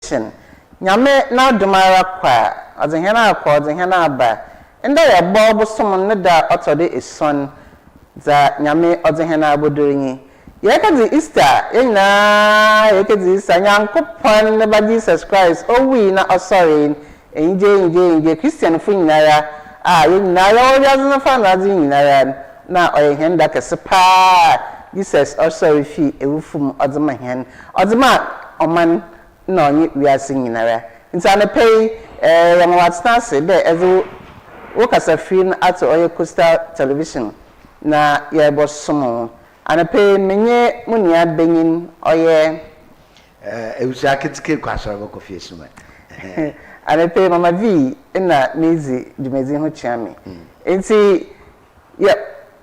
television nyame na dumara kwa adzehena akwa adzehena aba enda ya bobo som ne da otode eson za nyame adzehena abodorinyi yekazi Easter yekazi Easter nyankopon ne ba Jesus Christ owi na osori enje Christian fu nyinara nyinara oyazo fa na adi nyinara na oyehenda kesepa Jesus osori fi ewufum odzema hen odzema oman na onye wiase nyinara nti anepei yamwatnase de ezo wokasafin ato oye Coastal Television na yebosomo anepei menye munia benyin oye ewusa ketike kwasoro KOFI ESSUMAN anepei mama V na mezi dumezi ho chiame nti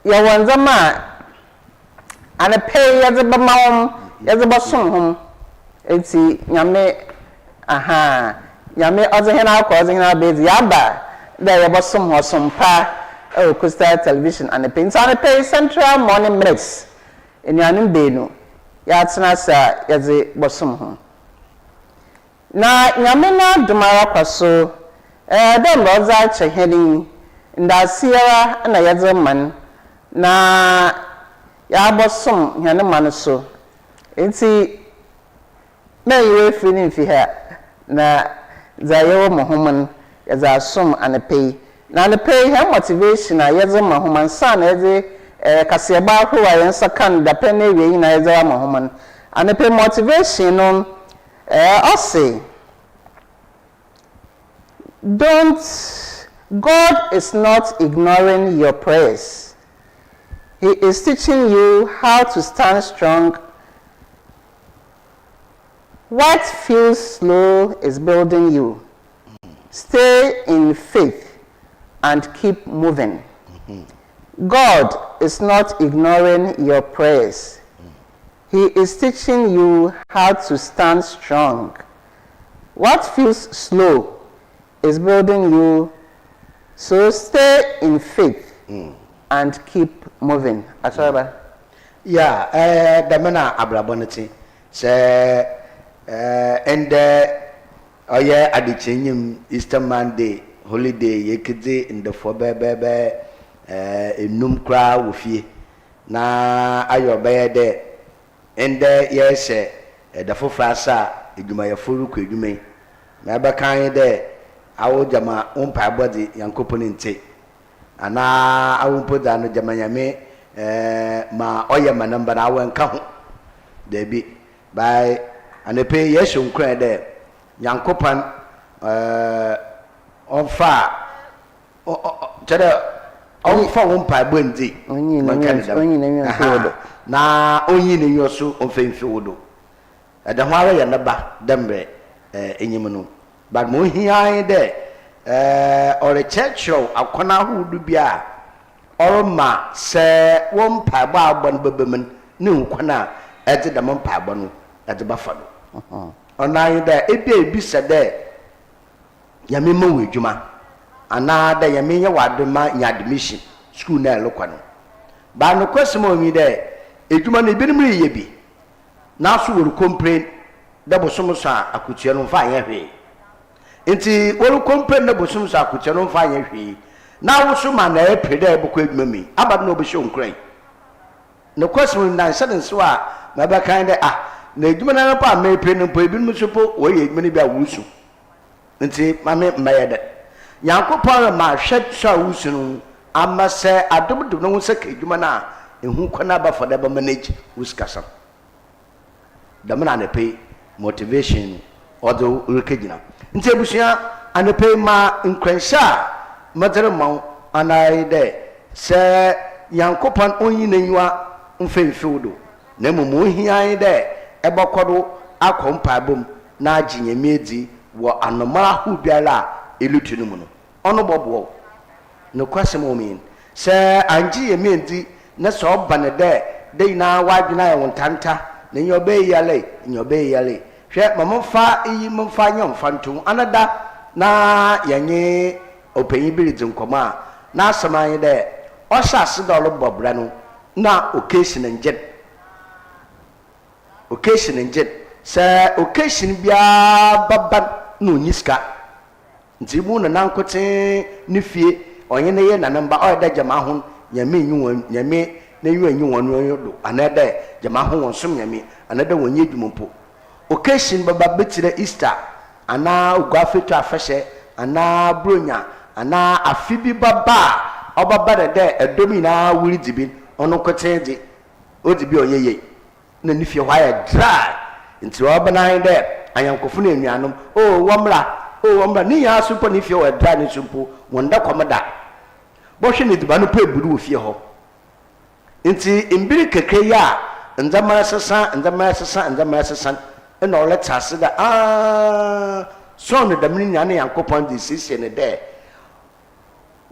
ya wanzama anepei yazeba mawom yazeba somhom enti nyame nyame ozehena akwa ozehena bezi yaba da yebosom hosompa Coastal Television anepei nti anepei Central Morning Mix enyanim benu ya tsena sa yaze bosom ho na nyame na dumara kwaso dem roza cheheni ndasiera na yaze man na ya bosom hene man so enti na yewe fini fi ha na zayewo mohoman yaza som anepei na anepei ha motivation na yaze mohoman sa na yaze kaseba ho wa yensa kan da pene wi na yaze mohoman anepei motivation no say God is not ignoring your prayers. He is teaching you how to stand strong. What feels slow is building you. Stay in faith and keep moving. God is not ignoring your prayers. He is teaching you how to stand strong. What feels slow is building you. So stay in faith and keep moving. ASORBA. Yeah, the man abrabonity say and oye adichenyim Easter Monday holiday yekede in the forbebe enum kra wofie na ayobe de and yes the fofrasa eduma yafuru ku eduma na ba kan de awo jama umpa body yankoponi nte ana awumpo da no jama nyame ma oye manamba na awen ka ho de bi by anepe yesu nkran de yankopan onfa tada onfa umpa bondi onyi na nyoso na onyi na nyoso onfemfi wodo da ho ara ya naba dembe enyim no but mo hian de or churchill akona hudu bia or ma se won pa ba agbon bebemen ne nkwana ete da mon pa agbon ete ba fa do onan de ebi sede yame ma wedwuma ana da yame ye wadoma nya admission school na lokwa no ba no kwesimo mi de edwuma no ebi nimri ye bi na so wo complain da bosom so akutua no fa anya hwe enti wo complain da bosom so akutua no fa anya hwe na wo so ma na e pede e bokọ edwuma mi aba no obi hwe nkran no kwesimo na sudden so a na ba kan de na edwuma na pa me pe no po ebi no so po wo ye edwuma ni bia wusu enti ma me maye de yankopon ma hwe so wusu no ama se adobdo no se ka edwuma na ehu kwana ba for da ba manage wuskasa da mana na pay motivation odo rekegina nti ebusia anepe ma nkwansha madare ma anai de se yankopon onyi na nyiwa mfemfewodo na mumu hian de ebokodo akompa bom na aginyame edi wo anomara hu biara elutunu mu no ono bobo no kwasem omin se angi yeme edi na so bane de na wadwina ya wontanta na nyobe yale hwe mamfa yi mamfa nyomfa ntum anada na yanye opanyi bilidin koma na asaman de o hyase dolo bobra no na occasion njet sɛ occasion bia baba no nyiska nti mu na nankote ne fie onye ne ye nanamba o da jama ho nyame nyu nyame na yu anyu won do anada jama ho won som nyame anada wonye dwumpo occasion baba betire Easter ana ugwafetu afehye ana bronya ana afibi baba obaba de edomi na wuri dibi ono kote di odibi oyeye na ne fie hwa ya dry nti obanan de anyankofo na enuanom womra ni ya supo ne fie wa dry ne supo wonda komada bo hwe ne diba no po eburu wo fie ho nti imbiri kekre ya ndama sesa ena ole tase da so no damni nya ne yankopon di sisi ne de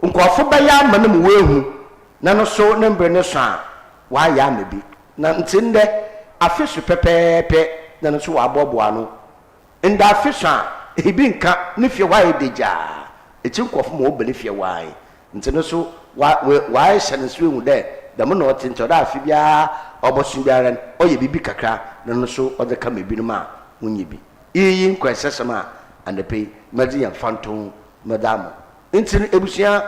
nkofo ba ya ma no mu wehu na no so ne mbre ne so a wa ya mebi na ntinde afisu pepepe na no so wa boboa no nda afisu a ebi nka ne fie wa edeja echi nkofo ma obele fie wa ntino so wa hye ne so ehu de dam na otinto da afi bia obosu biara oye bibi kakra na no so ode ka mebi no ma wonye bi iyi nkwesesema andepe madi ya fanton madam ntino ebusia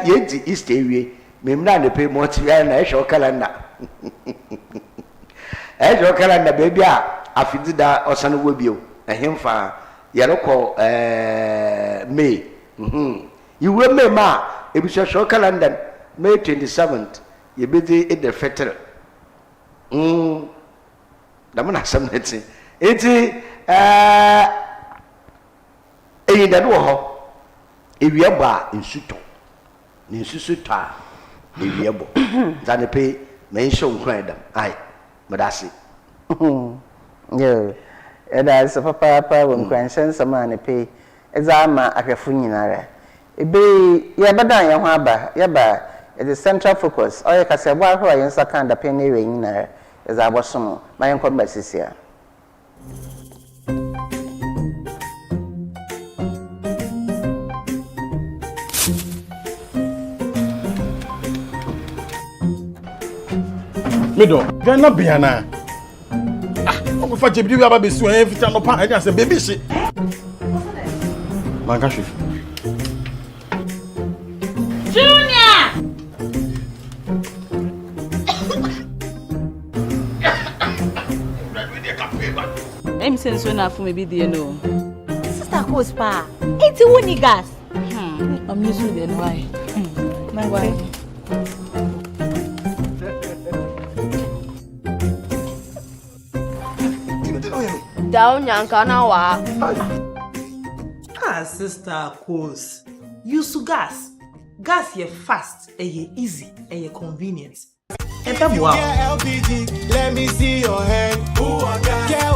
yedi Easter ewie memna andepe mo ti ya na ehwe calendar ehwe calendar baby a afidi da osane wo bio ehemfa yereko May yiwe May ma ebusia show calendar May 27th yebedi ede fetter damna samneti eti eyi da do ho ewie ba nsuto ni nsusuto a ewie bo zane pe men show nkran dam ai madasi yo eda so papa won kwanshen sama ne pe ezama ahwefo nyinara ebe ye bada ye ho aba ye ba the central focus oye kasebo ahwo ayen saka nda pe ne we nyinara eza abosom ma yen komba sisia Mido, gana biana. Ogo fa jebi wi aba besu en fita no pa e say baby shi. Manga shi. Junior. Em senso na fu me bi die no. Sister Coach pa. Enti woni gas. I'm using the why. My why. Down yankana wa. Sister Coach. Use gas. Gas ye fast, ye easy, ye convenient. And wow. LPG, let me see your hand. Ooh, I got yeah.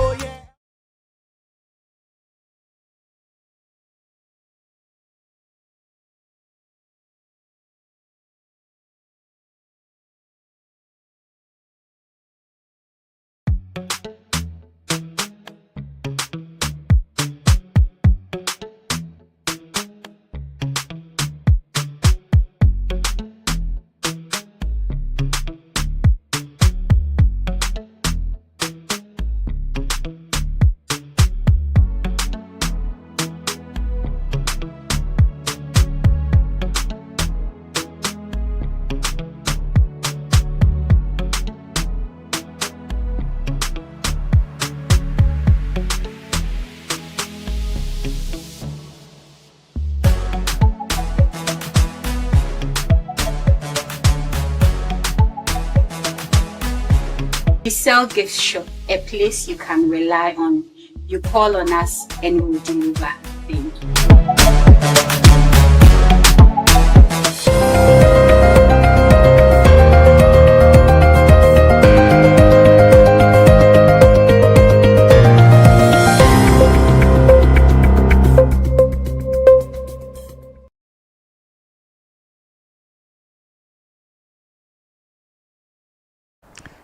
We sell gift shop, a place you can rely on. You call on us and we'll deliver. Thank you.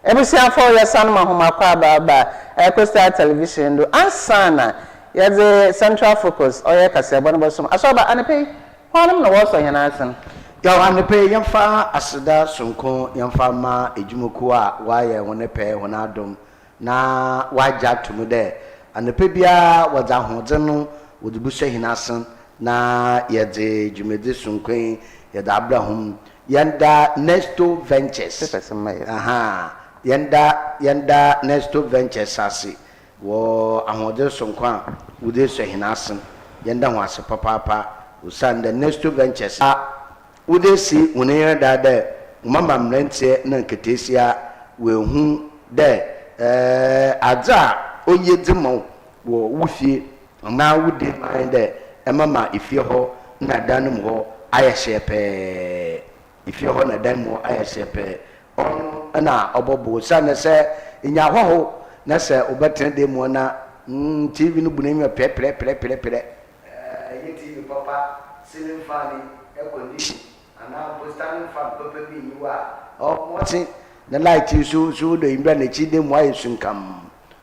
Ebusia for your son mahoma kwa baba Coastal television do ansana ya the central focus oye kasebo no bosom asoba anepe honum no wo so hena asen ya anepe yemfa aseda sonko yemfa ma ejumuku a waye wonepe wona adom na wagya to mu de anepe bia wadza hodze no wodi busha hinasen na yede dwumedi sunkwen yede abrahom yanda Nesto Ventures yanda Nesto Ventures ase wo ahodze sunkwan wodi so hinasen yanda ho ase papa usanda Nesto Ventures wodi si wonere dada mama mrentie na nketesia we hu de adza onye dimo wo wufie na wudi mande mama ifie ho na danum ho ayehyepe ifie ho na danum ho ayehyepe on na obobo sana se nya ho na se obetan de mo na TV no bunemi pre ye TV papa ceiling fan air condition ana postan fan papa bi niwa o motin na light so do imbra na chi de mo ayesunkam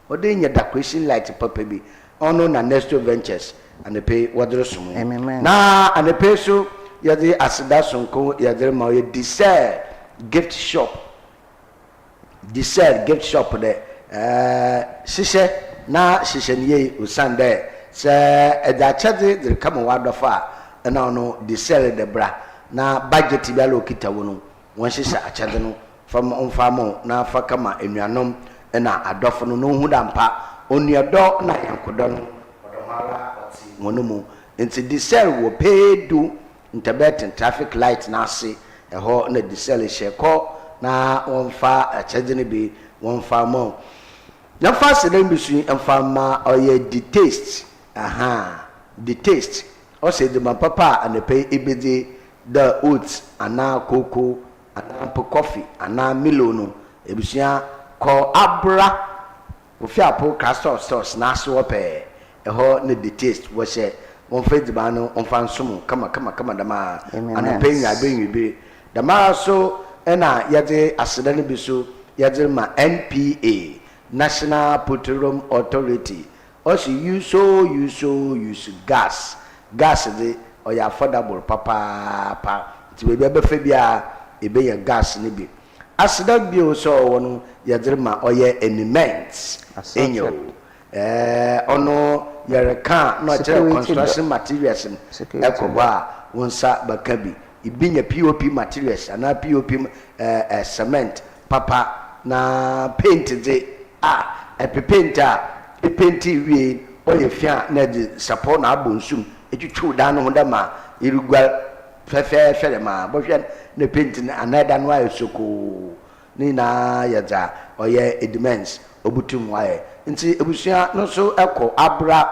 o de nya decoration light papa bi ono na Nesto Ventures and pay wadro sumu na and pay so yade asida sonko yade ma ye dessert gift shop de shishe na shishe niye usande se eda chade de kama wadofa na ono dessert de bra na budget bi alo kita wono won shishe achade no from onfamo na fa kama enuanom na adofo no hu dampa onuado na yankodo no odomara oti monomu nti diesel wo pedu intermittent traffic light na ase eho na diesel sheko na wonfa achadene bi wonfa mo na fa sedem bisu emfa ma oye the taste the taste o say the papa and pay ebede the oats ana cocoa ana coffee ana milo no ebusua ko abra ofi apo castor sauce na so pe eho na the taste wo she won fa diba no on fa nsomo kama dama ana pe nya be dama so na yade aseda ne bi so yade ma NPA National Petroleum Authority also use gas de oya affordable papa ti be be fa bia ebe ya gas ne bi aseda bi o so wono yade ma oye element enyo ono yereka no chere construction materials ekoba wonsa bakabi ibinya POP materials ana POP cement papa na paint de painter painti wie oye fia na de support na abonsum etwitwu dan no hoda ma irigual fefe ma bo hwe na paint na anada no ayesoko ni na yaza oye edimens obutum wae nti ebusua no so eko abra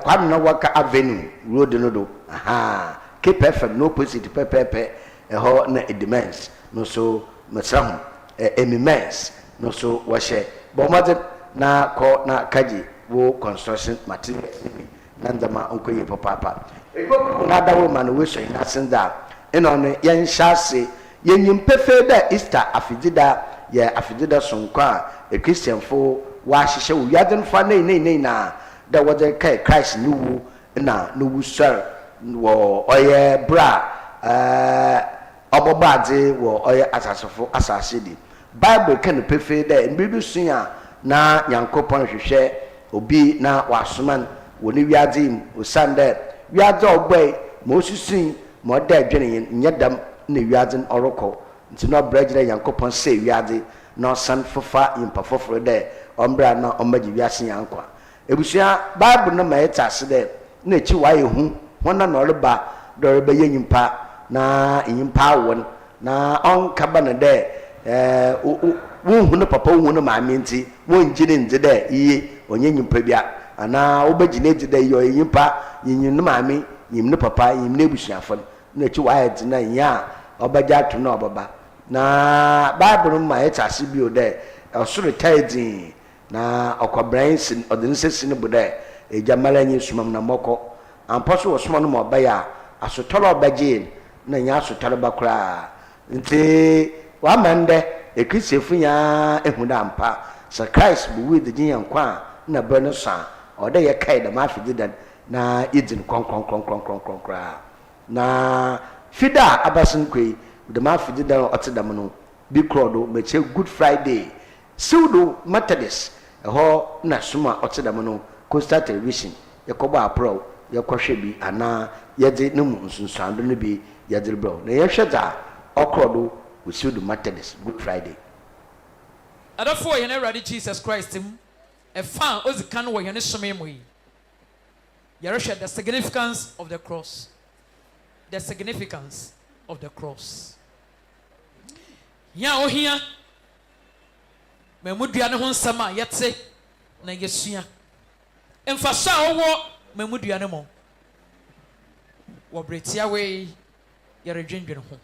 kwam no waka avenue road no do KPFM no opposite pepepe eho na edimens no so mesrahu emimens no so washe bomade na ko na kaji wo construction materials nandama onkoye papa ego na dawo man we so ina senda eno no yen hyase yenyim pefe da Easter afidida sonkwa Christian fo wa hihye wo yaden fa nei na da wode kai Christ nuwu na nuwu sir wo oye bra obobade wo oye asasofo asase di Bible kan pefe da mbibi suya na Nyankopon hwehwe obi na wasoman woni wiadem osande wiade ogbai mo susun mo da adwene nyedam na wiadem oroko nti no brajire Nyankopon se wiade no san fofa impa foforo de ombra na omaji wiase yankwa ebusua Bible no maeta se de na chi waye hu wona no reba do reba yenyimpa na yimpa won na onkaba na de wo hu no papa wo no maame nti wo njire nje de iye onye nyimpa bia ana obagine nje de yo yimpa yinyin no maame yim no papa yim no ebusuafo na chi waye de na nya obaja to na obaba na Bible ma etase bi o de osoro taidin na okobran sin odensesi ne bude ejamala nyi sumam na moko amposo osoma no mo baya asotoro obaje na nya asotoro bakura nti wa mande ekrisefu nya ehunda ampa sa Christ bu with the yankwa na beno sa ode ye kai da mafididan na idin konkra na fida abasin kwei the mafididan otedam no bi krodo meche Good Friday pseudo Methodist ho na suma otedam no Coastal Television yakoba apro yakohwe bi ana yede ne mu nsunsuando no bi yede bro na yehwe da okrodo pseudo Methodist Good Friday adafo ye na ready Jesus Christ him e fan ozika no wo ye ne some mo yi yehwe the significance of the cross, the significance of the cross. Ya ohia memudua ne ho nsama yete na yesua emfasa owo memudua ne mo wo bretia we yeredwendwen ho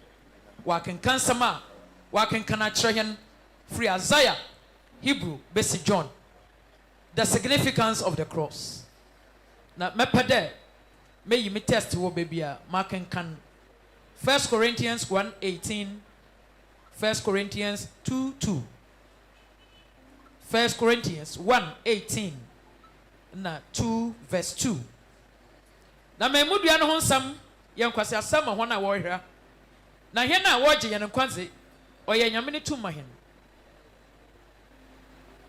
wa kenkan sama wa kenkana kyerehen free Isaiah Hebrew basic John, the significance of the cross. Na mepede me yi me test wo bebia ma kenkan 1 Corinthians 1:18, 1 Corinthians 2:2, 1 Corinthians 1:18 na 2 verse 2. Na memudua no ho nsam yenkwase asam ho na wo hwera na he na wo gye yen kwanze oye nyame ne tuma hen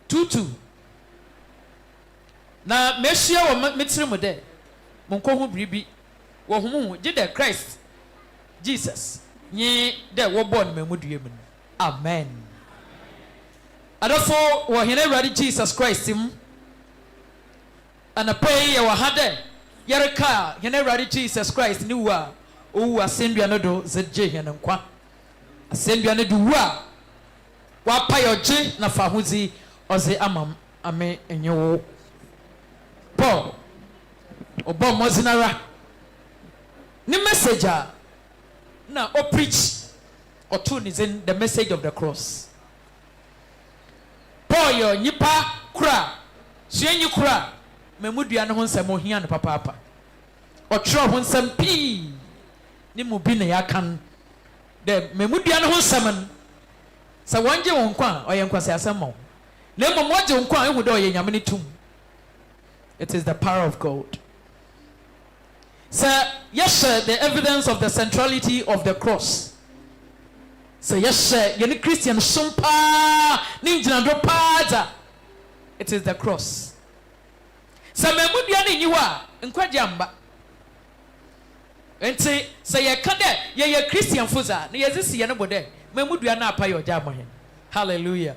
2:2 na mehia wo metire mu de monko hu bribi wo humu gye de Christ Jesus nye de wo born memudua mu. Amen. Adofo wo hene ready Jesus Christ him ana pay ye wo hade yereka hene ready Jesus Christ ni wa o asendua no do zedje hene nkwa asendua no do wa wa payoje na fahuzi oze amam ame enyewo Paul obo mozinara ni message na o preach or tune is in the message of the cross. Paul yo nipa kura suenyi kura memudua no ho nsem ohia no papa o tro ho nsem pi ni mu bi na yakan de memudua no ho nsem sa wanje won kwa oye nkwase asem na mo moje won kwa ehu de oye nyame ne tum. It is the power of God. So yes sir, the evidence of the centrality of the cross. So yes sir, yeni Christian sumpa ninjina do pada. It is the cross. So memudua ni nyiwa nkwaje amba. Enti say ye kade ye Christian fuza na ye zisi ye no bode memudua na apa yo jamo hen. Hallelujah.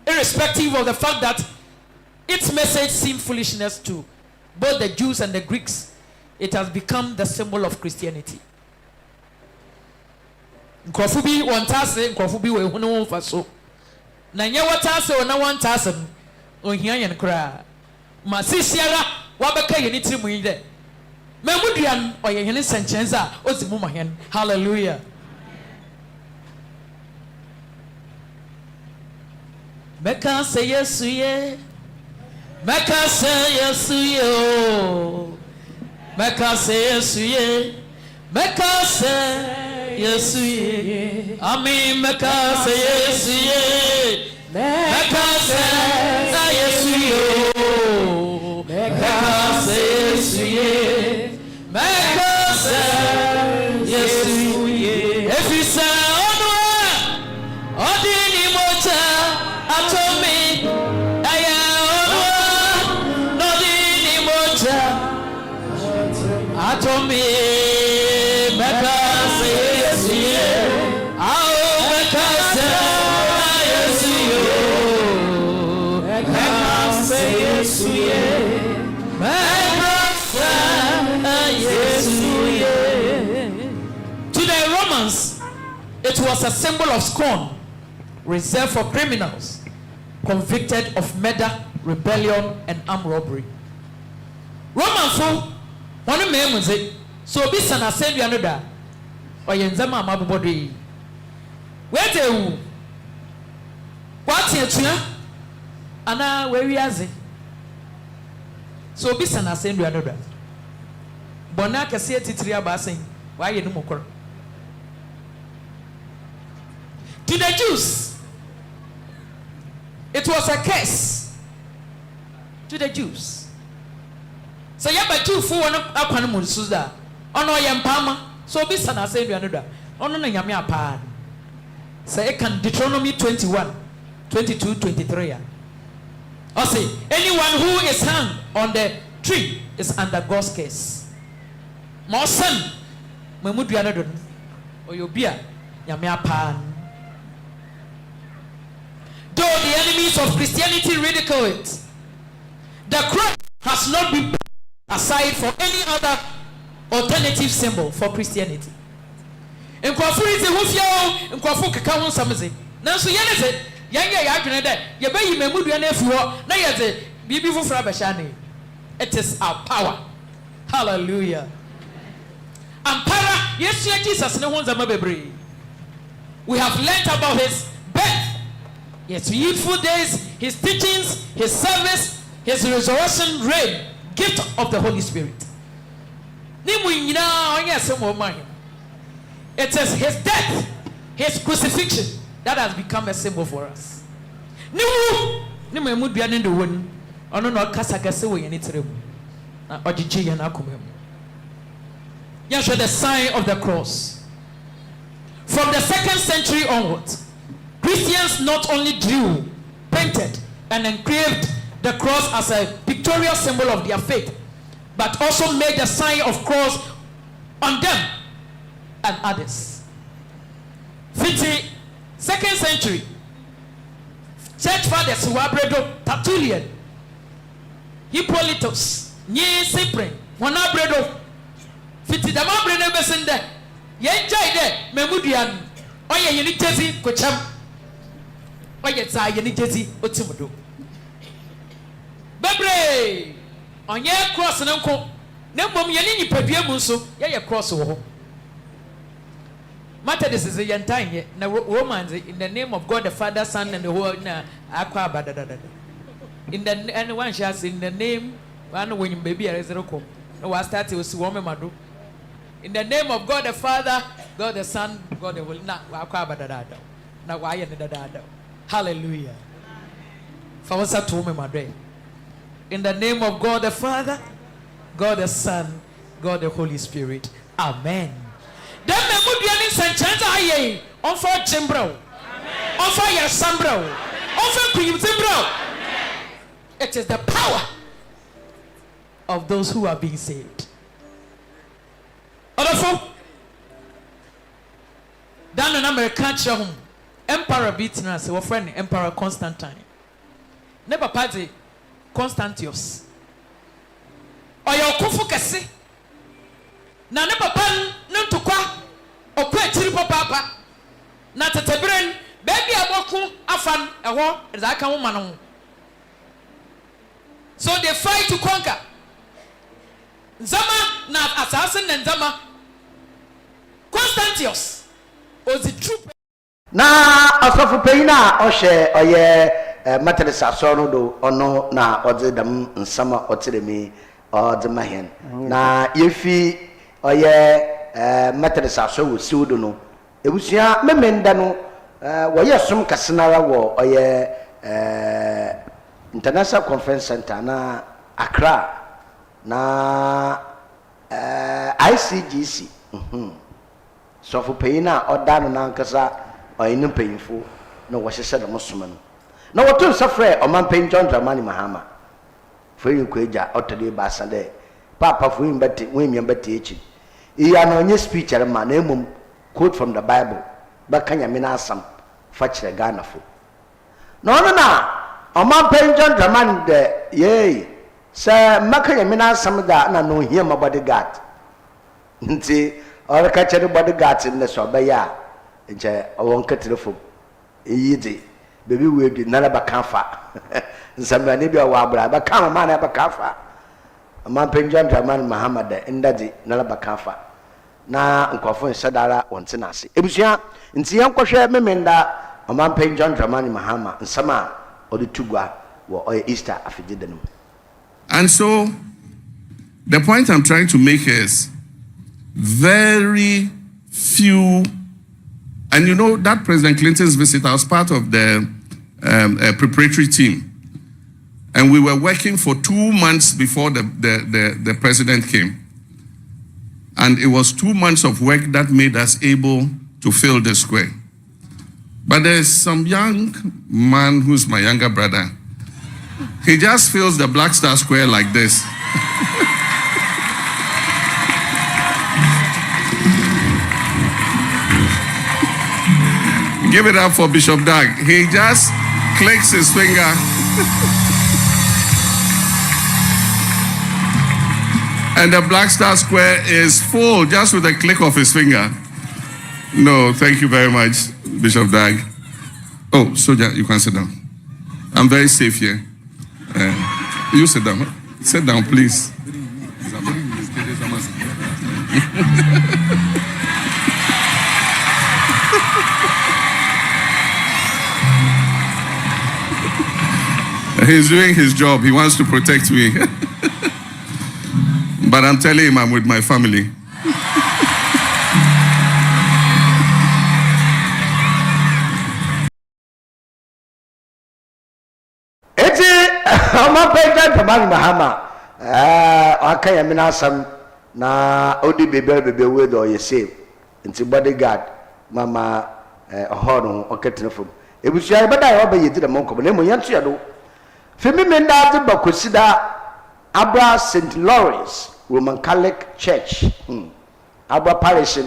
Irrespective of the fact that its message seemed foolishness to both the Jews and the Greeks, it has become the symbol of Christianity. Nkofubi wantase nkofubi we hunu faso. Na nye watase ona wantase ohia yen kra. Ma sisiara wabeka ye nitiri mu yi de. Memuduan oye hene senchenza ozimu mahen. Hallelujah. Meka say yesu ye. Meka say yesu ye. Meka say yesu ye. Meka say yesu ye. Amen. Meka say yesu ye. Meka say yesu ye. Meka say yesu ye. Meka say yesu ye. If you say onwa, odini mocha atomi aya onwa, odini mocha atomi meka say yesu ye. Ao meka say yesu ye. Meka say yesu ye. Meka say yesu ye. To the Romans, it was a symbol of scorn reserved for criminals convicted of murder, rebellion, and armed robbery. Roman folk, one man was it. So be sana send you another. Or yenzama mabody. Where do you? What's your tuna? Anna, where we are. So be sana send you another. Bonaka say titria basing. Why you no more? To the Jews, it was a curse. To the Jews. So you have two for one up on Musuda. Oh no, Yampama. So be sana say you another. Oh no, Yamia pan. Say it can Deuteronomy 21, 22:23. I say, anyone who is hung on the tree is under God's curse. My son, Mamudianadon, or your beer, Yamia Pan. Though the enemies of Christianity ridicule it, the cross has not been put aside for any other alternative symbol for Christianity. In Kwafurizi Hufio, in Kwafu Kakao Samazi. Nanso Yanese, Yanga Yakunede, Yabayi Memudian Fuo, Nayaze, Bibifu Frabashani. It is our power. Hallelujah. Ampara, yes, Jesus, no one's a mabebri. We have learnt about his birth, his youthful days, his teachings, his service, his resurrection reign, gift of the Holy Spirit. It is his death, his crucifixion that has become a symbol for us. The sign of the cross. From the 2nd century onwards, Christians not only drew, painted, and engraved the cross as a pictorial symbol of their faith, but also made the sign of cross on them and others. 2nd century, church fathers who Abredo, Tertullian, Hippolytus, Nye Cyprian, Wanabredo, 50 the Mabrene Besende, Yenjai Memudian, Oya Unitezi, Kocham, Oya Unitezi, Otimudo. Bebre, on your cross and uncle, Nembom Yanini Papiamuso, ya cross over. Matter this is a Yantine, na Romans in the name of God the Father, Son, and the Holy Aqua Badada. In the and one shall in the name, one when baby a reservoir. No, I started with woman Madu. In the name of God the Father, God the Son, God the Holy Aqua Badada. Now why and the dada. Hallelujah. For what's that to me, my day? In the name of God the Father, God the Son, God the Holy Spirit. Amen. Then the Mudian Sanchez Aye, on for Jimbro, on for your Sambro, on for Queen Zimbro. It is the power of those who are being saved. Other folk, down in America, Emperor beating us, our friend Emperor Constantine. Never party Constantius. Or your Kufukasi. Na ne papa ntokwa okwa chiri papa na tetebren baby aboku afan eho ezaka wo mano. So they fight to conquer. Nzama na assassin na Nzama Constantius was the true na asofu peina ohye oye Methodist asono do ono na odze dam nsama otiremi odemahen na yefi oye Methodist aso siudo no ebusia memenda no woye som kasenara wo oye International Conference Center na Accra na ICGC so for peina odano na nkasa oyinu peyinfo no wo hye de musoma no na woto safre oman John Dramani Mahama foyin kweja otode ba sande papa foyin beti wemia beti echi iya no nye speech are man emum quote from the Bible ba kanya me na asam fa kire Ghana fo no na oman John Dramani de ye sa makanya me na asam da na no hia ma bodyguard nti or ka kire bodyguard in the so ba ya nje awon katirefo eyidi baby we di nana bakafa nsamra ne bia wa abra bakama ma na bakafa ama John Dramani Muhammad ndadi nana bakafa na nkofo nsadara wonte na ase ebusia nti yankwohwe memenda ama John Dramani Muhammad nsama odutugwa wo Easter afidide no. And so the point I'm trying to make is very few. And you know that President Clinton's visit, I was part of the preparatory team. And we were working for 2 months before the president came. And it was 2 months of work that made us able to fill the square. But there's some young man who's my younger brother. He just fills the Black Star Square like this. Give it up for Bishop Doug. He just clicks his finger. And the Black Star Square is full just with a click of his finger. No, thank you very much, Bishop Doug. Oh, Soldier, you can sit down. I'm very safe here. You sit down. Sit down, please. He's doing his job. He wants to protect me. But I'm telling him I'm with my family. I'm president of Mahama. I can't mean some na odi baby with or you say into bodyguard mama horn or ketting from. It was shy, but I obey you to the monk of name Yantiado. Femi Menda Bakusida Abra St. Lawrence Roman Catholic Church. Abra Parish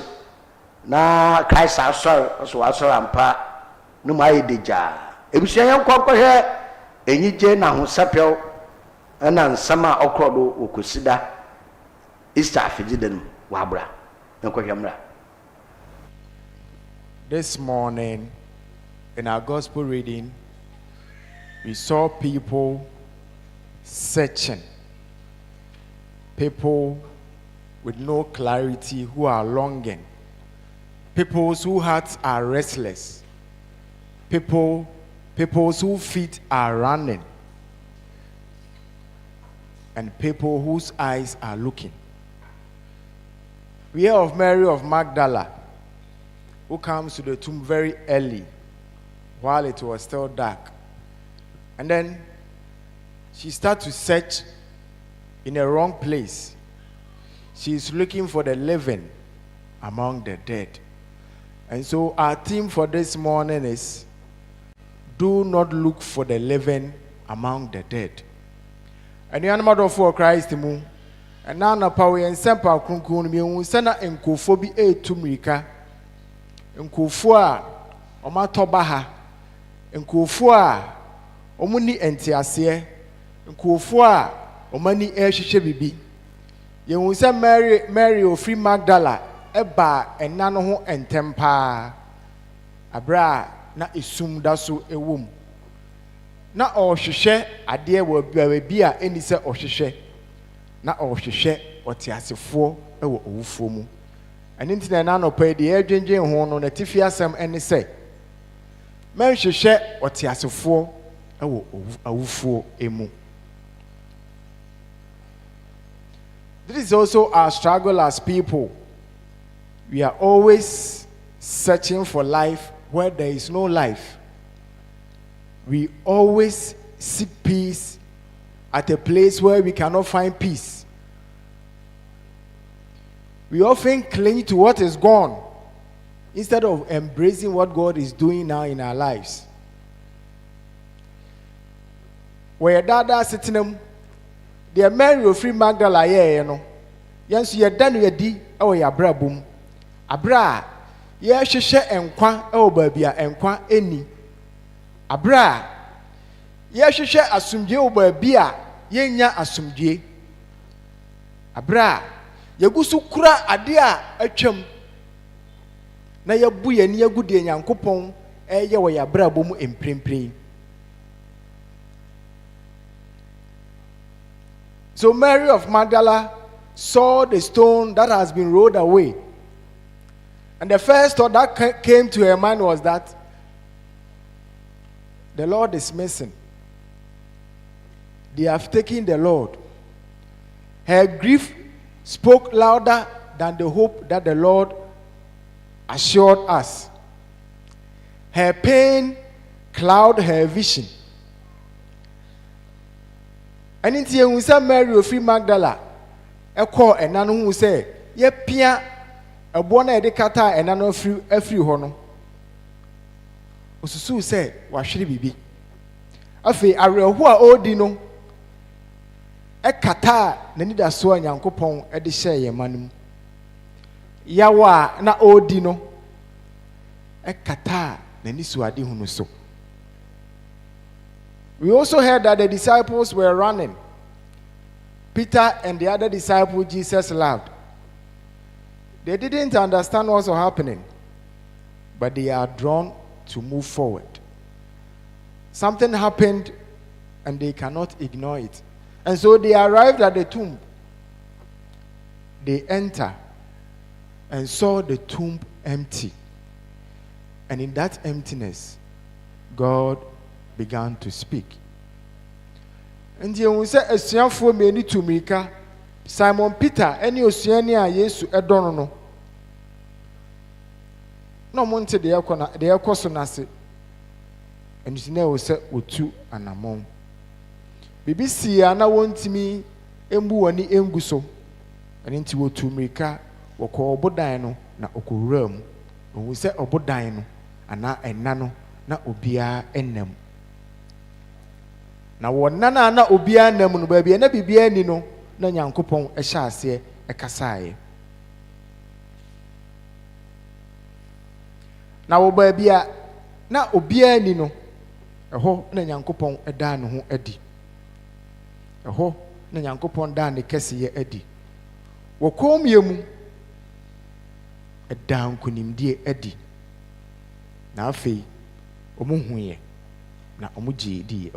na Christ our sorrow, so I saw ampa no my deja. It was shy, I'm here. Enyi je na ho sapel na nsama okrodo okusida Easter afijiden wabra nkohwemra. This morning in our gospel reading we saw people searching, people with no clarity who are longing, people whose hearts are restless, people whose feet are running, and people whose eyes are looking. We hear of Mary of Magdala, who comes to the tomb very early while it was still dark. And then she starts to search in a wrong place. She is looking for the living among the dead. And so our theme for this morning is, do not look for the living among the dead. And the animal for Christ, and now na power and semper kunkun me unsana enkofo bi etumrika. Enkofo a omatoba ha. Enkofo a omuni entiase. Enkofo a omani ehwehwe bibi. Ye unsa Mary ofri Magdala eba enna no ho entempa. Abra na esum da so ewom na ohwehwe ade wa bi a eni se ohwehwe na ohwehwe otiasefo ewo owufo mu ani ntina na no pa de adwengen ho no na tifi asem eni se menhwehwe otiasefo ewo awufo emu. This is also our struggle as people. We are always searching for life where there is no life. We always seek peace at a place where we cannot find peace. We often cling to what is gone instead of embracing what God is doing now in our lives. Where dada sitting the Mary of Free Magdala ye no yansu ye danu ye di e ya bra bom abra ye hwehwe enkwa e ba enkwa eni abra ye hwehwe asumdwe o ba ye nya asumdwe abra ye gusu kura ade a atwam na ye bu ye ni agude nyankopon ye wo ya bra bom emprempren. So Mary of Magdala saw the stone that has been rolled away. And the first thought that came to her mind was that the Lord is missing. They have taken the Lord. Her grief spoke louder than the hope that the Lord assured us. Her pain clouded her vision. And in the Mary of Free Magdala, a call and none who say, ye pia a bona edicata and none of free hono. osusu sɛ wahwere bibi afei awerɛho a ɔredi no ɛkata n'ani da so a Nyankopɔn ɛde hyɛ yɛn ma no mu yawa na ɔredi no ɛkata n'ani so ade hunu so. We also heard that the disciples were running. Peter and the other disciple Jesus loved. They didn't understand what was happening, but they are drawn to move forward. Something happened and they cannot ignore it. And so they arrived at the tomb. They entered and saw the tomb empty. And in that emptiness, God began to speak. And you say asuafo meni tumika Simon Peter any osuani a Yesu edono no. No monte de ekoso nase. And you know say otu anamon. BBC ana wontimi embu wani engu so. And nti wotu mirika woko obodan no na okowura mu. Wo say obodan no ana enna no na obia ennem. Na wonana na obia nam no ba bia na bibia ni no na Nyankopɔn ɛhyɛ ase ɛkasae. Na wo ba bia na obia ni no ɛhɔ na Nyankopɔn ɛda ne ho adi. Ɛhɔ na Nyankopɔn da ne kɛseyɛ adi. Wo komie mu ɛda nkonimdie adi. Na afei omu huye na omugidi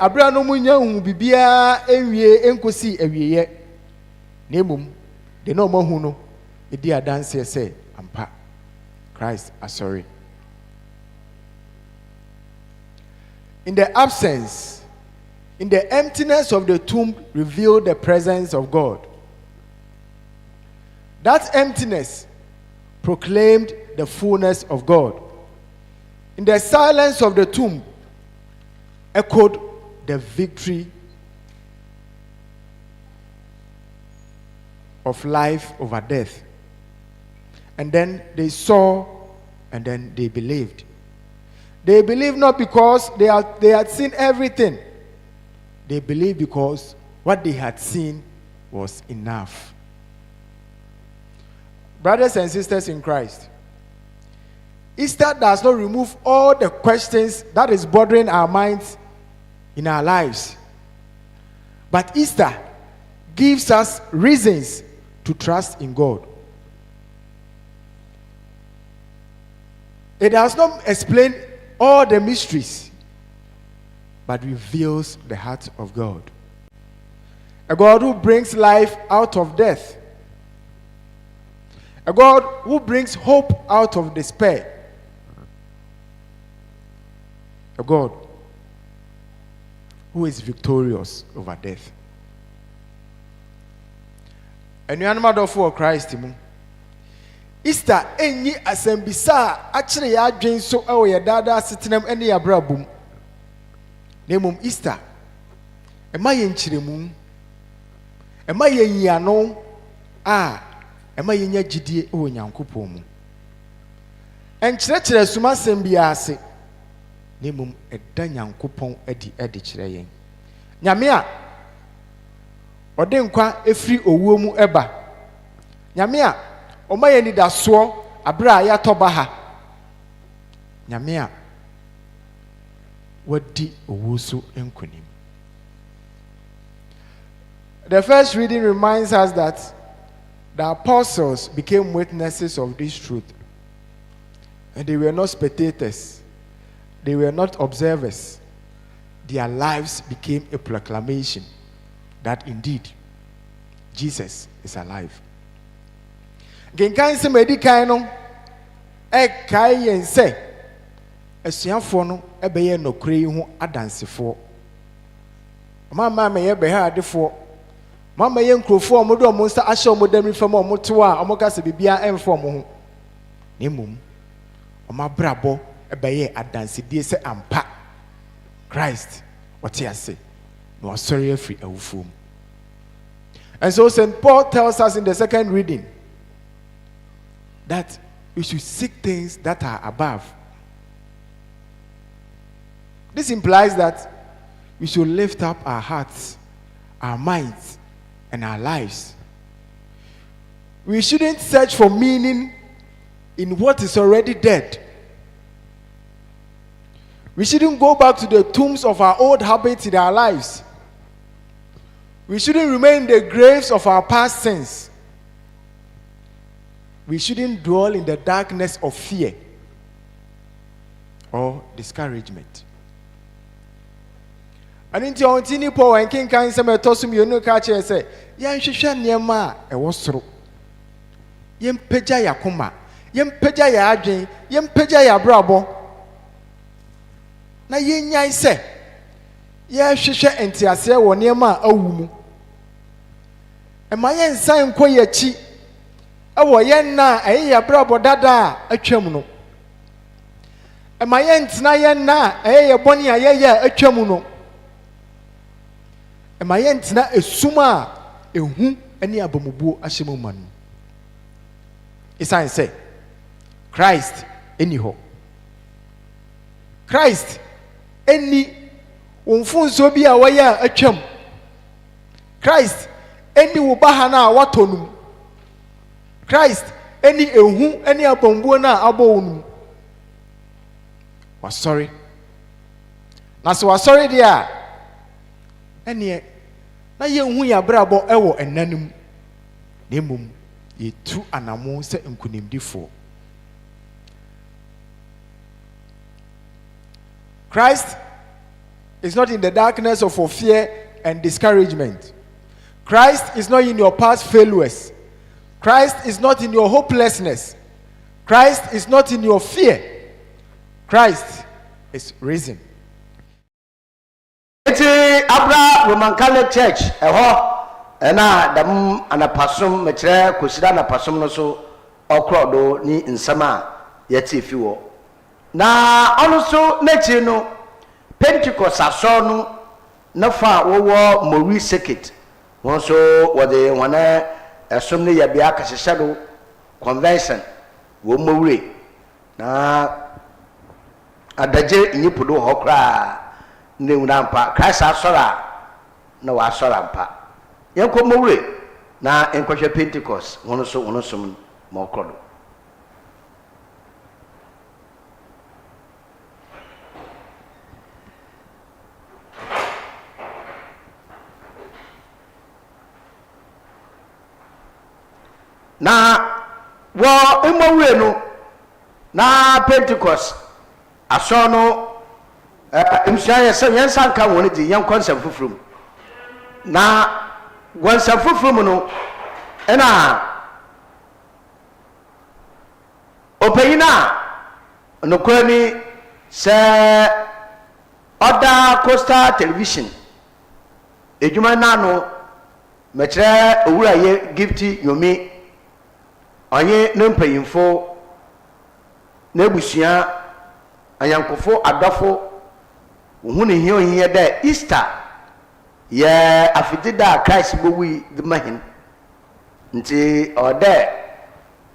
abra no munya hu bibia enwie enkosi awieye na emum de na omahu no edi adanse se ampa Christ asori. In the emptiness of the tomb revealed the presence of God. That emptiness proclaimed the fullness of God. In the silence of the tomb echoed the victory of life over death. And then they saw and then they believed. They believed not because they had seen everything. They believed because what they had seen was enough. Brothers and sisters in Christ, Easter does not remove all the questions that is bothering our minds in our lives. But Easter gives us reasons to trust in God. It does not explain all the mysteries, but reveals the heart of God. A God who brings life out of death. A God who brings hope out of despair. A God who is victorious over death. And you are for Christ. Easter enyi asembisa achire ya adwen so ewo ye dada sitenam ene ya brabum. Nemum Easter ema ye nchiremu. Ema ye yiano ema ye nya gidie ewo Nyankopon mu. Enchire suma sembia ase. Nemum eda Nyankopon edi kire yen. Nyame a ode nkwa efri owuo mu eba. Nyame a omaye ni daso abra ya toba ha. Nyame a wadi owusu enkonim. The first reading reminds us that the apostles became witnesses of this truth. And they were not spectators. They were not observers. Their lives became a proclamation that indeed Jesus is alive. Genkan se medikai no kai yen se asuafo no ebeye nokure yi ho adansefo. Mama me ye be ha adefo. Mama ye nkrofo omodo omo nsa ahye omodamri fam omoto a omokase bibia emfo omo ho. Nemum omabrabo ebeye adansedie se ampa Christ otiase no sorry afri awufom. And so St. Paul tells us in the second reading that we should seek things that are above. This implies that we should lift up our hearts, our minds, and our lives. We shouldn't search for meaning in what is already dead. We shouldn't go back to the tombs of our old habits in our lives. We shouldn't remain in the graves of our past sins. We shouldn't dwell in the darkness of fear or discouragement. And in your tiny power and king can some tosum you no catch and say, Yan Shishan Yama, a wasro. Yem peja ya kuma, yem peja ya adwin, yem peja ya brabo. Na yen nyai se, ye hwehwe entiase wo niema awu mu. E ma yen san kɔ yachi. Ewo yen na ya brabo dada atwam no. E ma yen tena yen na ya bɔne a ye atwam no. E ma yen tena esuma ehu ani abamubuo ahyemu man. Isan say Christ anyhow. Christ any umfunso bi a waya atwam. Christ any wo bahana watonum. Christ any ehu any abambuo na abonum. Was sorry. Na so was sorry dia. Ene na ye hu ya brabo ewo enanum. Nemum ye tu anamo se nkunimdifo. Christ is not in the darkness of fear and discouragement. Christ is not in your past failures. Christ is not in your hopelessness. Christ is not in your fear. Christ is risen. It's Abra Roman Catholic Church. Ena dam anapasum metre kosida anapasum no so okrodo ni nsama yati fiwo. Na ono so nechi no Pentecost aso no na fa wo Mori Circuit. Won so wo de wana esum ne ya bia kasehado convention wo Mori na adaje nyipodo hokra ne unampa Christ asora na wa asora mpa. Yanko Mori na enkwahwe Pentecost won so mo krodo. Na wo Mori no na Pentecost aso no imshaye se yansan kan woni di yan concept fufrum na gwansa fufrum no ena opeyina no kwani se Oda Coastal Television ejuma na no metre owura ye gifti yomi onye no mpayimfo na ebusua ayankofo adofo hu ne hie da Easter ye afidida Christ bowi de mahin nti ode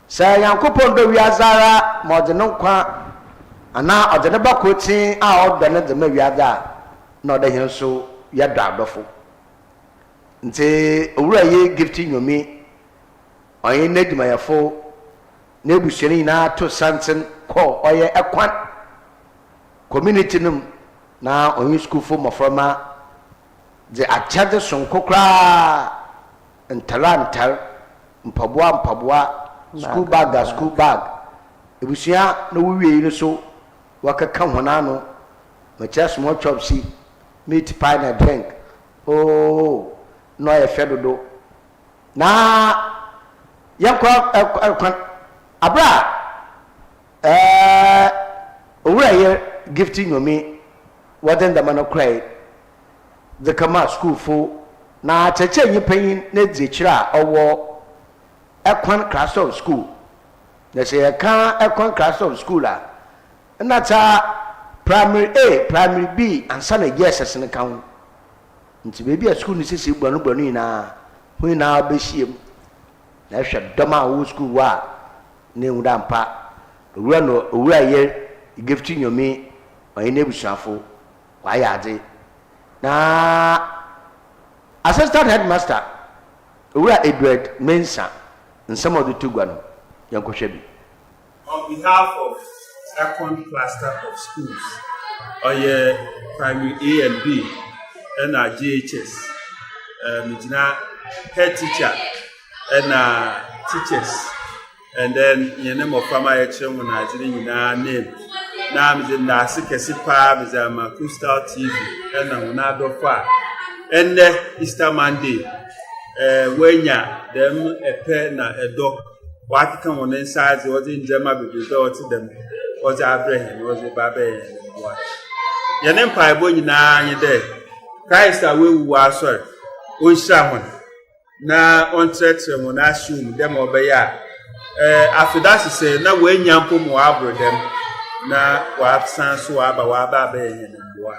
sa yankopon do wiazara modeno kwa ana ode ne bakoti a ode ne de ma wiaza na ode hin so ya do adofo nti owura ye gifti nyomi onye nedmayafo na ebusuani na to santen ko oye ekwan community num na onye school for maframa de achade sonkokra ntalantar mpaboa school bag ebusia na wiwie ni so wakaka hona no macha small chopsi meat pie na drink oh no e fedodo na yakwa abra owura ye gifting yomi waden da man cry the kama school for na cheche nyipan na dzechira owo ekwan class of school na se ka ekwan class of school a na ta primary A primary B and sana yes ne kan nti baby a school ni sisi gbanu na hu na be hiem na hwe doma wo school wa ne nwura mpa owura no owura ye gift nyomi oyine busuafo wa yaade na assistant headmaster owura Edward Mensa nsem odutugwa no yankohwe bi. On behalf of second cluster of schools primary A and B and JHS mijina head teacher and teachers and then name of farmer lecturer when I name now I'm in the Sikesipa with a Crystal TV and another far and Easter Monday when ya them a pen a dog what come on inside the other in German to them was Abraham was a baby and what your name Piebon na you there Christ away was sorry we shall na on church when I assume them over ya after that she say na when yampo mo abro them na wa san so aba wa ba be yen mboa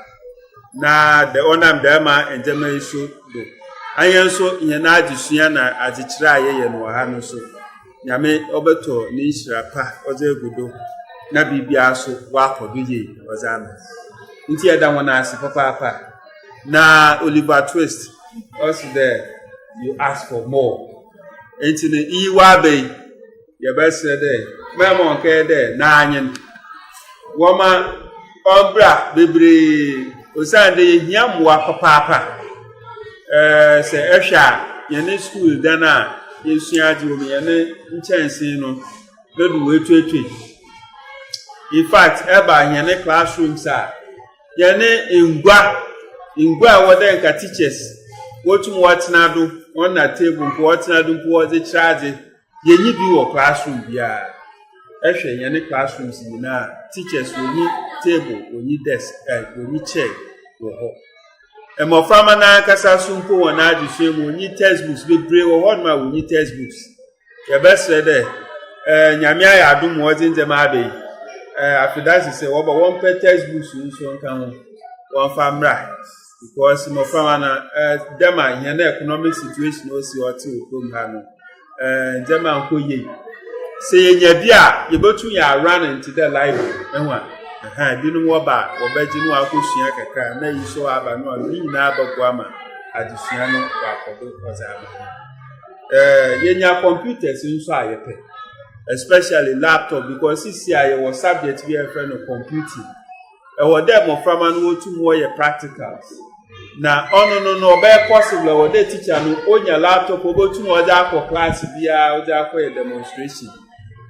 na the onam them and German should do ayen so yen na adisua na adikira aye no ha no so nyame obeto ni shirapa oze gudo na bibia so wa koduye ozama nti eda wona ase papa na Oliver Twist also there you ask for more enti ne iwa be ye be se there memo nke there na anyin woma obra bebre osande hiamwa papa se ehwa ye ne school dana yesuaji omi ye ne nchensin no bedu wetuetue in fact eba ye ne classrooms a ye ne ingwa wodenka teachers wotum watena do on na table ko watena do ko ze charge ye nyi bi wo classroom bia ehwe ye ne classrooms ni na teachers oni table oni desk oni chair wo ho emoframa na kasa sumpo wona adihwe mu oni textbooks be bre wo ho ma oni textbooks ye best de nyame aya adum wo zinzema abe after that say wo ba one per textbooks nso nkan ho one famra because moframa na dem a here na economic situation o si oti okom ha no jema nko ye say yenya bia ye betu ya run into the library enwa binu wo ba wo baji no akosua kakra na yi so aba no ni nyina abagwo ama adisua no kwa kodo ozama yenya computers nso ayepe especially laptop because this year was subject we are friend of computing we dem of from no to more practicals na no be possible we dey teacher no onya laptop obotu mo ja for class bia o ja for demonstration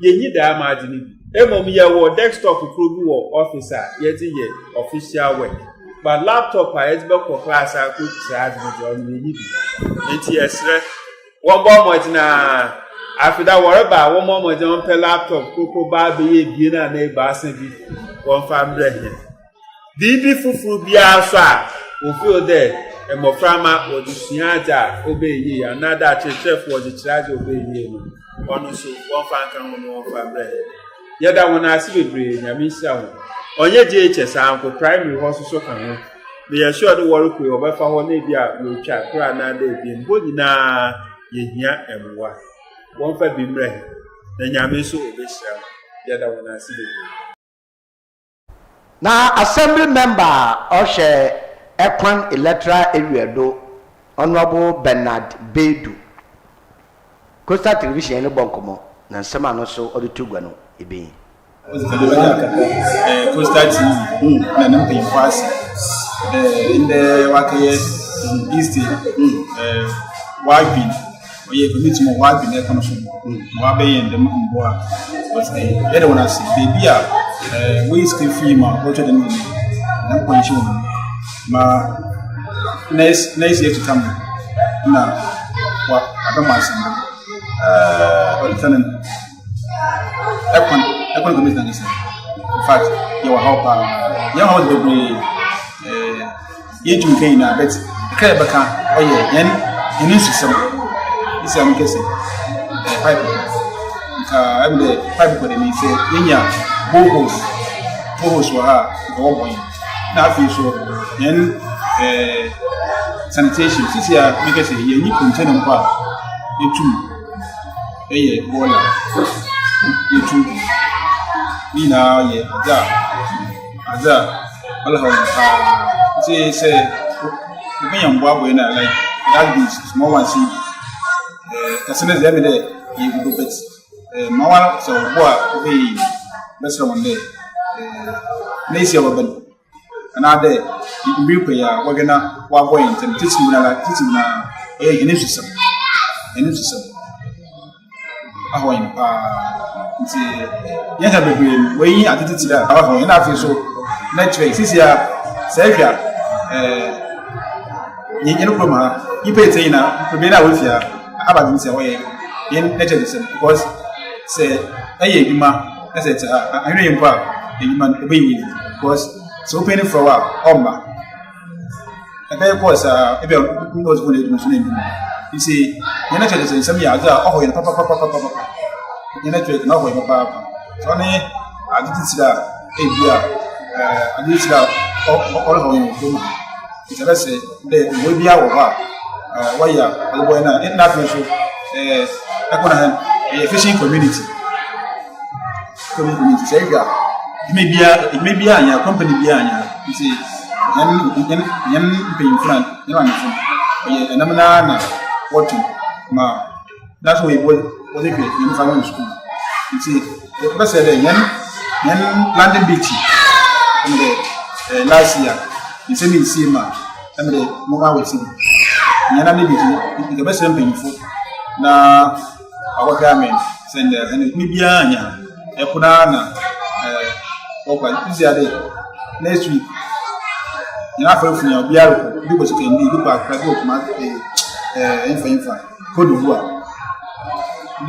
yenyi da imagine emom ye wo desktop pro bi wo officer yeti ye official work but laptop a yeti be for class a ku charge me on yenyi bi enti esre won bo mo na afida woreba won mo je pe laptop ko ba be ye bi na ba san bi won family he bibi fufu bia so a o feel there emoframa odisuaja obeye another chef was the charge obeye no one so one fan kan one family yeda wona asibebre nyame sia ho onye JHS anko primary hospital so kan ho me ya sure do work we obefa ho na bia we twa kra na da bi mbo nyina yehia emwa won fa bi mre na nyame so obesia yeda wona asibebre na assembly member oshe Ekwan electoral area do Honorable Bernard Bedu Coastal Television no bonkomo na nsema no so odutugwa no ebe Coastal TV na nampe infasi in the wakaye east wagin oye committee mo wagin e kono so mo abaye ndem mboa but yede wona see baby a we screen film a go to the na ponchi wona ma next year to come na wa adamasi lieutenant Ekwan commissioner in fact you will help you how the ye to gain na bet kay baka oye yen system this am kese pipe ka am the pipe ko dey say yenya bohos wa ha go boy na fi so yen sanitation sisi ya make say yen ni container mpa etu bola etu Nina, Aza, Allah, say, me and Bob, like that is small one see. As soon as every day, you go bet. Mawar, so what be best one day. Lazy over another day, you will pay we're gonna walk away and teach me like teaching a initiative. Ahoy, yes, I believe we are did it. Ahoy, and I feel so. Next week, this year, Savia, you pay Tina, to be out with you. About this away in nature because say, hey, Yuma, I said to her, I know you're proud, you man obey me because so painful for a while. Omba. And there was a was going to mention. You see, you're not just some years, oh, in papa, you're not taking over your papa. Tony, I didn't see that, I didn't see that all of you. It's a lesson, they will be our why are going to not a fishing community. Say, it may be a company behind you see, paying front, and I'm watching. That's why what if you find school. You see, the president, London Beach, last year, you sent me Sima, and the Moga with him. Yana the best painful. Now, our government send and it may be Anya, Epudana, open easier day. Next week, enough of your Bial, because you can be look at Crado, infant, Cote d'Ivoire.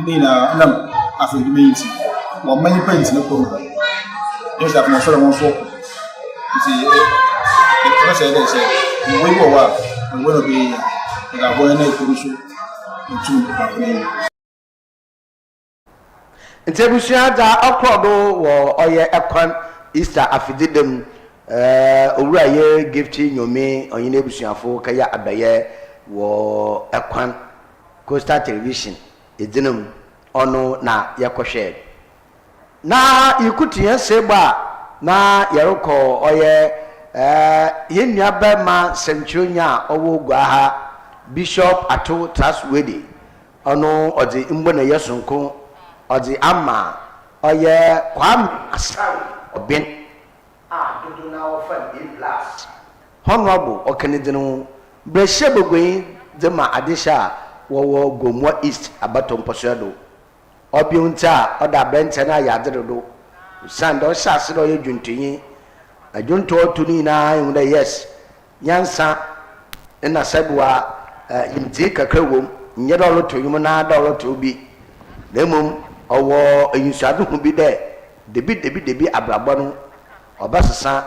Nina, after the meeting, or many prints in the program. Yes, I've not sure one for. You see, the president said, we go up and will be. Nti abusua da akrodo wo oye ekwan Easter afididem owura ye gift nyome onye abusuafo kaya abaye wo ekwan Coastal Television edinum ono na yakohwe na ikutie seba na yeroko oye yenua bema sentronya owo gwaha Bishop Ato Trustworthy ono odi mbona yesonko odi ama oye kwam asawi obin dodo na ofan plus honorable okenedinu breshe bogwen dema adisha wo Gomwa East abaton posodo obiunta oda bente na yadedo sando sase do yedwuntunyi adwunto tuni na yunda yes yansa ina sabwa imti kakrawom nye dolo to yum na dolo to bi lemum owo ayusadu hu bi de debi abrabo no obasesa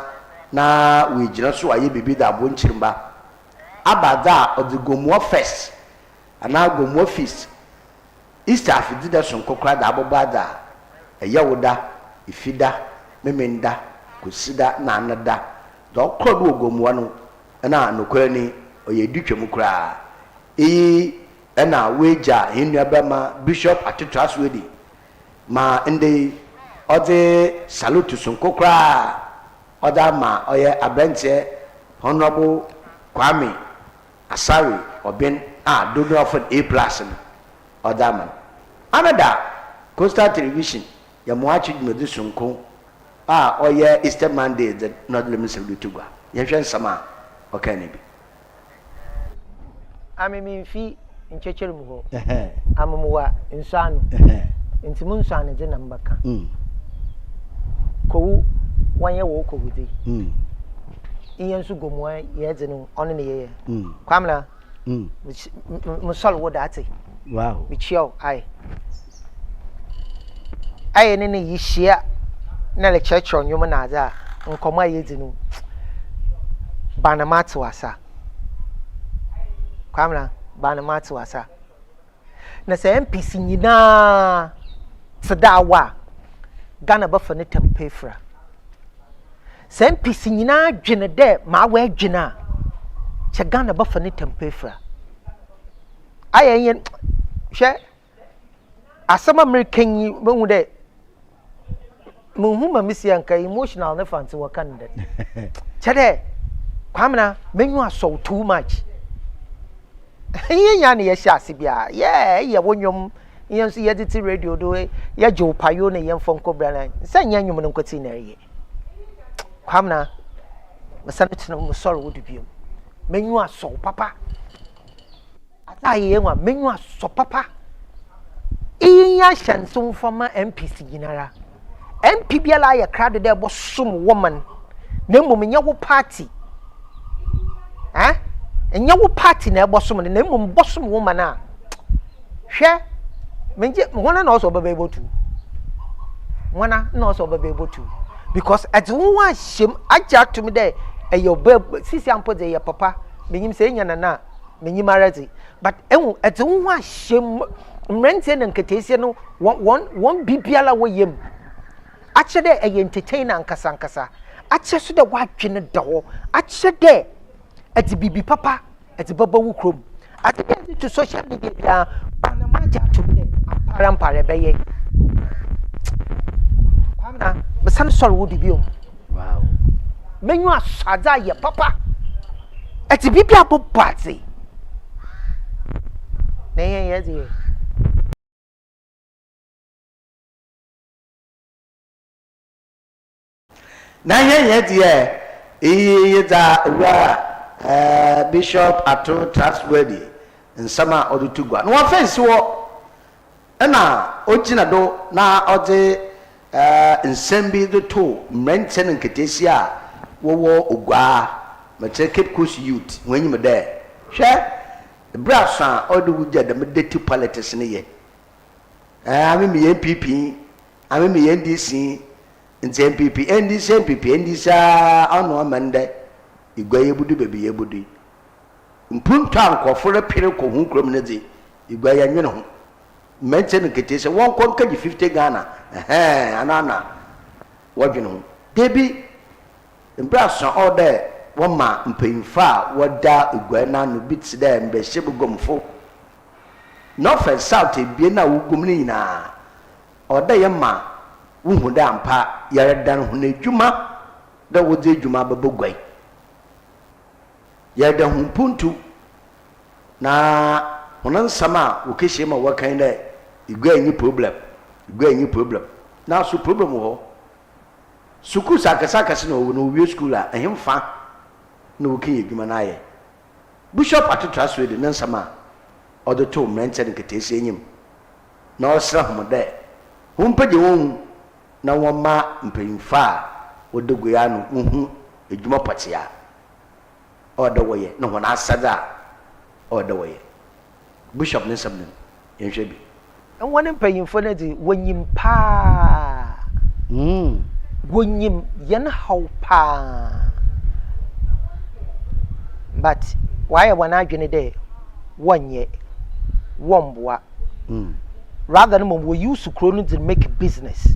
na we gina so aye bibi da abo nchirmba abada odigomwo first ana gomwo feast Easter afidida so nkokra da abobada eyewoda ifida memenda kusida na anada do krodo ogomwo no na nokora ni oyedutwem kra ena weja hinua bema Bishop Ato Trustworthy ma ende ode salute sunkokra oda ma oye abente honorable Kwame Asari obin dodo of A+ oda man another Coastal Television ya moachi medu sunko oye Easter Monday the not let me salute gwa ye hwen sama okani bi amemi fi nchecheri mu ho amamuwa nsano nti mu nsano je na mbaka kowu wanye wo kowudi iyen su gomwa ye je no ono ne ye kwamla musol wo date wow bichio ai ne yishia na le church onyo na aza nkoma ye je no banamatu asa kwamla banamatu asa na se MPC nyina sedawa Ghana bafa ne tempefra se MPC nyina dwene de ma wa dwena che Ghana bafa ne tempefra ayen hwe asama American yi mehu de Muhuma misianka emotional ne fancy wa candidate. Chede, kwamna menyu aso too much. Yen ne ye hyase bia. Ye wonyom yen so ye diti radio do ye jo payo ne yen fonko brana. Say yen nwom ne nkoti na ye. Kwamna mesane tena mo sorry wo dubiem. Menyu aso papa. Ata ye nwa menyu aso papa. Iya shansom fama MPC ginara. MP biala ya crowd there bosom woman. Na mmom nya wo party. Nya wo party na bosom na mmom bosom woman a. Hwe menje wona na also baba ebotu. Wona na also baba ebotu. Because at one shame aja to me there e your babe sisi ampo de your papa menyim se nya na menyim arati but at one shame mrente na nketesi no one bibiala wo yem ache de e entertainer nkasa ache so de wadwe ne dawo ache de ati bibi papa ati baba wu krom ati to social media bia na maja to me parampare beye kwamna besan soro wo dibio wow menyu asada ye papa ati bibi abo party na ye na ye da Bishop Ato trustworthy nsama odutugwa no offense wo na ogina do na ode nsembi do to mrenten nketesi a wo ogwa mache Cape Coast youth wenyim de hwe brasa odu wugya de medeti politics ne ye ami me MPP ami me NDC nti MPP NDC ano amande igwa yebudu bebi yebudu mpuntu ankofore pere ko hu krom ne di igwa ya nwene ho menten nketesi won konka di 50 Ghana anana wadwene ho debi mbrasa order woma mpanyimfa wada igwa na no bits there mbe shebugomfo no for south ebie na wugum ni na order yema wuhu da ampa yaredan ho na djuma da wode djuma babogwai yaredan ho puntu na honan sama wokehye ma wakan da igwa anyi problem na so problem ho suku sakasa no wie school a ehemfa no wokin edwuma na aye Bishop Ato trustworthy na sama odo to mrente nketesi enyim na osra homode humpaje won na woma mpanyimfa odogoya no uhu edwuma patia odo woye no hona asada odo woye Bishop ne samne yenhwe bi won mpanyimfo na di wonyim pa wonyim yen haw pa but why wana adwene de wonye womboa rather than we use kronu to make business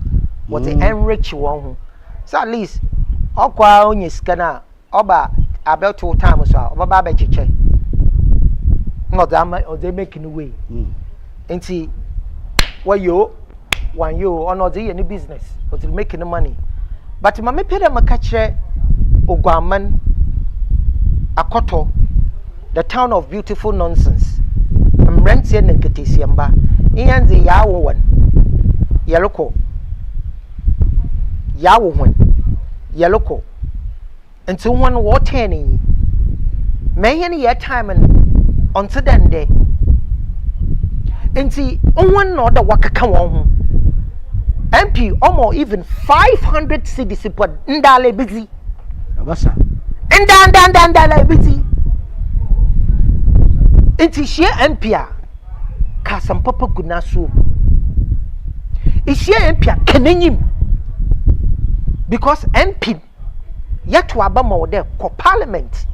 what they enrich one so at least okwa onye skana oba about 2 times so oba ba cheche not that or they making way enti wayo one yo or not any business but they making money but mama pere makachre ogwaman akoto the town of beautiful nonsense mrentie na nketesiamba iyanze yawo wan yeloko yawo hon yeloko until one water ni me ye time until then day enti one no da wakaka won ho MP almost even 500 cedis per ndale busy abasa ndale busy enti share MP a kasam papa gunaso ishare MP a kenenyim because MP yet to abama there ko parliament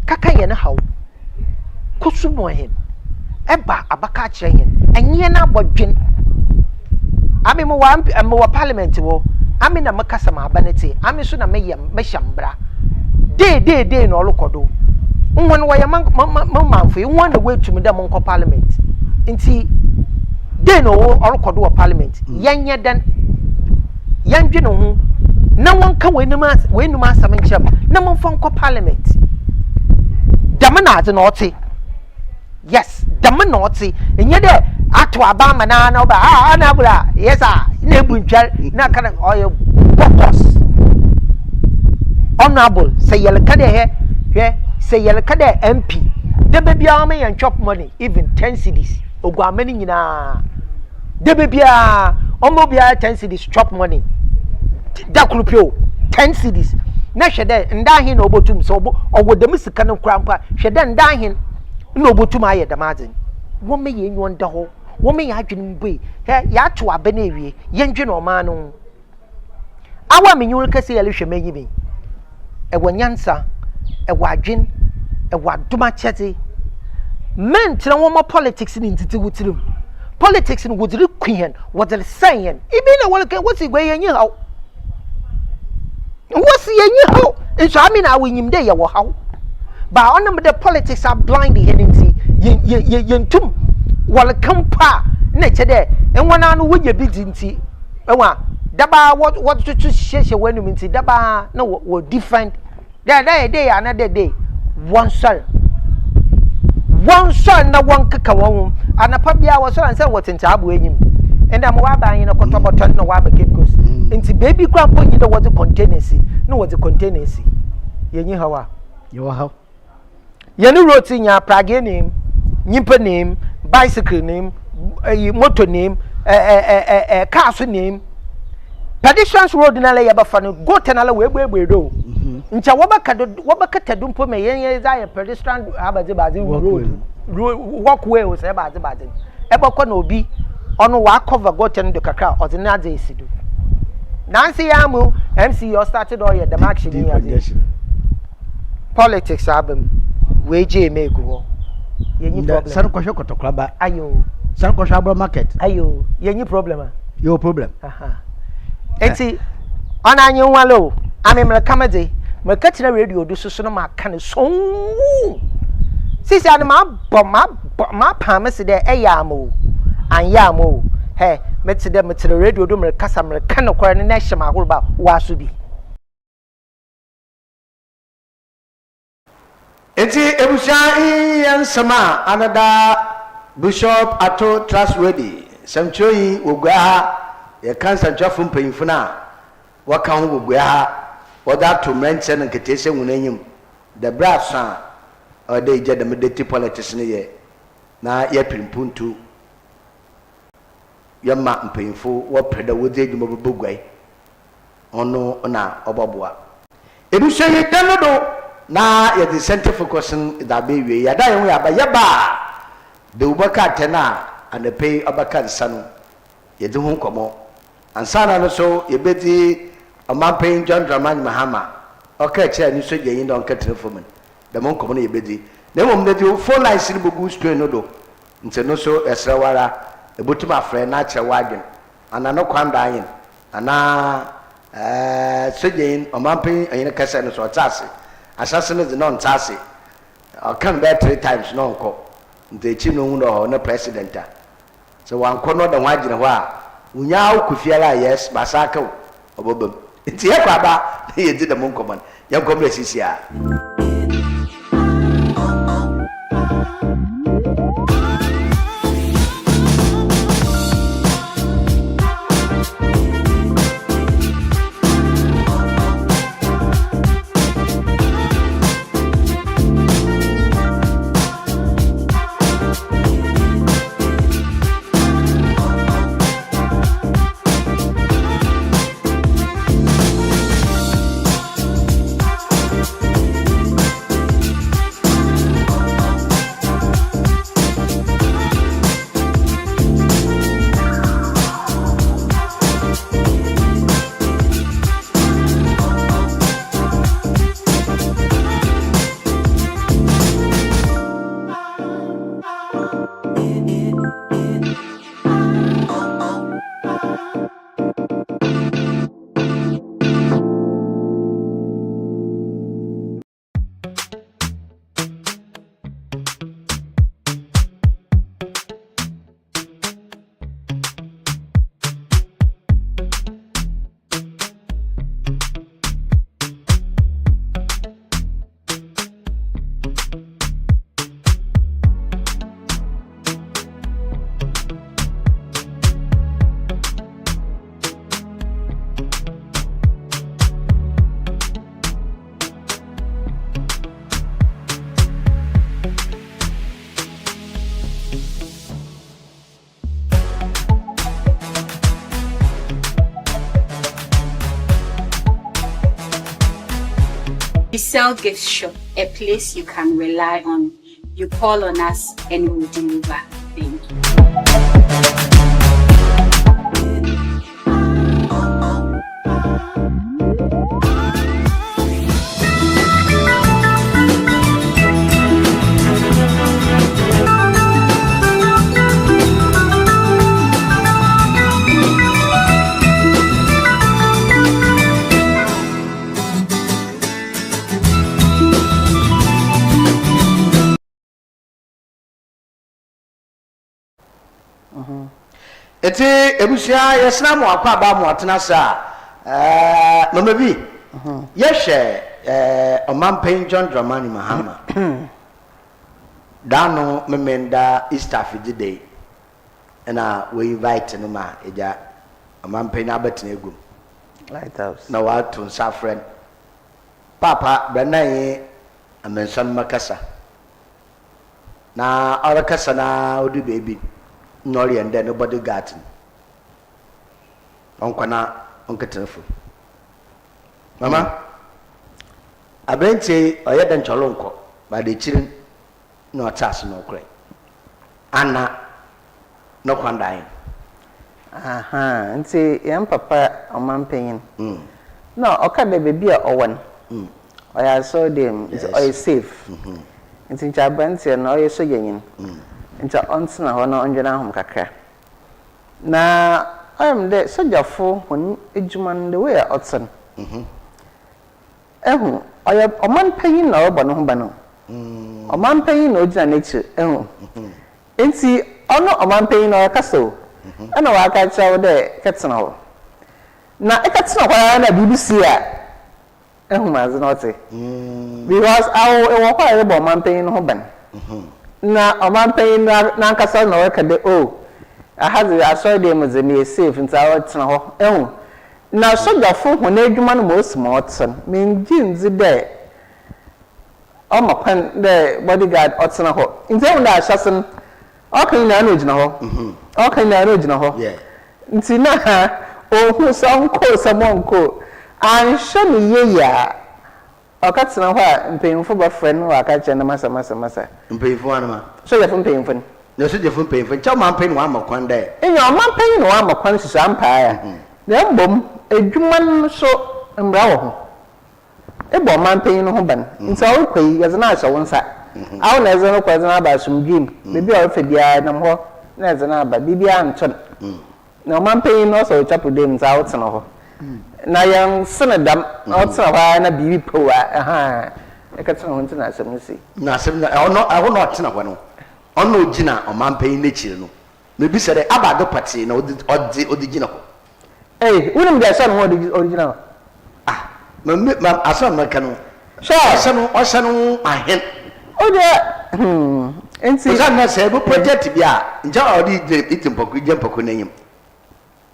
kaka ye na hawo kosumo hen eba abaka kire hen enye na bodwen ami mo wa parliament wo ami na makasa ma abanete ami so na mehambra de no olokodo nwan wa ya manfo nwan na wetum dem nko parliament nti de no olokodo wa parliament yenye dan yandwe no ho na wonka wenum asam nkyem na monfon ko parliament dam na ade no ote yes dam na ote enye de ato abama na ba na bura yes na ebu ntwar na kana oye bokos honorable say yelka de he say yelka de MP de bebia me yan chop money even 10 cedis oguamani nyina de bebia omo bia 10 cedis chop money da krupio 10 cedis na hwede nda hin na obotum so owo dem sika no krampa hwede nda hin na obotum aye damaden wo me ye nyon da ho wo me ya adwene mbe he ya to abe na ewie ye ndwe no ma no awa me nyuru kase yele hwe manyi bi ewo nyansa ewo adwen ewo aduma chete men tira wo mo politics ni ntiti wutirim politics ni wodiri kwen wodiri sayen ibi na wolke woti gwe yenyi haw what's yenyi haw nso ami na awanyim de ye wo haw ba onam the politics are blind henenti yentum wol kampa na chede enwana no woye bidi nti enwa daba what to sheshe wenu nti daba na wo different day another day one soul na one kaka won anapa bia wo so answer what nti abo enyim enda mo wa ban yin ko toboto na wa bakit goes nti baby kwa ponyi da what containers no what containers yenyi hawa yo haw yenu roti nya prage name nyimpa name bicycle name motor name car name pedestrians road na le yaba fa no go tenala we do ncha wobaka tadumpo me yen za ya pedestrian abaze road walkway o se baze ebakọ na obi ono wa cover go ten do kakra o de na aze esidu nansi yamu MC you started all your dem action in politics abem we je mego yenyi problem san kwahwe kotoklaba ayo san kwahwe abro market ayo yenyi problem yo problem eti ona anyi nwalo amemre kamade me katina radio do susu no ma kan so sisi an ma pamese de eyamo anyamo he metide radio do me kasa me kan ko ne na hyema ahorba waso bi eti ebusia yansama anada Bishop Ato Trustworthy samchoyi ogwa ha ye cancer twafo mpanyimfo na waka ho ogwa ha oda to menche na ketese nwunanyim the brass a de je de medeti politics ne ye na ye pirimpuntu yamma mpanyimfo wo preda wodi adwuma bobogwai ono na oboboa ebusia ye danodo na ye the center focusing da be wie ya da ye ya ba yaba de ubaka tena anape abaka nsano ye de ho komo ansana no so ye beti amampen John Dramani Mahama okay che ni so ye yin don katre fomen de mon komo ye beti na mom de phone line sin bogu screen no do nte no so esrawara ebotuma frɛ na che wagen ana no kwanda yin ana so ye yin amampen yin kasa no so tase asase no de non tase kan be 3 times no nko nte chi no hu no na president a so wan kono da wagine ho a unya ukufiala yes basaka obobam nti ye kwa ba ye di da mon koman ye komre sisia sell gift shop, a place you can rely on. You call on us and we will deliver. Thank you. Eti ebusia yesna mo akwa ba mo atena sa mama bi yehwe omampen John Dramani Mahama dano memenda East Africa Day na we invite no ma eja omampen abatena egum lighthouse na wa to nsa friend papa brenaye amensan makasa na arakasa na odu baby Nori and then nobody got him. Unkwana unketelefu. Mama, I bring say or yet than cholonko by the children no task no cray. Anna no one dying. Aha, and say young papa or man paying. No, okay, baby or one. I saw them, it's safe. It's in Chabansi and all your so nta onsna ho na onjena hom kakra na am de sojafo hon ejuman the way otson oya oman payin na obo no ho ba no oman payin na ojina nature enti ono oman payin na kaso ana wa ka chawo de ketsna ho na eketsna ho na BBC a mazi note because awo e wo kwa e bo oman payin ho ban na omanpayin na nkasa na work de ahazi asode mu ze me safe nta wotena ho na sojafo ho na adwuma no mo sima otsen men ginzi de omapan de bodyguard otena ho nti na ahyasen okan na no gina ho okan na no gina ho nti na ohu sonko samonko an shemi yeya okatsina ho a mpeyimfo ba friend wa ka che na masa mpeyimfo anama so ya mpeyimfo no so je mpeyimfo cha ma mpeyim wa makwan dai enyo ma mpeyim wa makwan so ampa ya na mbom edwuma so mbra wo ho ebo ma mpeyim ho ban nti awu kwai ya zana asha wonsa awu na zana kwa zana ba sum game bebi o fe bia na ho na zana ba bibia anton na ma mpeyim no so chapu dem za awu tsena ho na yang senedam otsena na bibi powa ekatena ho ntina asemsi na asem na ono otsena ho no ono ogina omampan n'echire no me bi sere abado pati na odi gina ho unim de asan ho original ma asan ma kanu sha osanu ahen ode enti osan na se bu project bi a nja odi itimpoku n'enyim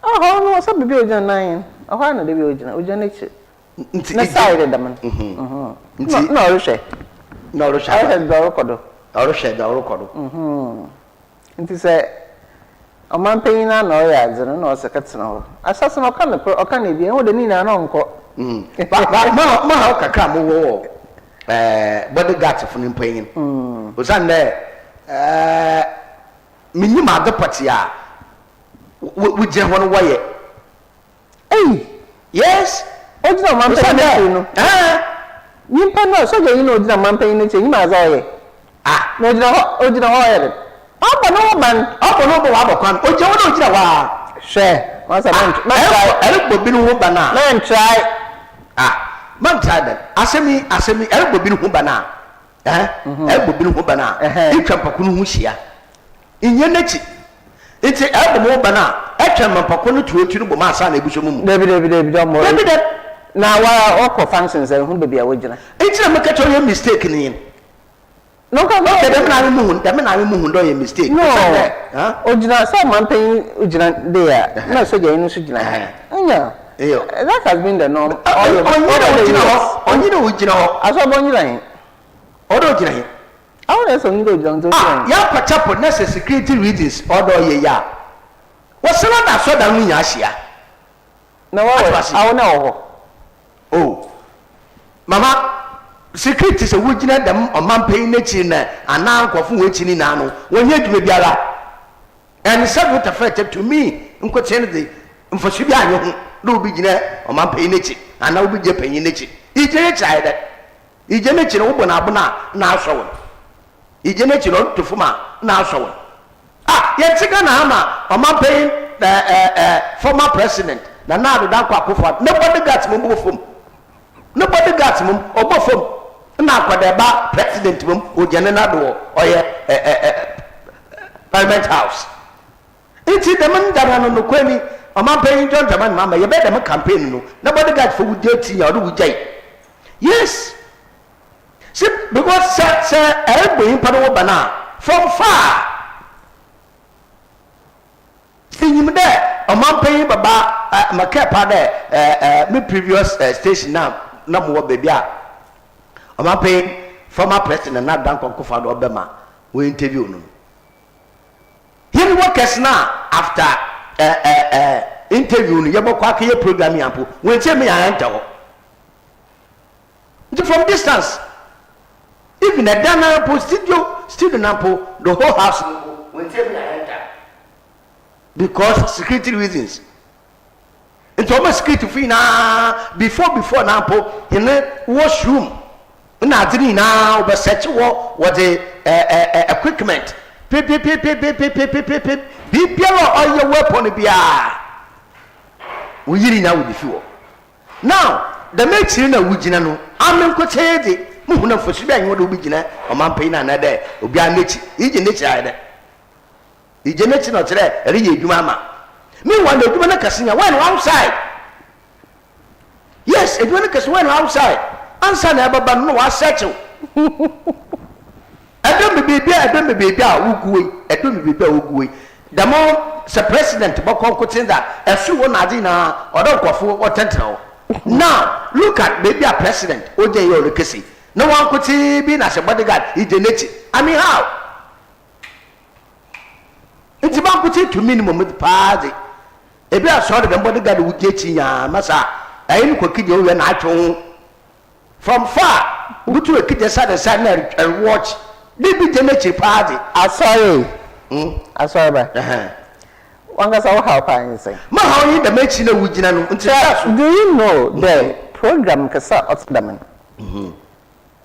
no so bibi ogina nine na de bi ogina n'echi na side da man no rushe I do kodo nti se omampanyin na no ya zero na osekatsena ho asase no kan na bi o de ni na no nko ma kakra mo wo bodyguard fo ni mpanyin osan de minyima de pati a wo je ho no waye yes ojina omampanyin no nyimpa no so je yin ojina omampanyin no che nyima za oye no ojina ho yere obo no ban obo no bo wa bokwan oje wo no ojina wa she masa man try erigbo bi no ho bana man try man try that asemi erigbo bi no ho bana erigbo bi no ho bana itwa mpako no ho hia inye nachi iti erigbo mo bana etwa mpako no tuotu no bo ma asa na ebuso mu David do mo David na wa okọ functions e hu bebi a wojina iti na meka to your mistake ni no ka no ke dem na mu hu do your mistake no ojina so man pen ojina there na so je inu so jina anya that has been the norm onye ojina ho aso bo nyira hin odo ojina hin awu na so nyira ojina to hin ya pachapo na security reasons odo ye ya wasana da so da mu nya ahia na wa awu na ho mama security se wugina dem omanpan n'echi na ana nkofo wechi ni na no wonye dwuma biara and several affected to me nkoche ne de mfosu bi anyo ho na obi gina omanpan n'echi ana obi je panyin n'echi ije chaide ije n'echi no bo na abona na asọwo ije n'echi no tofuma na asọwo ye tiga na ama omanpan former president na do dan kwa Akufo nobody got mum bofom nobody got mum obofom na akwadeba president mum ojane na do oye parliament house iti dem ndara no kwani omanpan John Dramani mama ye be dem campaign no nobody got for wujeti ya do wujai yes see because say everybody pado wo bana from far Sinyim de omanpan baba makepa de me previous station na mo baby a omanpan former president na dan Akufo do obema we interview no him workers na after interview no yebo kwa ke program yampo we tell me I enter ho from distance even a dana post studio nampo the whole house we tell me I enter because security reasons. It's almost security free now. Before now, in the washroom, na didn't now, but such what the equipment. Be all your weapon be we really now with the fuel. Now, the next thing that we know, I'm in Cochede, Muna for Sudan, what will be Gina, or Mampin another, or be a nature, nature. Ijenechi no kire eriye dwuma ma me wan dwuma na kasenya when outside yes edwuma na kasenya when outside answer na baba no wa search edom bibia uguwe edom bibia uguwe the more the president bokonkotin that esu wo na adi na odonkofo otentena now look at baby a president oje ye olekesi no wan koti bi na se bodyguard ijenechi I mean how It's about putting to minimum with party. If you are sorry, the bodyguard will get in ya, Massa. I ain't cooking you and I from far. Go to a kid aside and watch. Maybe the nature party. I'm sorry. I'm sorry, but one gets our help. I say, Mahoney, the machine of Wujina. Do you know the program Kasa Ottoman?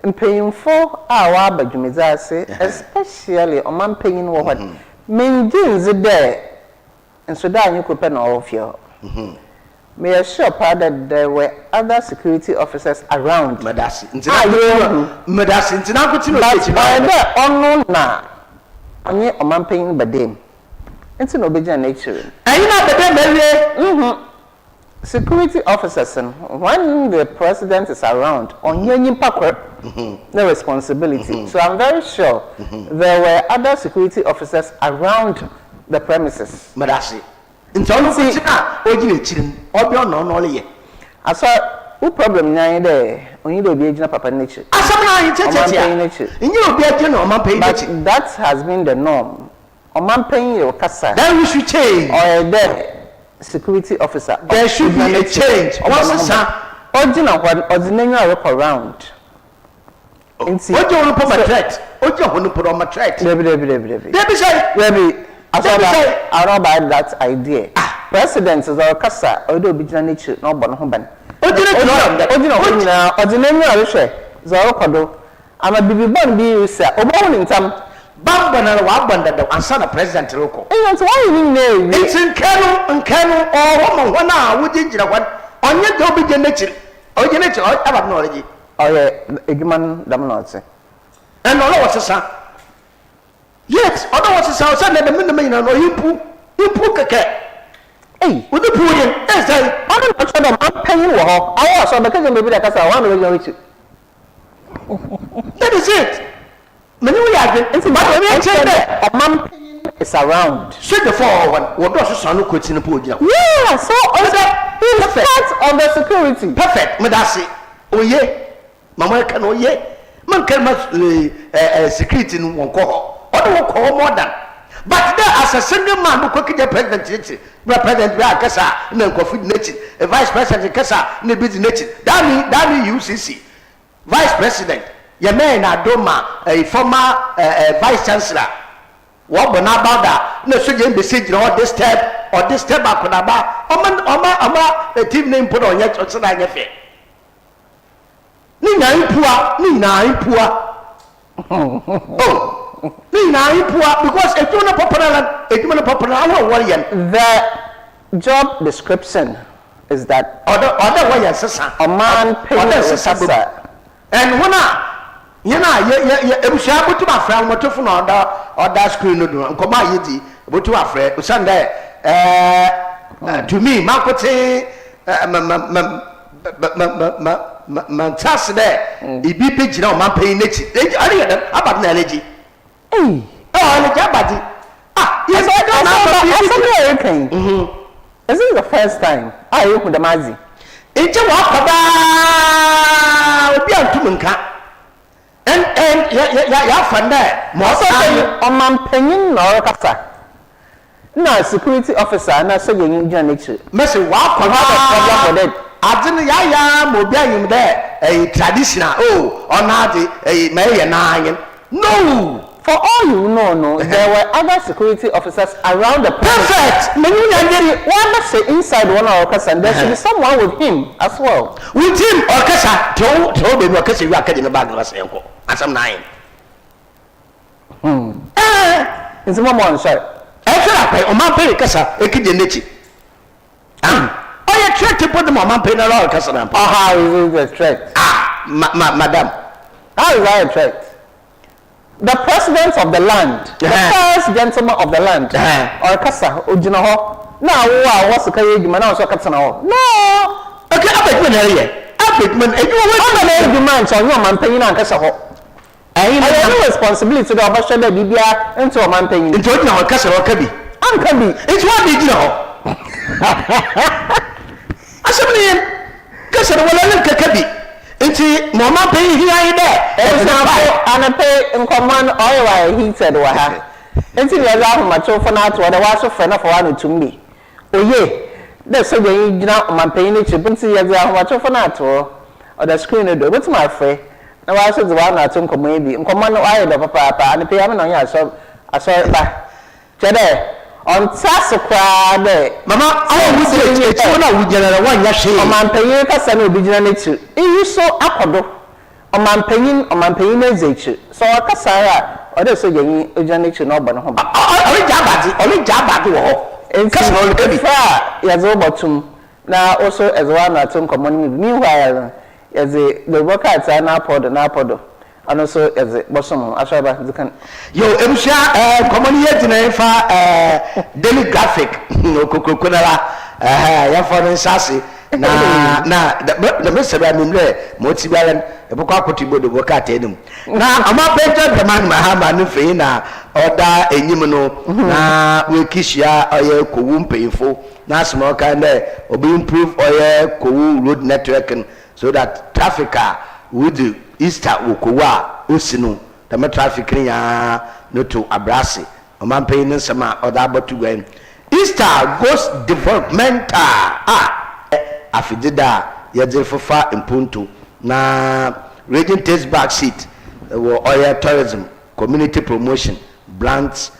In paying 4 hours, but you may say, especially on man paying what. Means there, and so that you could pen off your. May assure that there were other security officers around. Madasi, Madasi, unknown now. Only a man paying by them. It's no bigger nature. And you know the security officers, and when the president is around, on your paper. No responsibility. So I'm very sure there were other security officers around the premises. Madasi. In Johnson, I saw who problem now there. When you be a papa nature. But that has been the norm. On man paying your casa. Then we should change. Or the security officer. There should be a change. What's the original one? Ordinary walk around. What do you want to put my threat? What do you want to put on my threat? Baby, I don't buy that idea. President is our casa, although be nature, no one human. Ordinary, Zorocado. I'm a baby born, be you, sir. Obon in some Bamban and Wabanda and son of President Loco. And why you name it's in Cano or woman 1 hour. Would you know what? On your job, be nature. Or your nature, I have knowledge. Oh yeah, Igman Damanose. And all was a son. Yes, all was a son, and the minimum or you pook a cat. Hey, with the poor, yes, I don't know. I'm paying you. I was on the cousin, maybe that I want to know it. That is it. Many a man is around. Shut the forward. What does the son who quits in the podium? Yeah, so he's part of the security. Perfect, Madasi. Oh, yeah. Mama can man can much security in one call. Or call more than. But there as a single man who could get president, President Kasa, no coffee nature, a vice president Kasa, no business nature. Danny UCC. vice president ye me na doma a former vice chancellor what bona about that no so je message no this step akonaba oma the team name put on yet so na nyefe ni na impua oh ni na impua because it no popular the job description is that other way sasa a man paying sasa and when ebusha butu afra motofo na order screen no do nkoma yedi butu afra usande to me makote mantas de ibi pejina o man pay nechi ari yeda abad na eleji eleji abadi yes I is this the first time I open the mazi eje wa kwaba obi antumunka and ya fanda mo so man penyin na kasa na security officer na so yen gina nechi message wa kwaba problem for that adin ya mo bi anyim de traditional ona de me na anyin no. For all you know, there were other security officers around the place. Perfect. Why not say inside one of our and there should be someone with him as well. With him, Orkasa, told baby Orkasa, you are getting a bag of us, uncle. As I'm 9. It's a moment, sir. I pay on my pay, Cassa, a kid in Nichi. Oh, you tried to put them on my pay, no, Cassa. How is it a threat? Madam. How is that a threat? The president of the land, the first gentleman of the land, or Kasa, Ujino, now what's the carriage man also Katana? No, okay, Abetman area. Abetman, and you want to man, so no man paying on Kasa. I have no responsibility to the Basha Bibia into a man paying into our Kasa or Kabi. I'm Kabi, it's what did you know? Assembly, Kasa, Kabi. Inti mama pay here there. And pay in command oil heated wa ha. Inti the other my children out to the was friend for one to me. Oh yeah. That's so you know man paying it to the other my children out or the screen do. What's my friend? Now I said the one at some comedy in command oil the papa and pay on ya so I saw it back. Jade on Sassacra, Mamma, I would general one yashi. A man paying Cassan will be generated. You so apado. A man paying is H. So a Cassara, or the so young generation no but home. Only Jabati, and Cassan will be far. Yes, over to now also as one at some common. Meanwhile, as the workers are now podo. And also as a bosom, ASORBA, you can. Yo, Emsha, common yet in a daily graphic, no coconara, Yafon Sassy. Na, the Mr. Ramimle, Motibalan, a book of the work at him. Now, I'm not better the man, Mahama, Nufina, or da, a Nimano, na, we kiss ya, or your coum painful, na small kind or be improved or your cool road network, so that traffic would do. Easter ukuwa usinu tama traffic ya noto abrasi o man pay no sama oda botu gwen Easter goes developmental afidida ya jefofa impuntu na region takes back seat oil tourism community promotion brands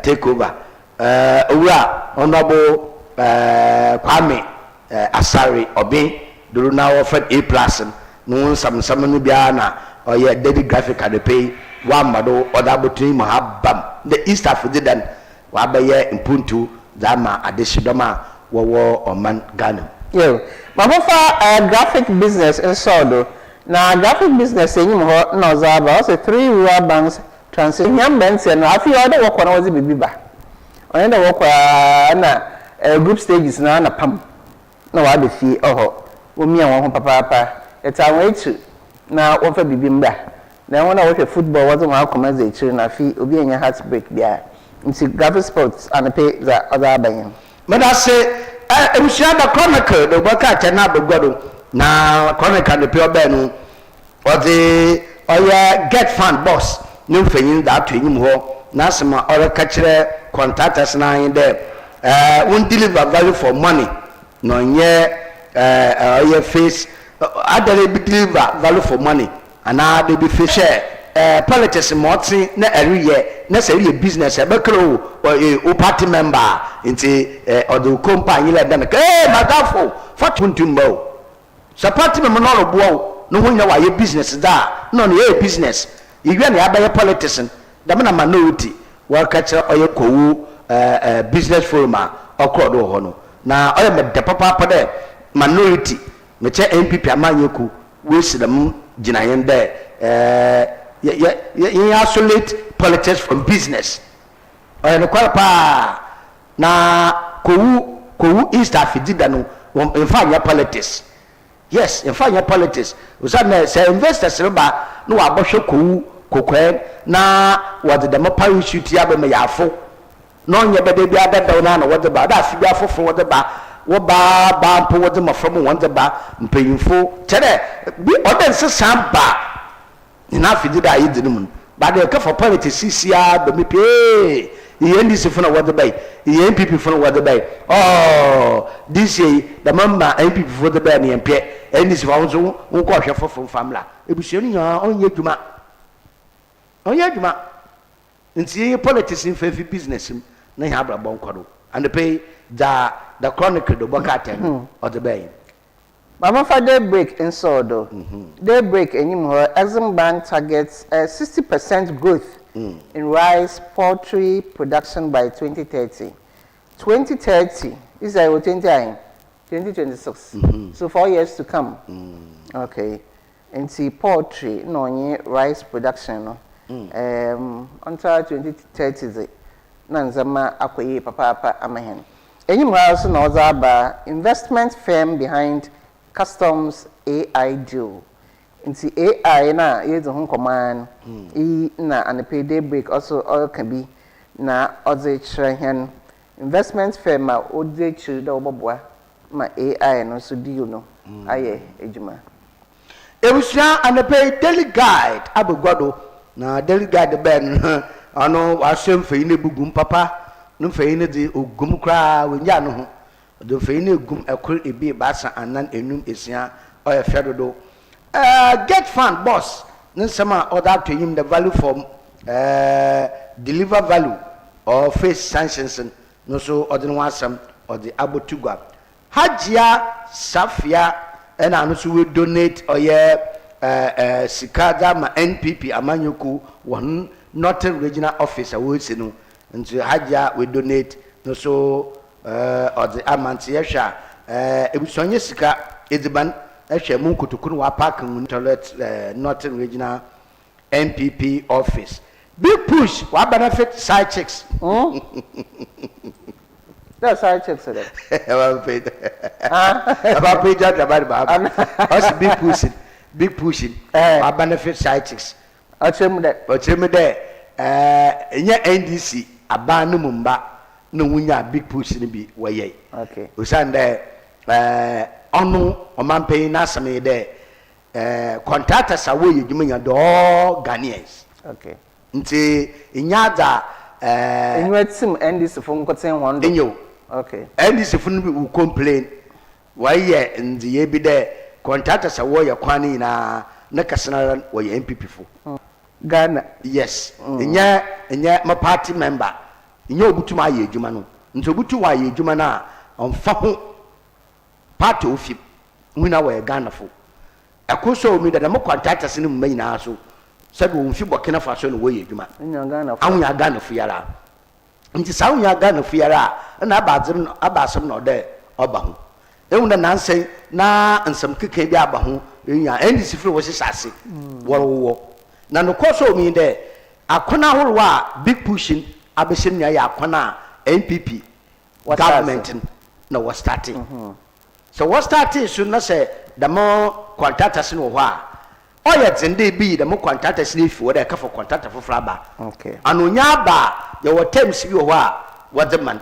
takeover owura honorable Kwame Asari Obi do now offered A+ no some no biana or yeah daily graphic at the pay one mado or that between mahabam the East African wabaye impuntu dama adeshidoma wo or man Ghana. Yo, Mabofa graphic business in Sodo. Now graphic business in no zaba also 3 rural banks transition young banks and I feel other work on was biba. On the work na group stages na pam. No I be fee me and papa. It's a way to now offer bibimba. Now when I watch football wasn't how commence the children I feel will be in your heartbreak there. Into graphic sports and pay the other buying. But I say I'm sure the chronicle the work at another god now chronicle the pure benu or the get fund boss new thing that to him ho nasma or catcher contractors now in there won't deliver value for money no yeah your face Other be deliver value for money, and now they be share. Politics morting na every year, necessarily a business, a becro or a party member into or the company like them. Hey, Madafo, what won't you know? So, party member no one know why your business is that, no, your business. You get a politician, the man a minority, work catcher or your business firma or crowd or hono. Now, I am the papa there, minority, Meche MPP Amanyoku, wish them Jinayan there. You isolate politics from business. And na kowu East Africa no in fact your politics. Yes, in fact your politics. Usa say investors ba no abosho kowu kokwen na what the parachute ya be me yafo. No nya be bia da na na what ba da fi bia fofo what ba wo ba mpo what ma from what ba mpanyimfo tere bi odense samba ina fi dida yi dinum ba de ka for politics sia be me pe NDC for what the bay NPP for what the bay oh this year the mama NPP for the bay ni mpe NDC for so won ko hwe for family ebusuani nya onye dwuma nti politics in fair business na ya abra bon kwado and pay the chronicle do bokata or the bay Mama for daybreak in Sodo. Daybreak anymore. EXIM Bank targets 60% growth in rice poultry production by 2030. 2030 is 2026. So 4 years to come. Okay. And see poultry no rice production no. Until 2030 nanzama akoye papa amahen. Anymore also knows about investment firm behind customs AI deal. Into AI na is the home command na and the pay daybreak also all can be na other China investment firm ma ode chiri da obobwa ma AI no so deal no aye ejuma Ebusia and the pay daily guide abogwado na daily guide ben ano wasem fe ine bugum papa no fe ine di ogum kra wenya no ho do fe ine ogum ekor ebi basa anan enum esia oye fedodo get fund boss nsema order to him the value for deliver value or face sanctions no so ordin wasam or the abotugwa hajia safia and anu so we donate oye sikada ma NPP amanyoku one northern regional office we say no nti hajia we donate no so or the amanti yesha ebusonye sika ediban ehwe mu kotokunu wa park mu toilet northern regional NPP office big push wa benefit side chicks that's side chicks that about pay that about us big pushing wa benefit side chicks ochemu de nya NDC abanu mumba no wunya big push ni bi waye okay usande onu omampe na asame de contractors away yedwuma do Ghanaians okay nti inyada enwe team NDC for nkoten hondo enyo okay NDC for no will complain why ndi ye bi de contractors away ya kwani na kasana way MPP for Ghana yes enya my party member enya obutuma ye adwuma no nti obutu wa ye adwuma na onfa ho party ofi muna wa Ghana fo akoso mi da mo contractors ni mma nyina so sabe wo mfi Burkina Faso no we adwuma nya Ghana fo awunya Ghana fo yara nti sa awunya Ghana fo yara na abasem no de oba ho ehuna nansen na nsam keke bi aba ho enya NDC fo wo sisase wo na no koso mi de akona horwa big pushing abeshem nya ya akona NPP government no was starting so what started soon na say the more contractors no ho oye zende bi the more contractors ni fi wada ka for contractor for fraba okay anonya ba ya wo terms bi ho what the man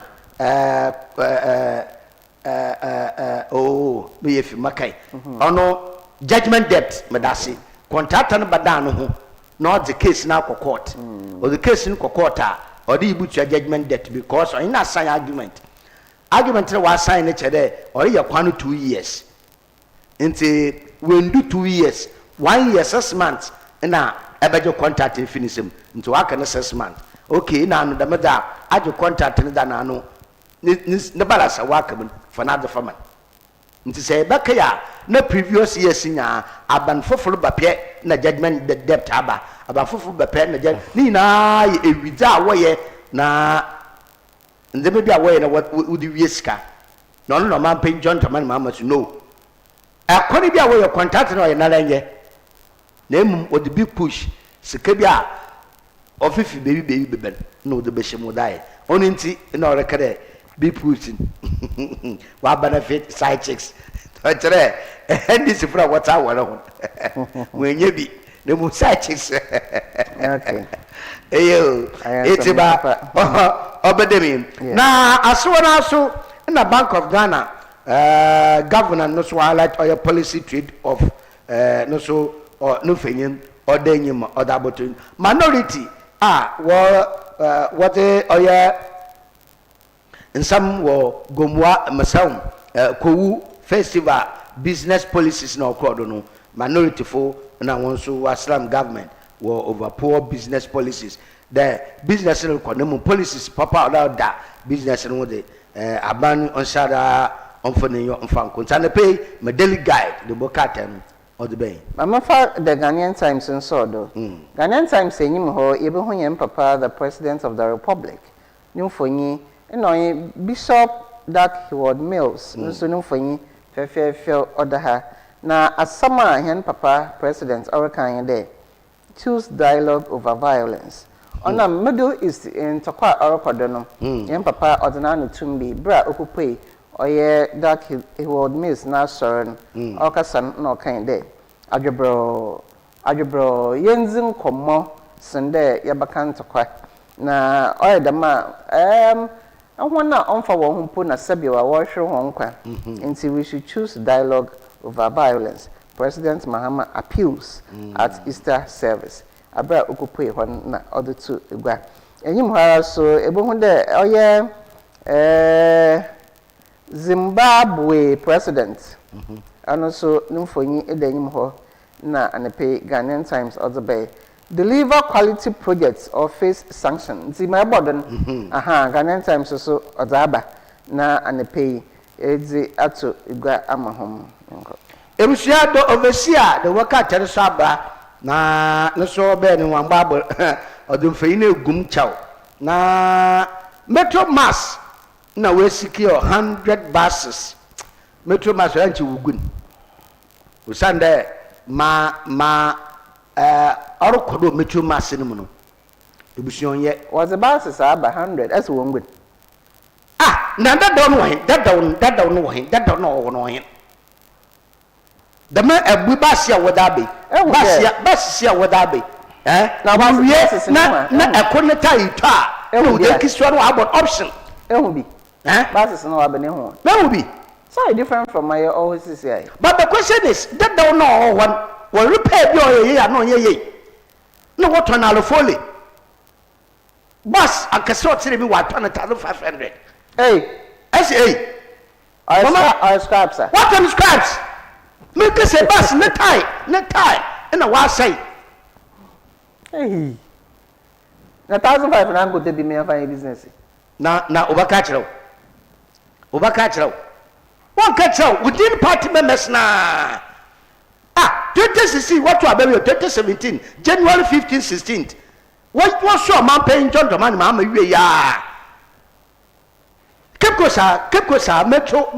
me if makai ono judgment debt medasi contractor no bada no ho not the case na court or the case in court or the ibutu judgment debt because in na sign argument was sign it there or you kwanu 2 years nti when do 2 years 1 year 6 months na ebejo contract finish him into aka na 6 months okay na no dem da ajo contract ne da na no ne balasa waka for na the farmer nti say beka ya na previous years nya aban foforo bapie na judgment debt aba aban foforo bapie na ni na ewida wo ye na ndeme bia wo ye na wodi wieska no man pay John Taman mama to know akoni bia wo ye contract na ye na lenye na emum wo the big push sika bia ofifi baby beben no the beshemu dai oni nti na o rekere big push wa benefit side chicks tere endi sifra wata wala ho wenye bi na mu side chicks okay eyo etiba obedemi na aso na aso na Bank of Ghana governor no so highlight or policy trade of no so no fenyim or denyim or dabotin minority what oya in some wo gomwa masam kowu festival business policies no crowd no minority for na won so Islam government wo over poor business policies the business no policies papa allow that business no the aban on shada on fonyo on fanko tane pay my daily guide the bokatem or the bay mama fa the Ghanaian Times in so Ghanaian Times enyim ho ebe ho yem papa the president of the republic nyumfonyi eno Bishop Dark Heward Mills nso nyumfonyi fefe odaha na asama hen papa president orakan de choose dialogue over violence ona Middle East in Tokwa Orokodo no yen papa ordinary tumbi bra okupei oye Dark Heward Mills na soron okasan no kan de adwebro yenzin kommo sende yabakan Tokwa na oye dama ahwana onfa wo humpo na sabiwa wo hwe ho nkwa until we should choose dialogue over violence. President Mahama appeals at Easter service abra okupei hon na other two egwa enyim hara so ebohu de oye Zimbabwe president and so numfonyi edenyim ho na anepe Ghanaian Times other bay deliver quality projects or face sanction zima bodon Ghanaian Times so odaba na anepe ezi ato egwa amahom ebusia do overseer the worker tere so abra na no so be ni wan babo odumfeyi na egum chaw na metro mass na we secure 100 buses metro mass anchi wugun usande orokodo metro mass ni mu no ebusion ye was the buses aba 100 as won good na that don't know that don't know him the man a basia wadabe basia wadabe na one year na ekoneta ita no dey kiswa no about option bi basis no abene ho na be so different from my always say but the question is that don't know one repair bi o no ye no what on alofole bus akaso tire bi wa 1500 hey I scraps what am scraps make say bus ne tie na wa say hey na 1500 na go dey be me afan business na obaka chiro one catch within party members na 2016 what to about 2017 January 15th 16th what was so man paying John Domani mama we ya Cape Coast metro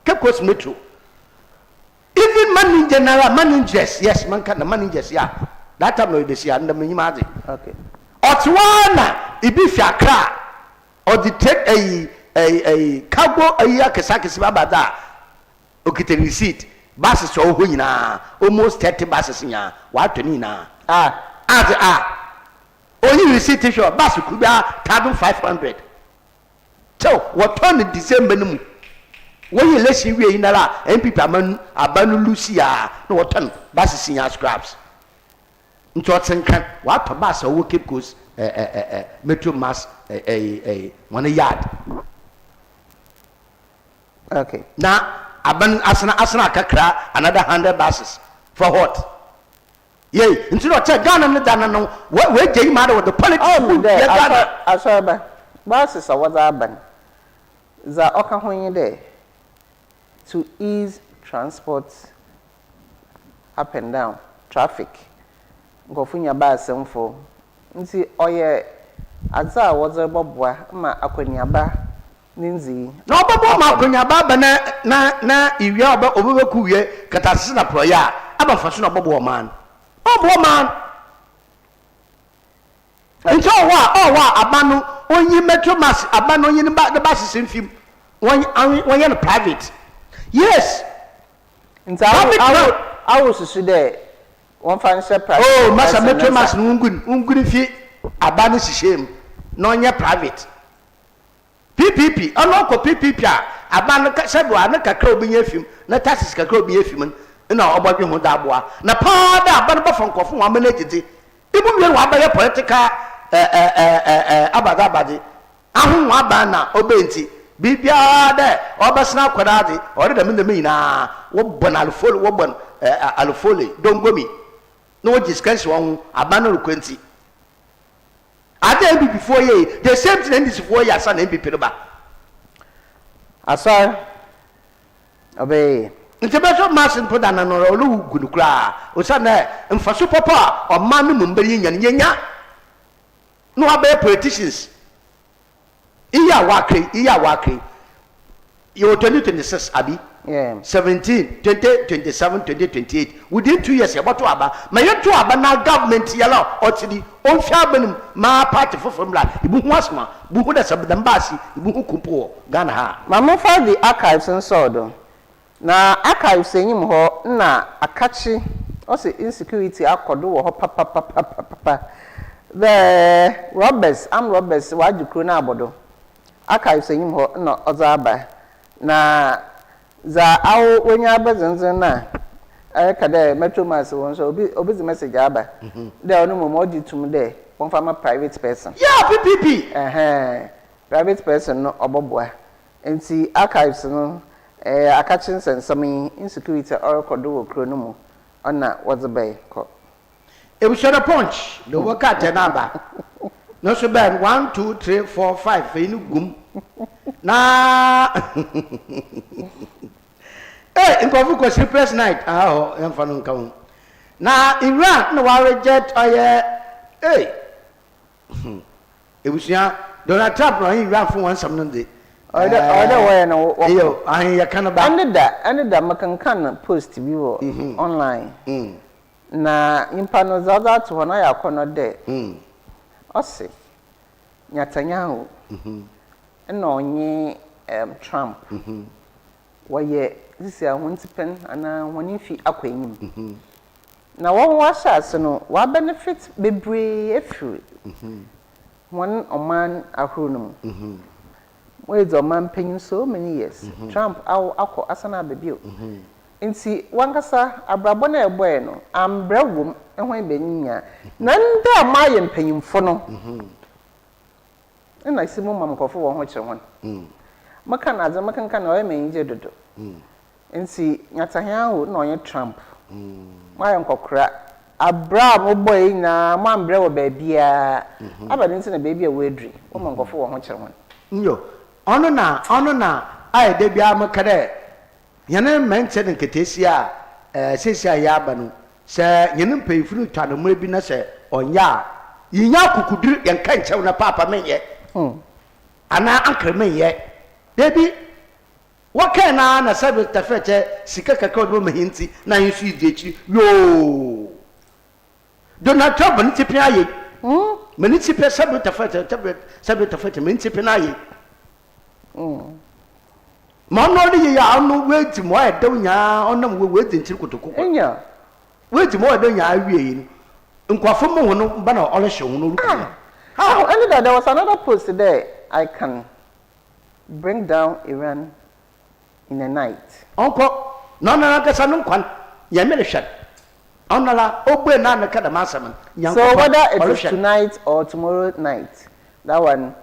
Cape Coast metro even managers yes man can managers yeah that time no dey see and me imagine okay Otwana ibi fiakra or the take a cargo akesakesi babada okite receipt buses so ho nyina almost 30 buses nya wa toni na only receipt show bus could be 1500 so what on December no when you let we in la MP abanu lucia no what on buses nya scraps nto tsenkan wa to bus o Cape Coast metro mass one yard okay na aban asana kakra another 100 buses for what? Yay, until I check Ghana and Dana, where Jay matter with the politics. Oh, there, ASORBA. Buses are what's happening. The Okahoye there to ease transport up and down traffic. Go for your bus and for. Nti oye aza what's a bobwa ma akwanyaba ninzi. No, Baba ma akwanyaba na iwia oba obekuye katase na proya aba faso na bobo man. Bobo man. Nti owa abanu onyi metro mass abanu onyi the bus simfim. One yen private. Yes. Nti I was there. One financial private. Oh, Master Metro Mass ungun fi abanu shishem. No yen private. PPP. Ono ko PPP abanu sebu ana kakra obi yen film. Na taxes kakra obi yen film. Na obodwe ho da aboa. Na pa da abanu ba fon kofo wa managete. Ibu mi wa ba political abade. Ahun wa ba na obenti. Bibia de obasna kwadade ore da me na wo bon alfol wo bon alfole dongomi no discuss won abana rukwenti ade bi before ye the same thing this before ye asa na mpp ba asar obey ntebeso masin poda na no olu gunukura o sa na mfaso papa o man no mbari nyanya no abe politicians iya wakre you 2026 abi yeah 17 20 27 2028 within 2 years about to aba ma yeto aba na government yala otidi onfi abanim ma party for formula ibu hu asma bu hu da sabdam basi ibu hu kumpo Ghana ha ma mo fa the archives nso do na archives enyim ho na akachi o se insecurity akodo wo ho papa the armed robbers wajukro na abodo archives enyim ho na ozaba na za awo wonya abazenzen na kada metro mass won so obi the message aba there onu mo ditum there one farmer private person yeah PPP private person no oboboa enti archives no akachin sensami insecurity or kodo wo kro no mu ona what's the bay ko e we share a punch the work at naba no so bad 1 2 3 4 5 fe ni gum na in Kofi sleepless night em fa no nkan na Iran na wa reject e busia Donald Trump no Iran for one some no dey other way no yo ahin ya kana ba and da makankan post bi wo online na impa no zaza to na ya kono de ose Netanyahu and onye Trump waye this year wontipen ana wonifi akwanyim na won washas no wa benefit bebre efiri one oman ahronum we do man penyin so many years Trump akọ asana bebio nti wankasa abrabo na eboe no ambrewum ehwan beninya na nda maye mpenyimfo no na isimu mamkofo wo ho kire hon maka na aza maka nka na o menje dodo nti nyatahiahu na onye Trump maye nkokra Abraham boy na mambre wo baabia abade nti na baabia wo adri wo mamkofo wo ho kire hon nyo ono na ai de bia maka de yene menche de ketesia sesia ya ba no se yene mpefuru twa no mra bi na se onya yinya kukuduru yenka nchew na papa menye ana ankre menye baby waka na sabe tafete sika kaka do mahinti na yisu idiechi yo Donald Trump ni tipi aye mani tipi sabe tafete mani tipi na aye ma no de ya anu weti mo e daw nya onam weti ntir kotoko enya weti mo e daw nya awie yi nkwafo mo hono ba na ole hye hono ruku how and there was another post there I can bring down Iran in a night onko no na ka sanu kwan ya mere hwat onala ogbe na na ka da masam so whether it is tonight or tomorrow night that one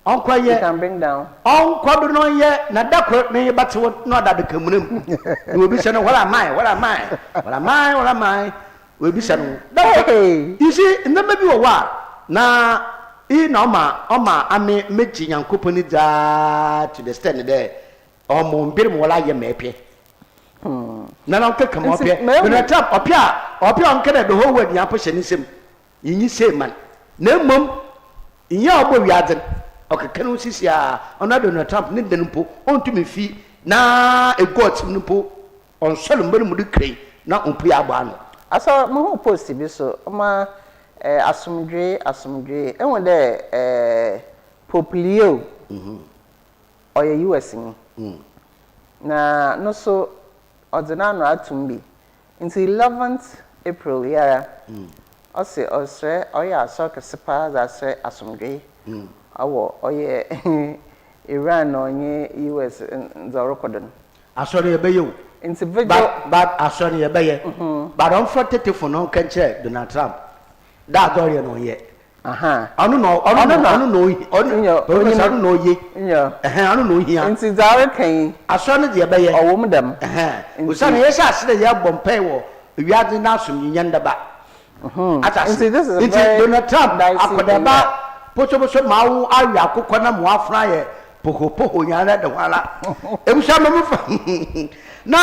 Uncle, you can bring down. Uncle, no, yet, not that court, may but not that the community. You will be saying, what am I? What am I? What am I? What am I? Will be saying, hey, you see, in the maybe a while. Now, in Oma, I may make young company to the stand there. Or more bill more like your maybe. None of them come up here. When I tap up here, Uncle, the whole way the opposition is him. You say, man, no mum, in your boy yard. Okay, can you see another Donald Trump need the numpo on to me fee na a got numpo on Solomon Mudukray, not on Piabano. I saw my whole post to be so. Ma asumdre, and when there Populio or a US na no so ordinary atumbi into 11th April, yeah. I say, oh yeah, circus supplies, I say asumdre. Awo oye Iran onye US the recording. Asori ebeyo. Individual but asori ebeye. But unfortunately for no can check Donald Trump. That dori no ye. Aha. I don't know ye. Yeah. I don't know here. Into the can asori the ebeye. Or woman them. We say yes as the ya bompe wo. We are the nasum yanda ba. Into this is Donald Trump akodaba Pocho mau aya kokona mo afra ye poho nyara de wala ebusha no na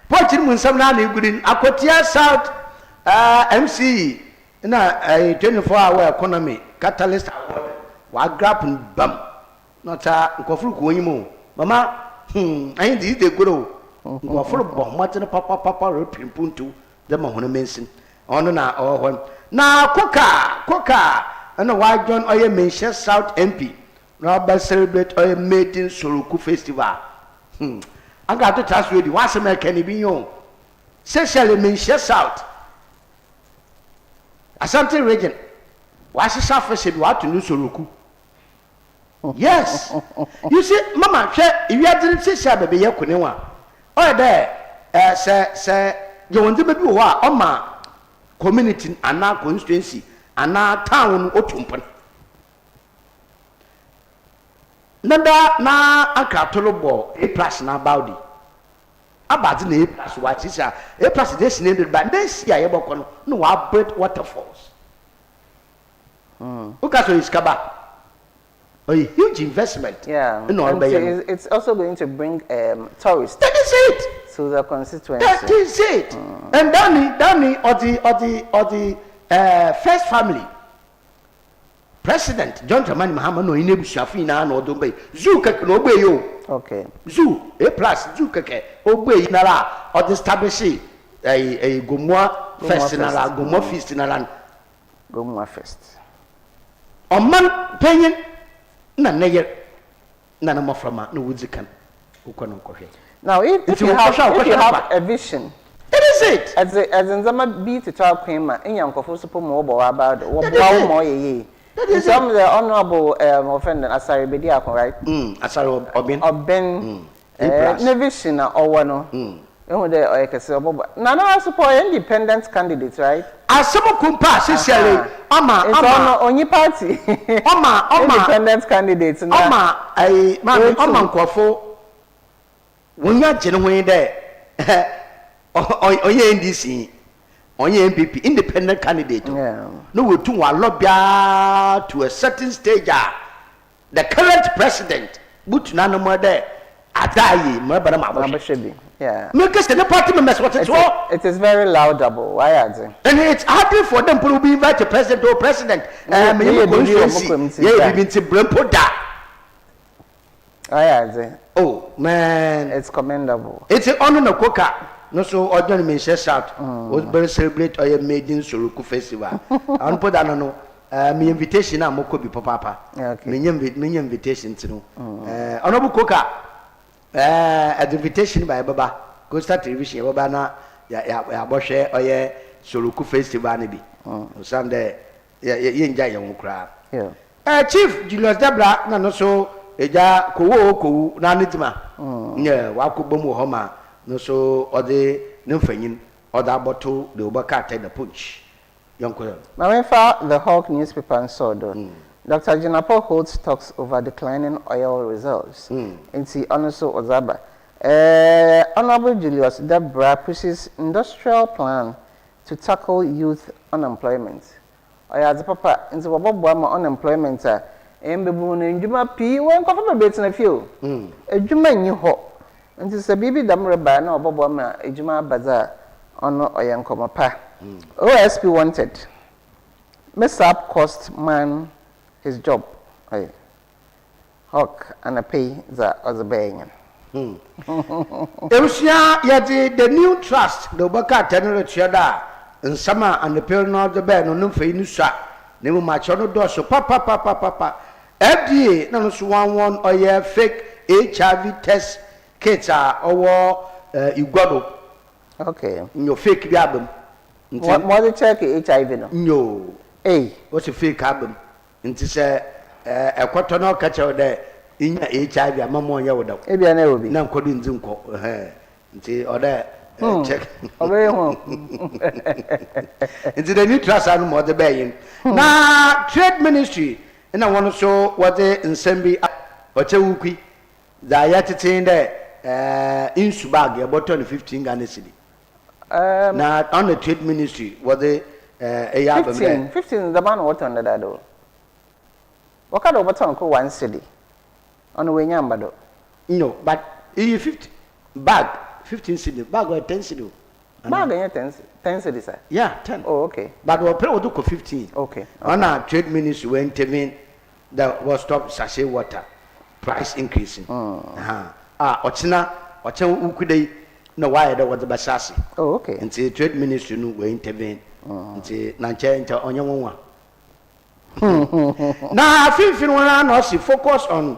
Pochi mun samna na igudin akotia South MC na 24-hour economy catalyst award wa grab bam not nkofuru ko yimo mama ayi di de goro nkofuru bo mate papa repimpuntu de ma hono mensin ono na ohon na koka and why John Oye mention South MP now celebrate Oye mating Soroku festival. I got to trust with you. What's American be young? Sexually mention South Asante region. What's the South said what to do Soroku? Yes. You see, Mama, if you didn't say Sabe Yakunewa. Oh, there, say, you want to be what? Oma. Community and our constituency and our town otumpan. Nada na akatolobo A+ na baudi. About the A+ what is A+ designated by this year no outbreak waterfalls. Ukaso is kaba. A huge investment. Yeah. It's also going to bring tourists. That is it. To the constituency. That is it. And Danny or the first family president John Dramani Mahama no inebu Shafina no dobe zoo keke no obey yo. Okay. Zoo A+ zoo keke obey nala or the establish a Gomwa first nala Gomwa feast nala Gomwa first. On man penyin na neye na na maframa no wudzikan ukono kohe. Now, if you have a vision, it is it. As in some be to talk him in young Kofusupo mobile about what more ye. Some of the honorable offender, Asari Bediako, right? Asari Oben, no vision or one. Oh, there I can say, Nana, I suppose independent candidates, right? As some kumpa, sincerely, Oma, on your party, Oma, independent candidates, Oma, I, Mamma, Kwafo. When you're genuine there, on your NDC, on your MPP, independent candidate, no, we do a lobby to a certain stage. The current president, but none more there. Adayi, Mabashebi. Yeah. Because the party members what it's all. It is very laudable. Why are they? And it's hardly for them to be invited president or president. Yeah, oh man, it's commendable. It's an honor no coca. No so ordinary men share out. Was very celebrate or made in Soroku festival. I put that no me invitation na moko bi papa. Okay. Me invitation to no. Honorable coca at invitation by Baba. Go start television Baba na ya bohwe oye Soroku festival na bi. Sunday ye enjoy your crowd. Yeah. Chief Julius Debra na no so eja kowo na nitima nye wa ko bomu ho ma no so ode ne mfanyin oda bottle de obaka take the punch Mamenfa the Hawk newspaper and Sodo. Dr. Jinapo holds talks over declining oil reserves. Inti Onoso Ozaba. Honorable Julius Debra pushes industrial plan to tackle youth unemployment. Oya papa inti wabobwa ma unemployment embebu na ndwuma pii won kofa beti na fio. Edwuma nyi ho. Inti se bibi damreba na obobwa ma edwuma baza ono oya nkomapa. OSP wanted. Mishap cost man his job. Hawk and a pay the other baying. The new trust, the Baka Tenor Cheda, and summer and the Pill of the band on Nufa, Nemo Machono Dosso, Papa. FDA, no one or yeah, fake HIV test kits are or you got. Okay. Your fake album. What more the check HIV? No. Hey, what's a fake album? Into say a quarter catcher there. In HIV, I'm more yoda. Maybe I never be. Now, couldn't Zunko. Or that check. Into the new trust animal, the baying. Now, trade ministry, and I want to show what they in Sembi or Chewuki, the Ayatine there in Subagi about 2015 Ghana City. Now, on the trade ministry, what they 15, the man what under that door. What kind of what one city? On the way nyambado. No, but 50 bag 15 cedi bag or 10 cedi. Bag 10 cedi sir. Yeah, 10. Oh, okay. But we pay do 15. Okay. On our trade ministry when intervene that was stop sachet water price increasing. Ochina ukudai no why that was the basasi. Oh, okay. And the trade ministry no we intervene. Nti na nche onye wonwa. Now, I think we want to focus on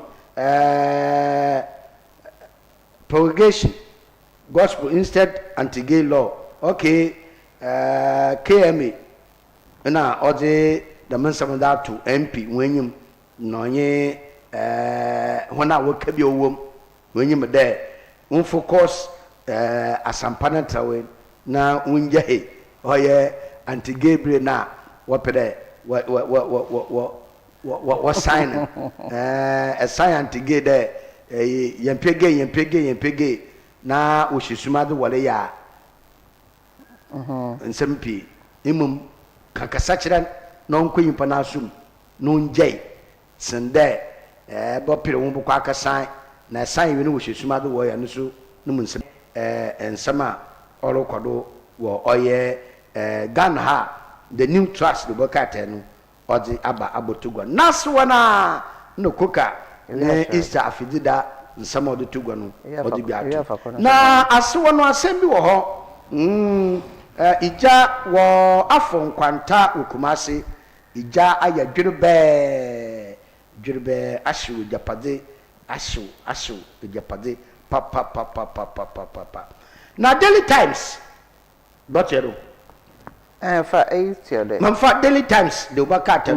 propagation, gospel instead anti-gay law. Okay, KMA. Now, all the men that to MP when you know when I work at your womb when you there. We focus as some panel now when you oh yeah anti-gay brain now what there. What sign? A sign to get there. Yempege. Now we should smother what they are. And some P. Imum Kakasachan, non queen panasum, non jay. Sende, Bopper won't quack a sign. Na sign we know we should smother way and so, no and summer or Kodo, or ye Ganha. The new trust the Bokatenu or the Abba Abotugwa. Naswana no cooker, Easter Afidida, and some of the Tuganu or the Biatu. Now, as one was sent you Ija wa Afon Quanta Ukumasi, Ija Aya Jurbe, Ashu, Japade, Ashu, the Japade, Papa. Now, Daily Times, Botero. For 8 years. Manfa Daily Times, the Wakata,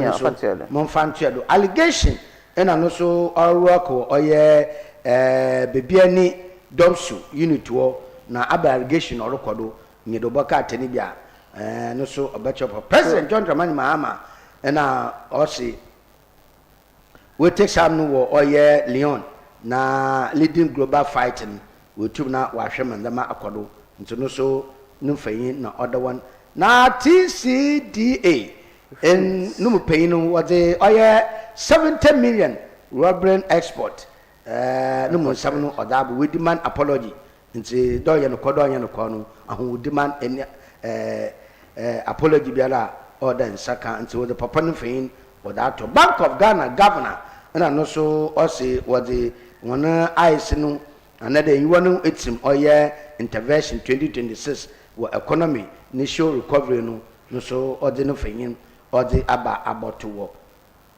Monfantiado allegation, and also our work or Bibiani Domsu unit war, na Abba allegation or Rokodo, near the Wakata Nibia, and also a batch of President John Dramani Mahama, and also we take some war or Leon, na leading global fighting with two now Washerman, the Makodo, and no so no fayin, no other one. Na TCDA in Numupayno was a 70 million rubber export. No Samno or that we demand apology. Into Doyan Kodoyan Kono, and who demand any apology Biala or then Saka into the Papanu Fain or that to Bank of Ghana governor. And I also was the one ice no another you want to it's him or intervention 2026 economy. Ni show recovery no so ordinary thing or the about to work.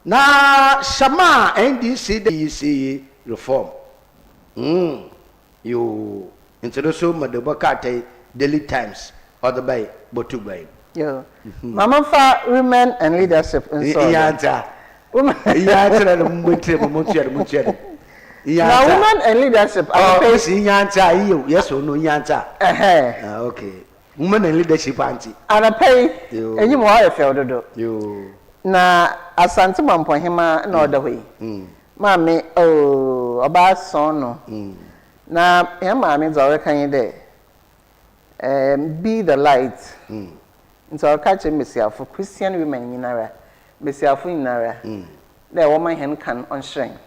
Na Shama NDC the reform. You introduce Madabakate Daily Times or the bay Botu Bay. Yeah. Mama for women and leadership in Yanta. Women Now women and leadership yes or no Yanta. Okay. women in leadership anti. And I pay any more if you na asante mampohema na other way. Mami about son na ya mami zore kan there. Be the light. Into our catch for Christian women in Ara. Messiah in Ara. There woman hen can on shrine.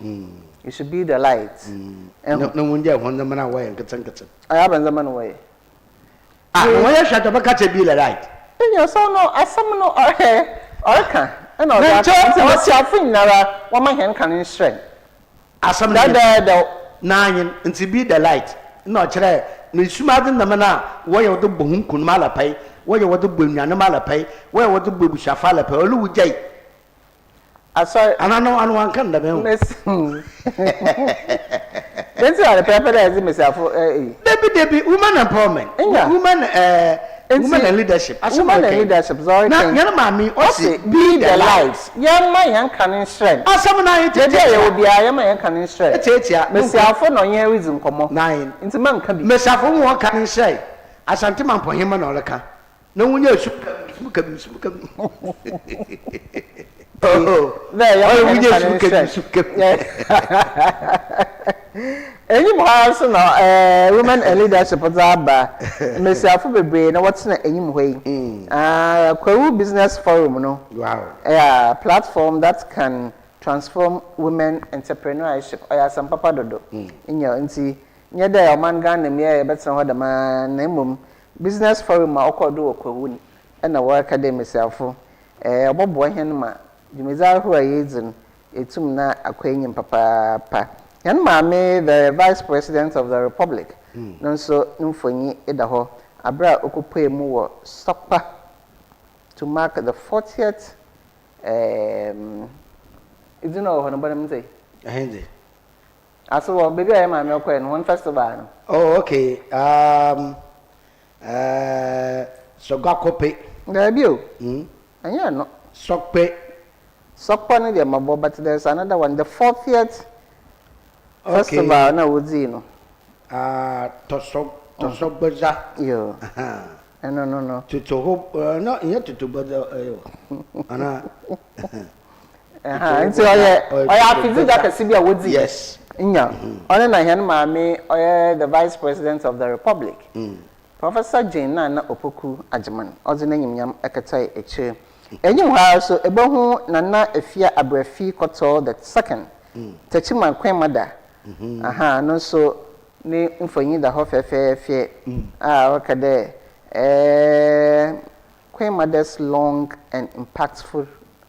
You should be the light. No one there one the man away and get I haven't the man away. When you shut up a catch a be the light. And your son no as some no or hair or can. And all that what's your thing Nara woman hen can in shrine. As some there nine and to be the light. No chere. No sumadin the mana where you do boom kun malapay, where you want to boom yanamala where what to boom shafala pay, or Lou J. I saw and I know one can the miss. Then the paper as myself. Debbie, woman empowerment, woman and leadership. As woman and leadership, sorry. Now, young mammy, also be the light. Young man can strength. As some night, there will be a man can strength. Myself for no year reason come up 9 into man can be. Myself for one can say. As Antiman for him and all the car. No one knows. Oh, there we just any house no women and leadership ba myself be brain what's na enyim way Kwawu business forum no wow platform that can transform women entrepreneurship oya some papa dodo inyo nti nye da man Ghana me e betra ho da ma na mum business forum ma okodo Kwawu ni na work academy myself obobo hen ma Jumeza who are using etum na akwenyim papa yan mame the vice president of the republic nso mfonyi edaho abra okupoe mu wo stopper to mark the 40th you know what I'm saying ahende aso baby I mame okwe no one festival no oh okay Sogakope there be anya no Sokpa no dey mabo but there's another one the 40th festival na wodi no Tosogboza yo no to hope no here to boza ana nti oya afizuga kasibia wodi yes nya ona na hen maame oya the vice president of the republic Professor Jane na Opoku Ajeman ozina nyimnyam eketai eche enyim ha so ebohu nana afia abrafi koto the second tachiman kwemada no so ni mfonyi da ho fefefe wakade kwemada's long and impactful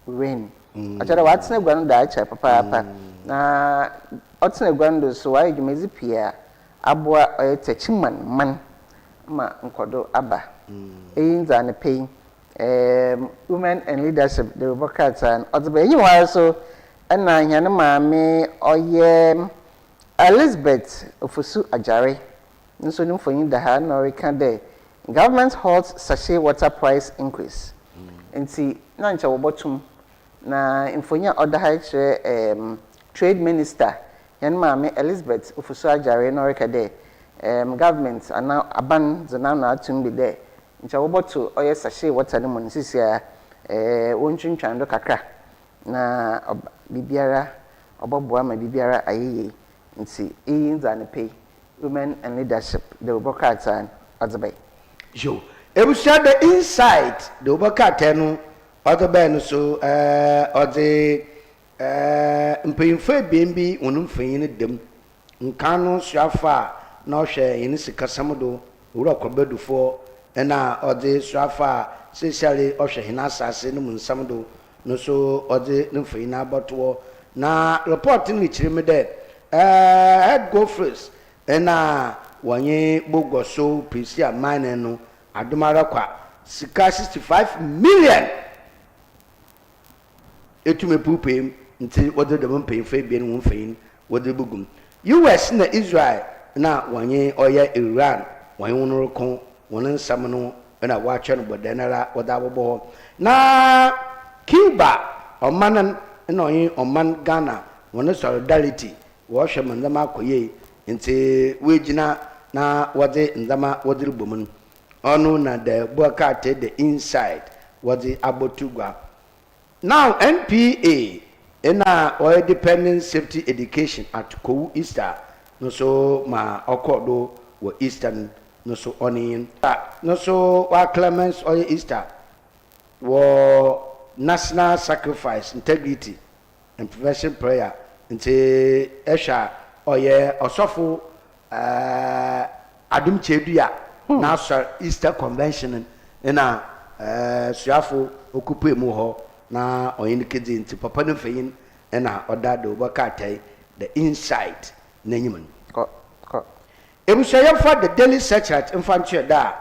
reign achara watsene gwan da acha papa na otsene gwan do so wa edwumezi pia aboa tachiman man ma nkodo aba eyinza ne pay women and leadership the Robocats and other you also and na maame oye Elizabeth Ofosu Ajare nso nim fonyi da ha na reka there government halts sachet water price increase nti na ncha wobotum na infonya other ha trade minister yan maame Elizabeth Ofosu Ajare na reka there government ana aban zana na atum bi there ncha woboto oye sachet water no nsisia wontwintwan do kakra na bibiara oboboa ma bibiara ayeye nti eyinza ne pay women and leadership the Robocats and Odzebay yo ebusia the inside the Robocats no Odzebay no so odze mpemfa bembi wonum fanyin dem nkano swafa na ohwe yin sikasam do wura kwabadufo na odze swafa specially ohwe hinasase no munsam do no so odze no fanyin aboto na report ni chirime de head go first na wanye bogoso prisia mine no adomara kwa sika 65 million etume pupem nti wode de mpem fa bia no mfin wode bugum US na Israel na wanye oya Iran wanye wonoro kon wonen nsam no na wache no bodenara wode abobo na Cuba omanan na onye oman Ghana wonen solidarity wo hwe mandama akoye nti wejina na wode ndama wode rubomun Onu na the Bokate the inside was the Abotugwa. Now NPA in our dependent safety education at Kowu Easter no so ma okodo wo Eastern no so onion no so wa Clements or Easter wo national sacrifice integrity and prevention prayer nti esha oye osofo adum chedua na so Easter convention na suafo okupe mu ho na oyin kedi nti papa no feyin na odado bakatai the inside n'enyim ko ebushaya for the daily secretary infantry da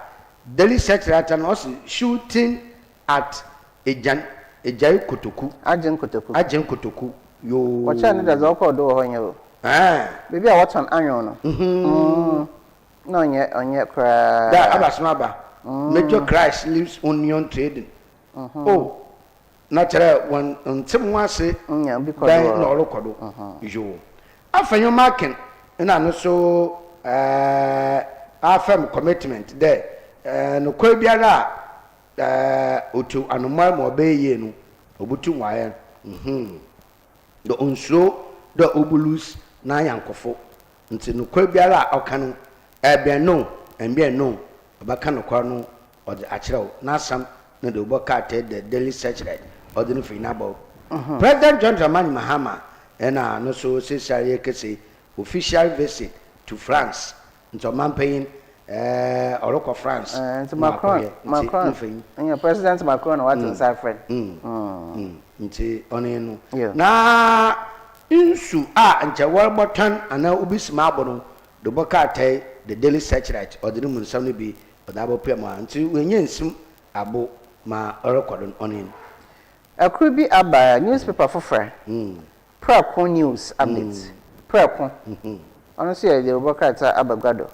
daily secretary and also shooting at Ejai Kotoku ajen kotoku yo wacha ni da zoko do ho nya o baby a watch anyo no no onye kra da abasmaba major Christ lives onion trading oh natural one ntem wase nya bi ko do no rokodo yo afanyo marking na no so afam commitment there no kwa biara otu anomal mo be ye no obutu nwaye do onso do obulus na yankofo nti no kwa biara oka no ebe no embe no obaka no kwa no ode akirawo na asam na do boka te the daily search right ode no fina bo President John Dramani Mahama na no so sesare kese official visit to France nto manpayin Oroko France Macron President Macron what inside friend nti onenu na insu a nche warbotan ana ubisima abono do boka tai the daily search right odinu munsam no bi odabo pema nti wenye nsim abo ma orokodon onenu akrubi aba newspaper for Prako news update Prako honestly, the Robocata Abagado.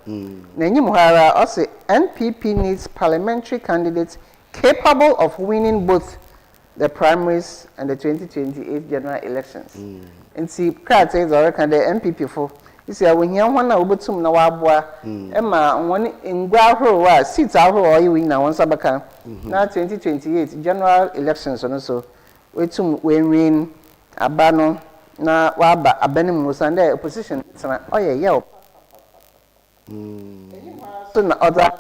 Nenyim Hara also NPP needs parliamentary candidates capable of winning both the primaries and the 2028 general elections. And see, Kata is already the NPP for. You see, when you want to ubutum na wabwa, Emma, one in Guahua, seats out or you win now on Sabaka. Now 2028 general elections, and also we win Abano. Na waba abenim musande opposition sana oye ye so na other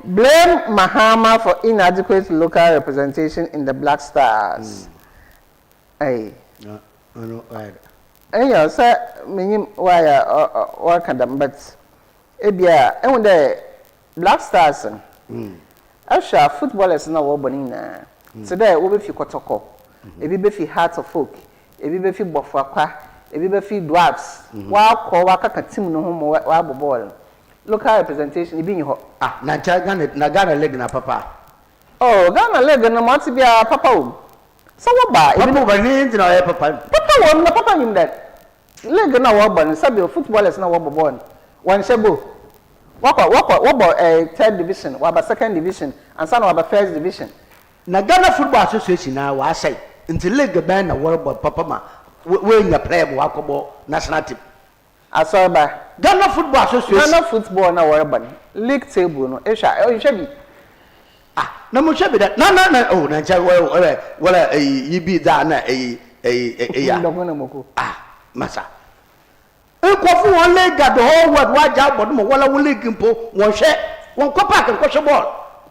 blame Mahama for inadequate local representation in the Black Stars. Hey no right eh say menim why work them but ebia e wonde Black Stars Asha footballers na wo boni na today wo be fi kotoko ebi be fi Heart of Folk ebi be fi Bofakwa ebi be fi Dwarfs wa ko wa kaka team no ho wa ball local representation ibi nyi ho na Ghana leg na papa oh Ghana leg na mo ti bia papa wo so wo ba ebi no ba ni na ya papa wo na papa nyim that leg na wo boni sabi footballers na wo ball wan shebo Wabo third division, waba second division, and some waba first division. Na Ghana Football Association na wa say until league ban na world ball papa ma we nya player wakobo national team. ASORBA Ghana Football Association. Ghana football na world ball league table no. Esha you should be. Na mo should be that. Na oh na cha wala yibi da na ya. Masa. Kofi one leg got the whole world wide job, but wala one leg impo one share one co park and coach ball.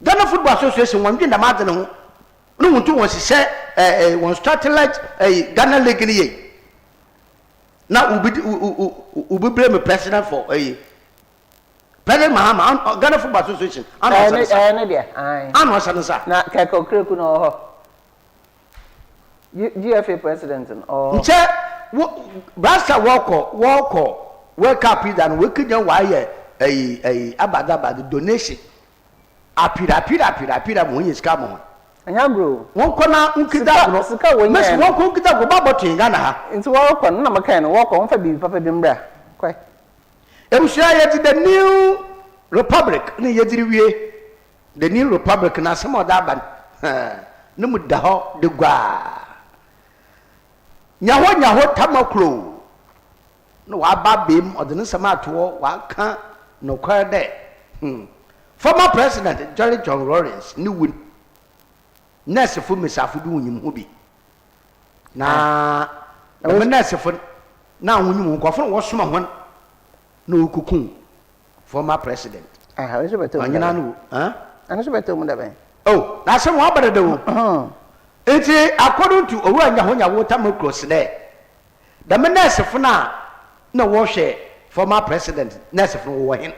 Ghana Football Association one in the mountain no one to one share one satellite Ghana League in the now ubi blame president for President Mahama Ghana Football Association. I know Sansa. Na Keko Kreku no GFA president or Basta wake up and we could know why abada donation. Apira when you come on. And ya bro, one corner unkida no sika when you walk on kita go babo to Ghana. Into walk on na kind walk on for be papa bimbra. Quite. E share yet the new republic ni yediri the new republic na some other ban. No mu da ho de gwa. Nyaho tamakro no wa ba bem or the nsama to wa ka no kware there former president Jerry John Lawrence ni win nurse fu mesafu du wunyim ho bi na the nurse fu na wunyim ko fo wo soma hon na okukun former president we so beto anyina no ana so beto mu da ben oh na se mo abade de wo enti according to owu anya ho nya wo tamacross there the nurse fu na wo hwe former president nurse fu wo hin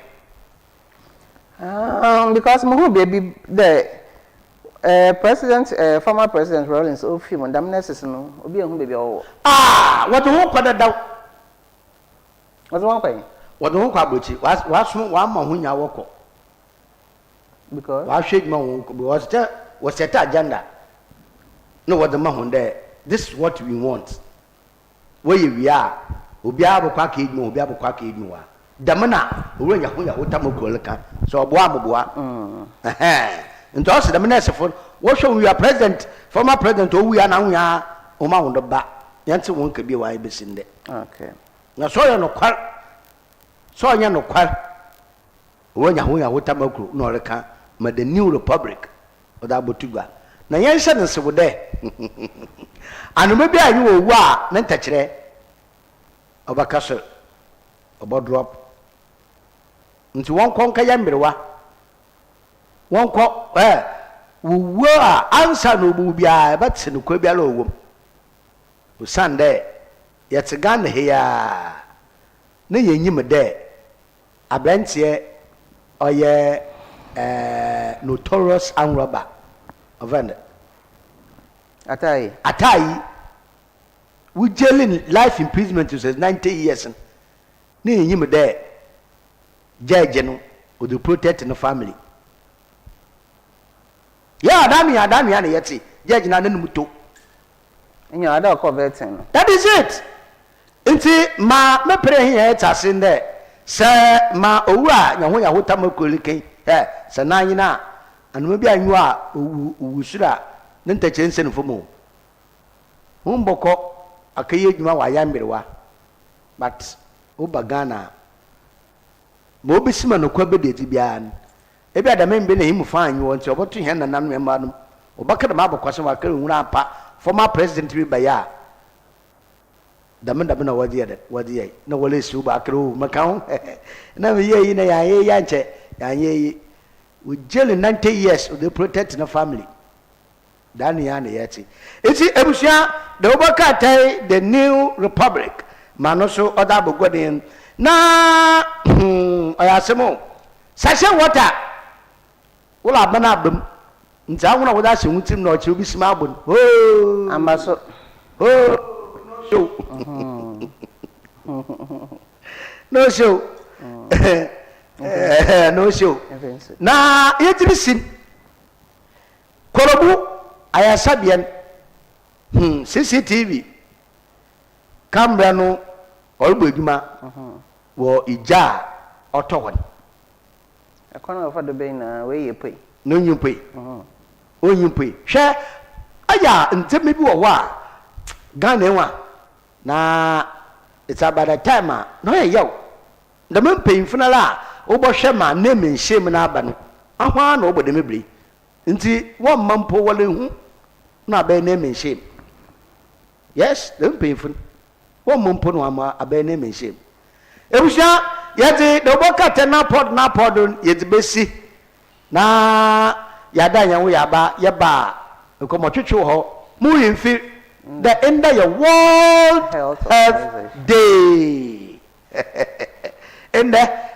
because mo baby the president former president Rollins of film dam nurses no obi ehun baby owo what won kwada daw what won kwai what won kwa bochi wa so wa ma ho nya woko because wa hwe ma won was set agenda no what the ma ho there this is what we want where we are obi abokwa ka edwuma obi abokwa ka edwuma damana owanya ho ya otamokoleka so obo amoboa nto o se damana sefo wo hwe we are president former president o wi ana huya o ma wondo ba yante won ka bi wa ibesinde okay na so ya no kwar so nya no kwar owanya ho ya otamokro no reka ma the new republic oda botugwa na yen hye ne sebo de anoma bi anyi wo a na ntachire obakaso obodrop nti won konka ya mberewa won ko wo a ansa no bu bia batse no kwa bia la owom usande yete gan he ya na yenyim de abrantie oye notorious armed robber ovende atai we jailing life imprisonment to 90 years na yenyim de judge no o do protect no family yeah adami na yeti judge na nanu to enyo ada ko vetin no that is it nti ma me pere here etase nde se ma owu a nyaho yaho tamakoliken se na anyina anuma bi anyu a owu sura ne ntache nse no fomo humboko akaye djuma wa ya mberewa but obagana mo bisima no kwa bedeti bia ebi adame mbe na himu fan yo nti oboto hen na nanu ema no obaka da mabokwase wa kare nwura apa former president bi baya dame na wadi na wale su ba kare o maka ho na me yi na ya nche ya ye we jail 90 years of the protect na family dan ya na yeti eti ebusia the obaka tai the new republic manoso oda bogodin na ayasemo sashe water wala bana abem nti awona woda se hutim na ochi obi sima abon ambaso no show no show na yetiri sin korobu ayasabian CCTV camera no olbo eduma wo ija otowon akona ofa do be na we yepoi no nyupoi onyupoi hwe aya nteme bi wo wa Ghana wa na it's about the time no yew the man paying funeral obo hwe ma na menhyem na aba no ahwa na obo de mebri nti won mampo wole hu na ba na menhyem yes the paying fun won mampo no ama aba na menhyem ebusia yeti the bokate na pod yeti besi na yada yanwo yaba yeba ekomotwetwe ho mu yimfi the end of your world health day and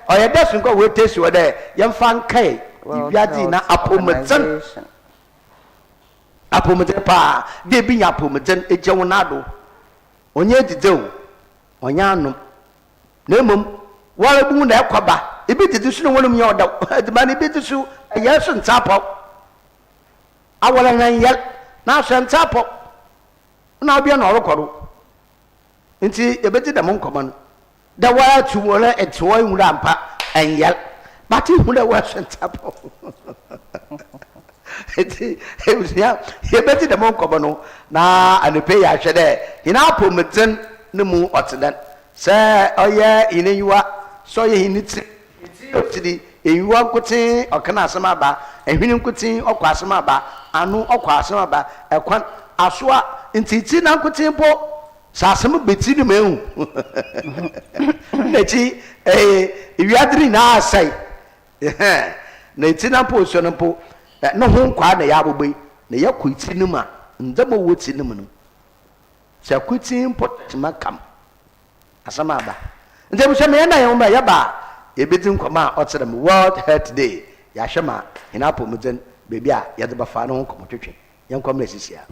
oyeda sunko we tesu ode yemfa nkai ibiadi na apometen pa de bi nya apometen ejewo nado onye didew onya anum na mum wala bu na ekoba ibi didisu no wonum nya oda ediba ni bidisu yesu ntapo awala nan yel na so ntapo na obia na orokoro nti ebeti da monkomo no da wa tu wala etwo nwura mpa anyel bati hu da wa so ntapo eti ebia ebeti da monkomo no na anepe ya hwede ina apometen ne mu otedan Say, oh yeah, in you are so ye need to you are cutting or can asamaba, and winning cutting or quasamaba, and no or quasamaba, a quan aswa in Titina cutting po, Sassam between me. Netty, if you are doing now, say, Netina po, sonapo, that no home quite a yabu, the yakuitinuma, and double woods in the moon. Shall quitting pot to my come. Asamaba. And there was a man I own by Yaba. A bit in command outside the World Health Day. Yashama in Apple Muzen, baby, Yadabafano competition. Young commerce here.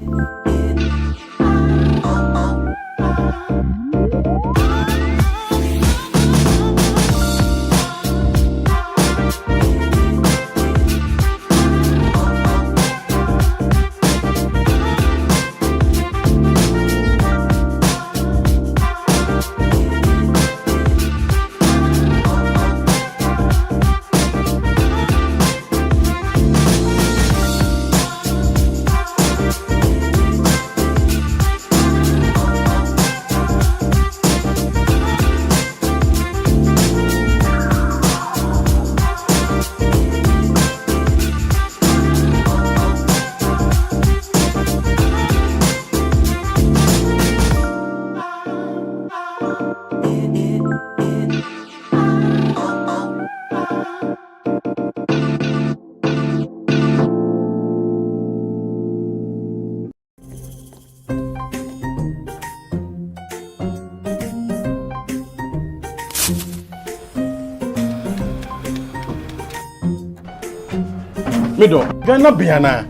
Middle, Ghana Biana.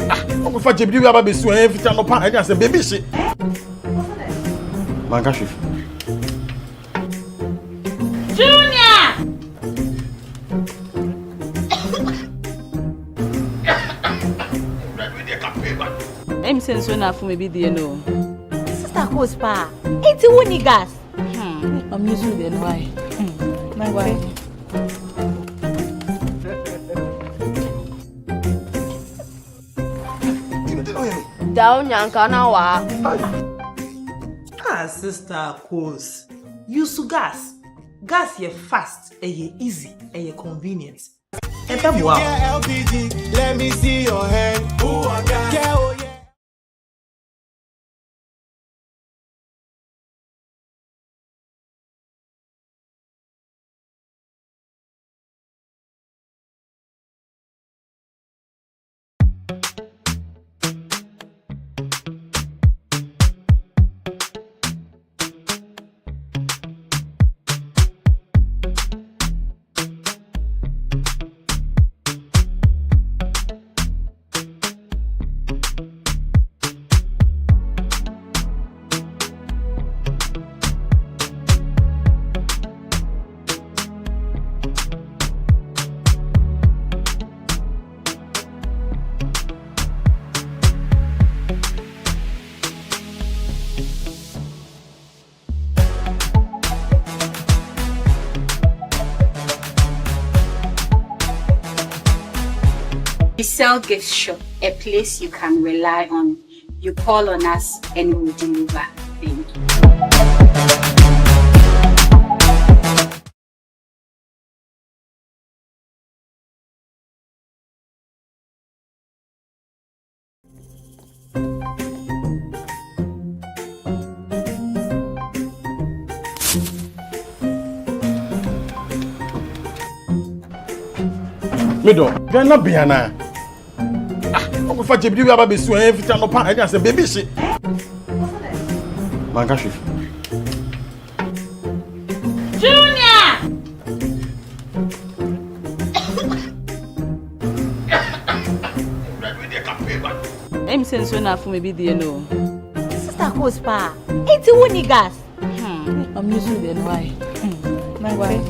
Ah, for Jibby Abba be so every time upon I just say baby shit. Mangashi. Junior! I'm saying so now for maybe the no. Sister Cospa, it's a winning gas. I'm using the why. My why. Down Yankana wa. Ah, Sister Cos. Use gas. Gas ye fast, ye easy, ye convenient. LPG, let me see your hand. Who I got? Oh, yeah. We sell gift shop, a place you can rely on. You call on us and we'll deliver. Thank you. Middle, Ghana Biana. Ah, for Jibby Abba be so every time upon I just say baby shit. Mangashi. Junior! I'm saying so now for maybe the no. Sister Cospa, it's a winning gas. I'm using the why. My why.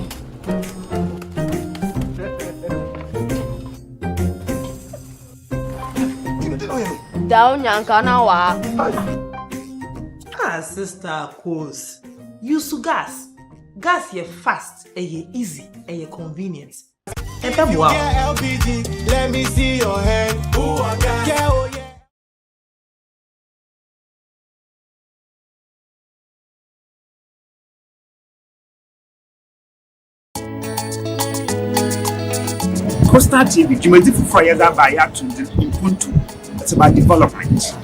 Down Yankana wa. Ah, Sister Cos. Use gas. Gas ye fast, ye easy, ye convenient. LPG, let me see your hand. Who I got? Costa TV, Jumedi Fufayada Bayatu in Puntu. It's about development.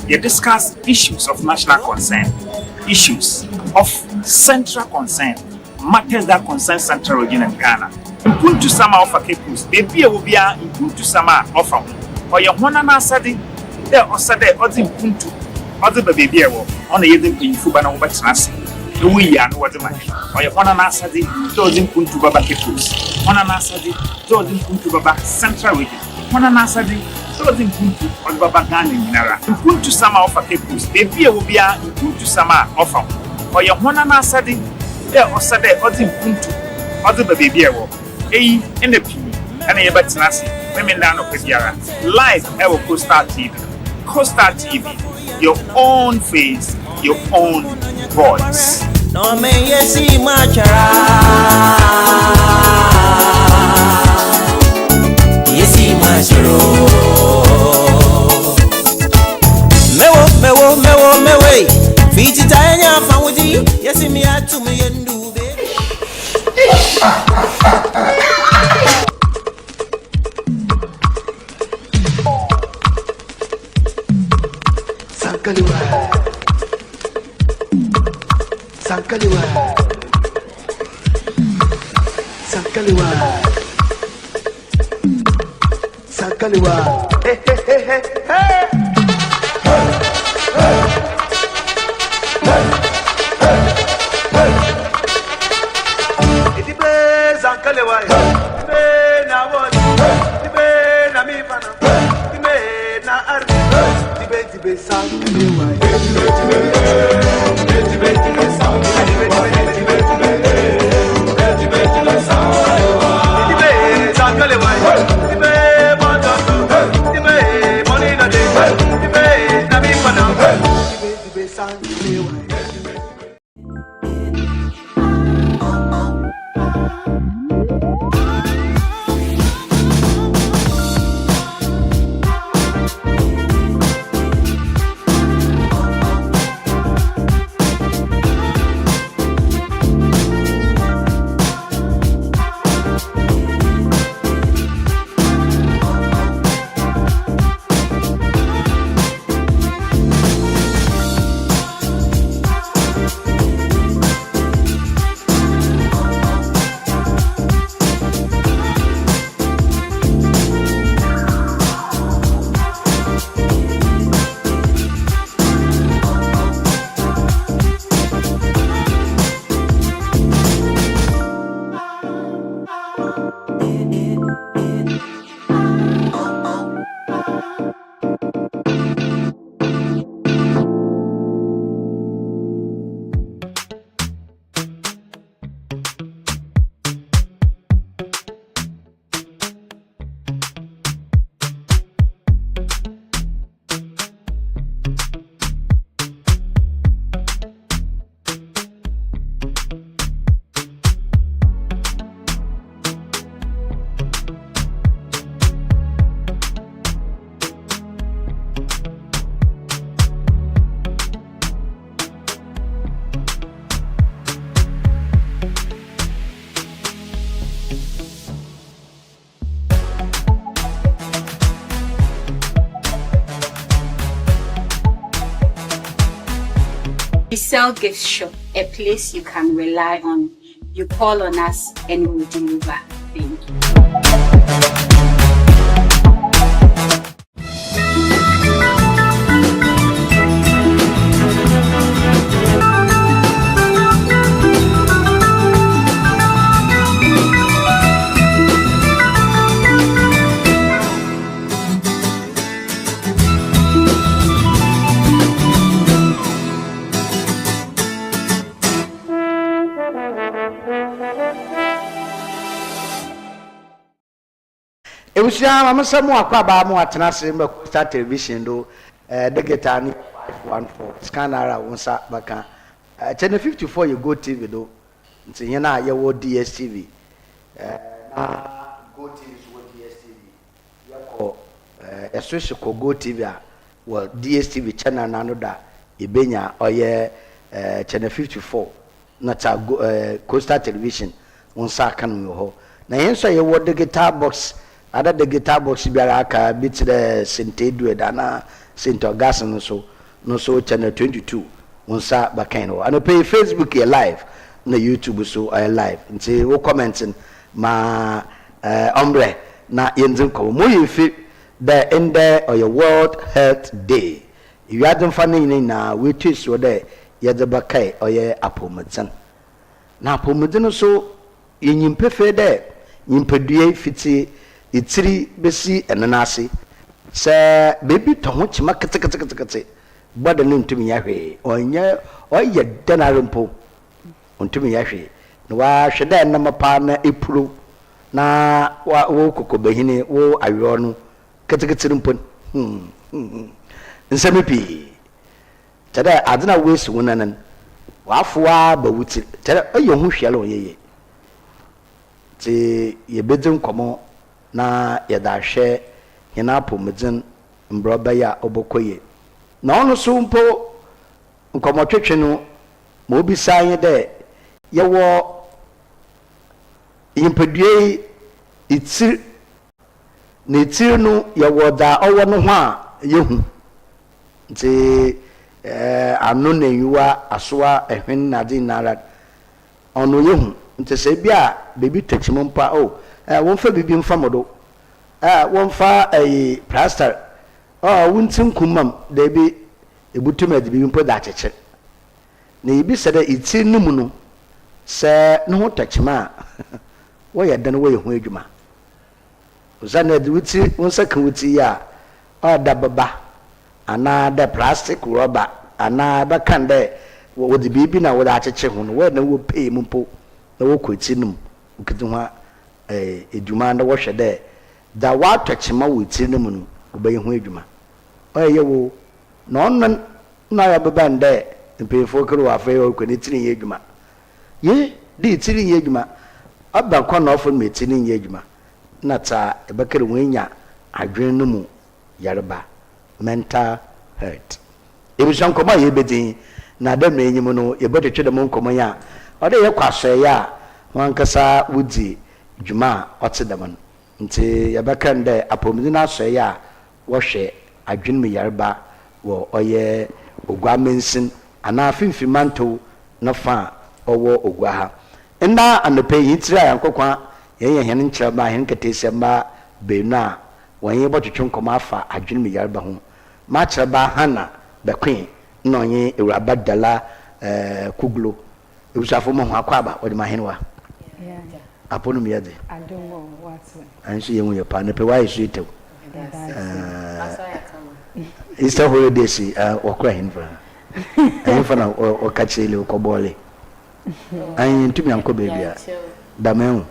You discuss issues of national concern, issues of central concern, matters that concern Central Region and Ghana. In Puntu Sama of a Kepus, baby will be in Puntu Sama of or your Honana Sadi, there or Sade or in Puntu, or the baby on the Yedin in Fubana Batanasi. We are no what the man. Or your Honana Sadi, those in Puntu Baba Kepus, Honana Sadi, those in Puntu Baba Central Region, Honana Sadi. Those in Puntu or Baba Gani Minara. In Puntu Sama of a Kepus, baby will be in Puntu Sama of or your Honana Sadi, there or Sade or in Puntu, or the baby will. A in the P and a Batanasi, women down of Pediara. Live Ever Costa TV. Costa TV, your own face, your own voice. No me yesi machara. Yesi macharo. Mewe. Fiti tanya fawuji. Yesi mi atu me yendu baby. Sankaliwa. Hey. We sell gift shop, a place you can rely on. You call on us and we'll deliver. Thank you. Ewusia amasamu akwa ba mu atena se mba Costa television do digita ni 514 scanner wonsa baka channel 54 you go TV do nti hena ye wo DSTV na go TV so DSTV yako especially ko go TV a wo DSTV channel na no da ibenya oye channel 54 na ta Costa television wonsa kan mi ho na yen so ye wo the guitar box ada the guitar box biara aka bit the Sentedu na St. Augustine no so channel 22 wonsa bakan no and pay Facebook ye live na YouTube so I live nti wo commenting ma ombre na yenzin ko mo ye fit the end of your World Health Day you hadn't funny na we twist so there ye the bakai or ye apomedzen na apomedzen so yenyimpe fe there nyimpedue fiti itiri besi enanase se baby to ho chima kete bode no ntumi ya hwe onye oye denarempo ntumi ya hwe no wa hwede na mapa na epuro na wo kokobehini wo ayo no kete mpon nsemipi tada adena wesi wonanan wafoa bawuti tada ayo hu hwele oyeye ti yebedin komo na yadahwe yana pomedin mbroba ya obokoye na ono so mpo nkomotwetwe no mo obisan de yewo impedue itir na itir no yewo da owo no ho a yehu nti anu na yuwa asoa ehwen na din nara ono yehu nti se bia bebi twetchimo mpa won fa bibi mfa modo won fa plaster wuntin kumam da bi ebutum adi bibi mpo da cheche na ibi sede iti numu no se no ho twetchima wo ye dan wo ye ho adwuma uzana di wuti wonsa kan wuti ya da baba ana da plastic rubber ana ba kan de wo di bibi na wo da cheche ho no wo na wo pay mpo na wo kwati num ukiti ho edwuma na wo hwede da wa twetchima wuti num no obayi ho adwuma oye wo na onnan na ya baba nde mpefo kro wa fe o kwani tiri ye adwuma ye di tiri ye adwuma aba kwa na ofo metiri ye adwuma na ta ebekere wenya adwen no mu yareba mental health ebisan koma ye bedin na da me enyim no ye bodetwe dem nkoma ya ode ye kwaso ya wankasa wudi dwuma ote dem nti ye bekan de apomidi na so ya wo hwe adwen mu yareba wo oye ogwamensin ana finfimanto na fa owo ogwa ha nda anope yitira yankokwa ye hen nkyeraba hen ketesema bena wonye botwetwe nkoma afa adwen mu yareba ho ma kyeraba hana bekwen na onye ewuraba dala kuglo ebusafo mo ho akwaba odi ma henwa apono mi yade adongo watwe anshi yemu ye pa ne pe wa yesu tew Easter holidays okra hinfa hinfa na okachele okobole ayin tumi anko baby a damen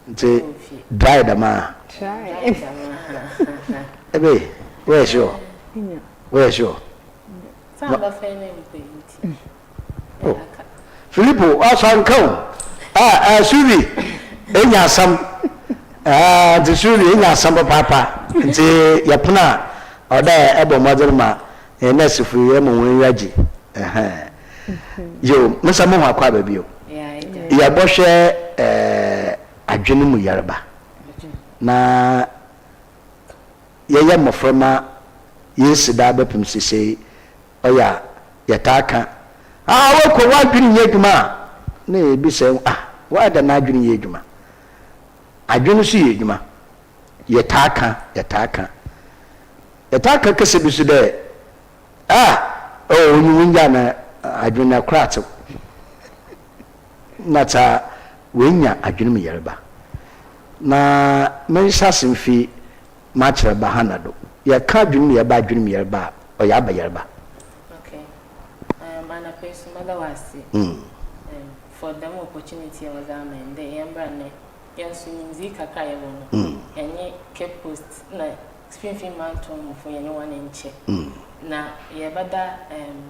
nti dry dama try ebe where sure samba fene mpenti Filippo asankan suri enya sam the suri enya sam papa nti yapuna oda ebo modelma nurse fu emo wenyaji yo musa mo akwa ba bio ya bohwe adwene mu yarba na yeye moframa yesida bepim sese oya yataka wako wadwene yedwuma na ebi se wada na adwene yedwuma adwene su yedwuma yataka kese bisu de onwunja na adwene krato nata wenya adwene mu yarba na mensa simfi machra bahanado ya ka adwene mu yarba o ya ba yarba mana person mother was for them opportunity was amen the embrane yes music akaya wono enye ke post na spinfin mountain for anyone in che na ye bada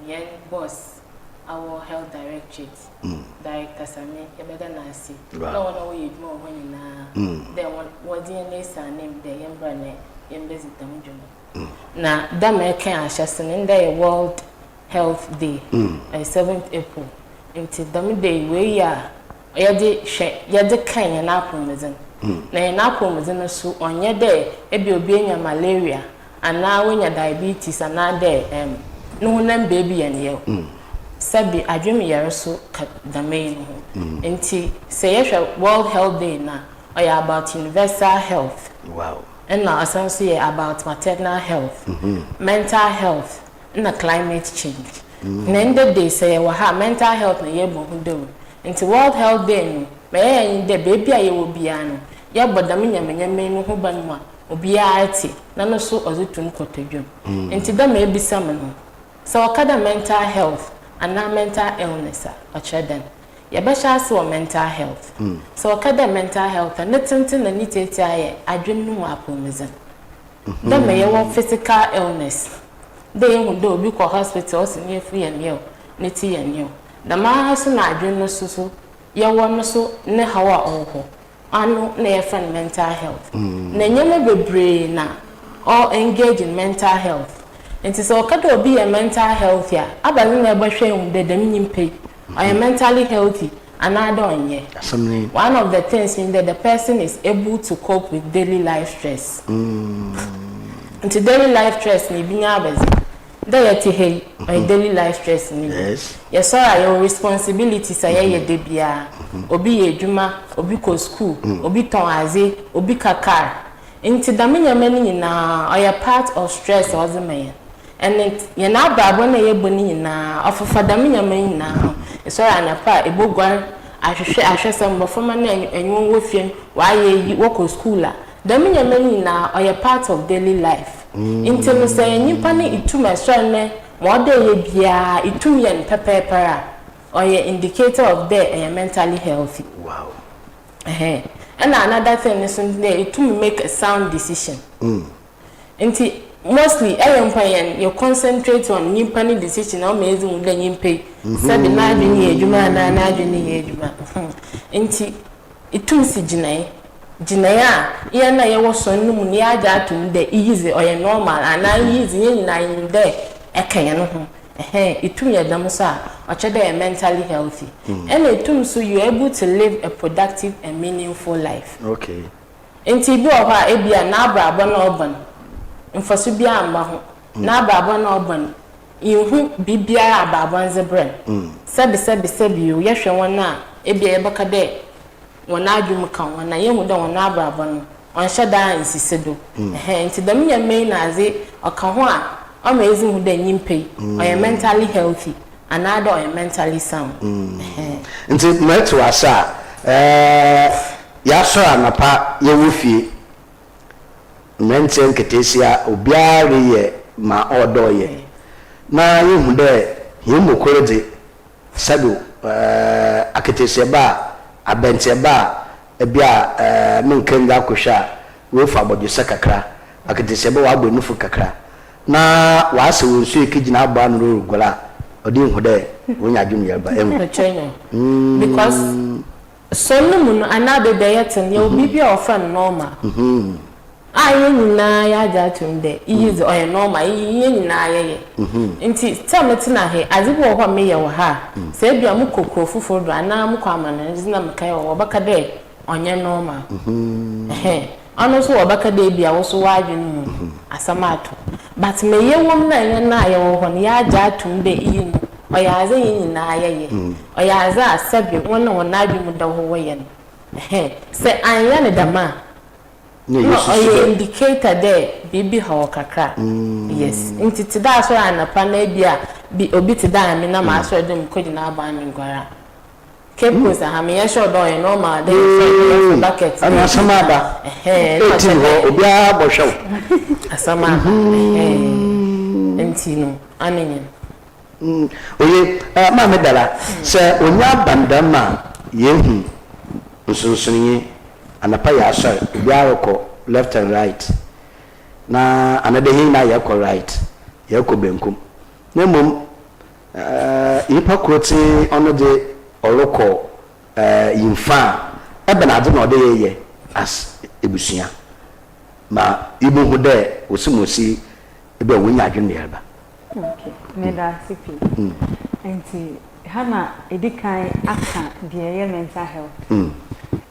yen boss our health directorate director same ye bada na si no one we more when na then what the name the embrane embezi tamjuno na da me kan ahyasen in the World Health Day 7th April into them day we ya yɛde kan yɛn apɔmuden na yɛn apɔmuden so ɔnyɛ dɛ ebi obi anya malaria anaa wonya diabetes anaa dɛ no honam baby yɛn yɛ sabi adwem yɛre so damai no nti sɛ yɛhwɛ World Health Day na ɔyɛ about universal health and now asanso yɛ about maternal health mental health na climate change na ndɛ day sɛ yɛwɔ ha mental health na yɛbɔ ho do nti World Health Day no mɛyɛ ndɛ baby a yɛwɔ bia no yɛbɔ dam nyamanyame no ho ban mu a obiara te na no so ɔzetun kotodwom nti dam ebisa me no sɛ ɔkada mental health and mental illness a ɔkyerɛdan yɛbɛhyɛ ase wɔ mental health sɛ ɔkada mental health a ne tenten na ne tete ayɛ adwem no mu apɔmuden dam yɛwɔ physical illness de yɛhu dɛ obi kɔ hospital ɔsi ne efu yɛn yɛw ne ti yɛn yɛw dam aha so na adwem no so yɛwɔ no so ne hawa ɔwɔ ano na yɛfɛ mental health na nyɛma bebree na all engage in mental health nti sɛ ɔkada obi yɛ mental health ya abazi na ɛbɛhwɛ hu dɛ dam nyimpa ɔyɛ mentally healthy another ɔnyɛ one of the things is that the person is able to cope with daily life stress nti daily life stress ni bi nya abazi da yɛte hei ɔyɛ daily life stress ni yɛsɔre a yɛwɔ responsibilities a yɛyɛ de bia obi yɛ adwuma obi kɔ school obi tɔn adze obi kakar nti dam nyama ni nyinaa ɔyɛ part of stress ɔdze and yɛn abrabɔ na yɛbɔ ni nyinaa ɔfofa dam nyama nyinaa ɛsɔre anapa ebogwar ahwehwɛ sɛ mbɔfama na enwo wɔ fiem waayɛ yi wɔkɔ school a dam nyama nyinaa ɔyɛ part of daily life nti no sɛ nipa ne itum ɛsɔre ne ma ɔda yɛ bia itum yɛn pɛpɛɛpɛ a ɔyɛ indicator of there mentally healthy and another thing is itum make a sound decision nti mostly you concentrate on nipa decision or amazing when you pay said na adwene ye adwuma na adwene ye adwuma nti itum si ginai a ye na ye wo so no mu ni agya atum de easy or normal and na easy ye na yin de ekaye no ho itum ye dam so a ochede mentally healthy and itum so you able to live a productive and meaningful life nti bi o ha ebia na abrabo na oban mfaso bia amba ho na ababa na oban ihu bibia ababa nzebren sebi yo yehwe won na ebia yebaka de won adwum kan won na yehu de won ababa no on hyeda insisedo nti dam nyame na aze oka ho a o ma ezi hu de nyimpe o mentally healthy and other o mentally sound nti meto asa ya so anapa yewu fie mensen ketesia obiare ye ma odoye na yehu de yemu korede sado aketesia ba abente ba ebia menkanga kohwa we fa bodu sakakra aketesia ba wa agbenufu kakra na wa se wonsu ekigina aba no rugola odi hu de wonya adwum yerba because sonu no anabe de yetin ye obi bia ofa normal aye nyina ya jatum de easy or normal ye nyina ye nti tametina he azibo ho me ye wo ha se bia mu kokro fufuru do ana mu kwa amana zina mkai wo baka de onye normal ano so wo baka de bia wo so wadwun mu asamato but me ye wom na ye wo ho ne ya jatum de yin o ya za yin nyina ye o ya za asabi wona wona adwum da ho wo ye se anya ne dama no indicator there bibi ha kakra yes nti tida so anapa na bia bi obi tida me na ma so dem kodi na aba me ngwara kepos ha me yesho do e normal dey bucket ana samaba obi a bosho asama nti no anenye oye ma me dala se onya bandama yehu nsunsunye anapa ya asar biara ko left and right na another hin na ya ko right ya ko benkum na mom ipa kroti ono de oroko yimfa ebe na ade na ode ye as ebusua ma ibu hu de osimosi ebe wonya adwene yerba okay me da sipi enti Hana edikai aka the mental health.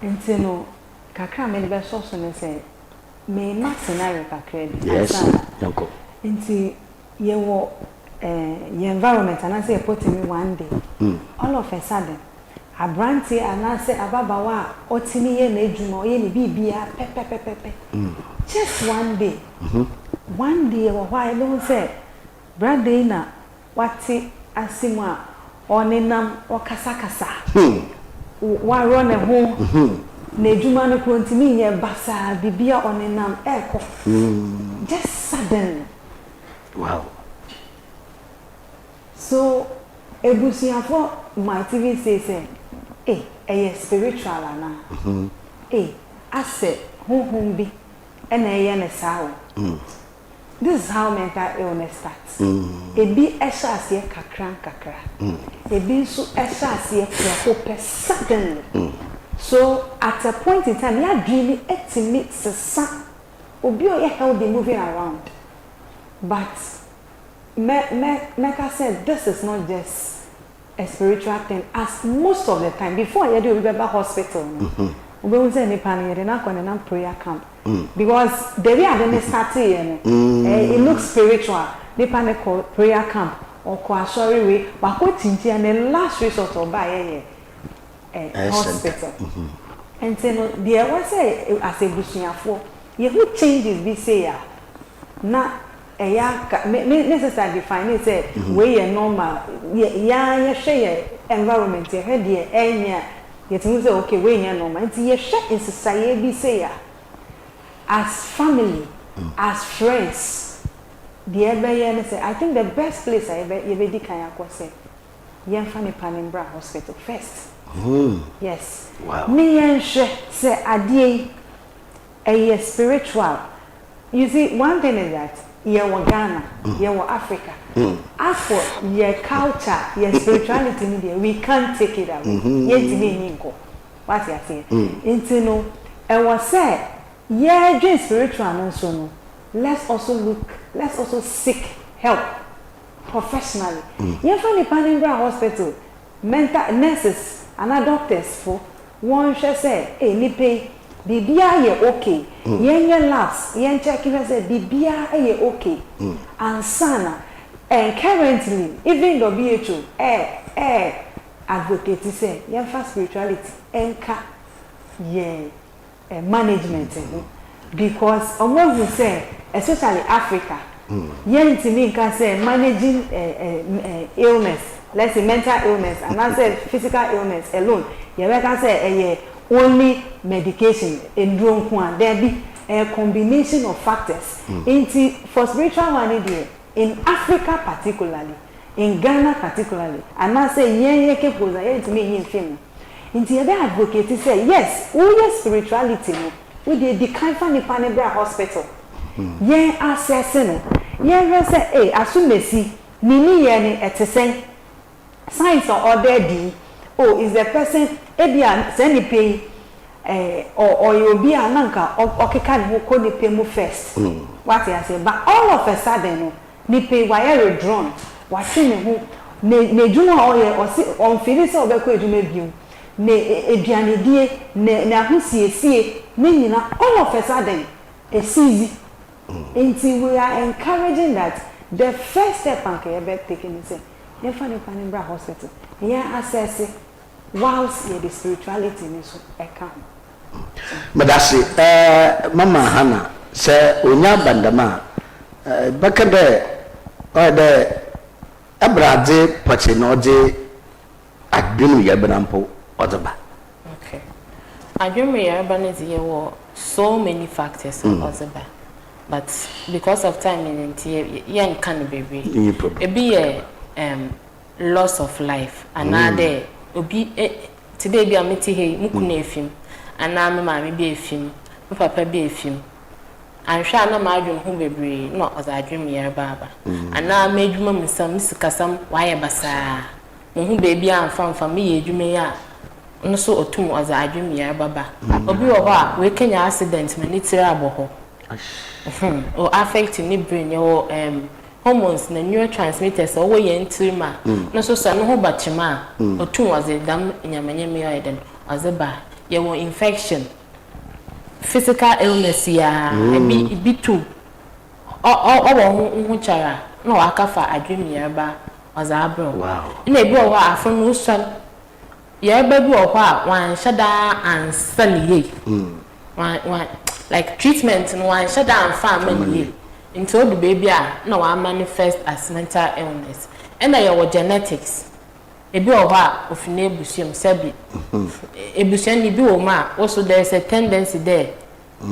Nti no kakra me be so so ne say me ma scenario kakra bi. Yes, yanko. Nti ye wo ye environment and I say put me one day. All of a sudden abranti and I say ababawa otimi ye na edwuma ye ni bibia pepe. Just one day. One day why don't say brother na wati asimwa onenam okasakasa. Wa run ho na edwuma no kontimi ye basa bibia onenam eko. Just sudden. Wow. So ebusiafo my TV say spiritual ana. Ase honhom bi ena ye ne sawo. This is how mental illness starts. Ebi esase kakra. Ebi so esase preko suddenly. So at a point in time, you dream estimate sesa. Obi o ye healthy moving around. But Mecca said this is not just a spiritual thing. As most of the time, before you do remember hospital, we will say na prayer camp. Because the way I started, it looks spiritual. They call prayer camp or sorry way, but what and the last resort of buy a hospital. And so there was as a bushing for you who changes be say na necessarily define it say way normal share environment you head there you think say okay way normal and you share in society be say as family as friends the ever say I think the best place I ever you can say yen funny Panimbra hospital first. Yes. Wow. Me and say adie a spiritual. You see, one thing is that you are Ghana, you are Africa. As for your culture, your spirituality, we can't take it away. What you are saying? Into no, I was said, yeah, just spiritual and so no. Let's also seek help professionally. You find the Panimbra hospital, mental nurses and doctors for one shall say, hey, nipe. Bibia ye okay. Yen labs, yen checking say bibia ye okay. And sana and currently even the WHO advocate say yen for spirituality enka ye management because someone who say especially Africa yen to me can say managing illness, let's say mental illness and I say physical illness alone. You can say only medication in drone there be a combination of factors. For spiritual one in Africa particularly, in Ghana particularly, and I say yen to me in film. Into the advocate say yes, all spirituality we the kind from the Panebra hospital. Yen assessing yen say hey asumesi nini yen etesen signs or order d is the person ebia send pay or you'll be a nanka or can who call the pay first. What I say, but all of a sudden, ni pay wire drawn, watching who ne juma or see on Phyllis or Beco Jumebio, ne Ediani dear, ne who see, meaning all of a sudden, a season. Until we are encouraging that the first step and ever taken is say, you find a Panimbra hospital, yeah, assess it. Whilst the spirituality is account. Madasi, Mama Hana, say, Unya Bandama, Bakade, or the Abrade, Pachinoje, Adunu Yabanampo, Otoba. Okay. Adunu Yabanese were so many factors in Otoba, but because of time in the young can be a loss of life, another. Obi today be amiti he mukuna efim ana me ma me be efim me papa be efim anhwa na ma adwum ho bebre na oza adwum yer baba ana ma adwuma musam sikasam waye basa mo ho be bia amfa me ye adwuma ya no so otum oza adwum yer baba obi wo ho a we kenya accident ma ni tire abo ho o affect ni brain yo hormones na neurotransmitters o we yentiri ma no so no ho bachima otu was dam nyamanyame yoyeden ozeba ye wo infection physical illness ya bi tu o wo chara no akafa adwemi yerba ozabro na ebi o wa afon no son yerba bi o kwa wan shada ansaniye wan like treatment no wan shada anfamaniye into the baby na wa manifest as mental illness and your genetics ebi o ha ofine ebusiam sabi ebusian ni bi o ma also there is a tendency there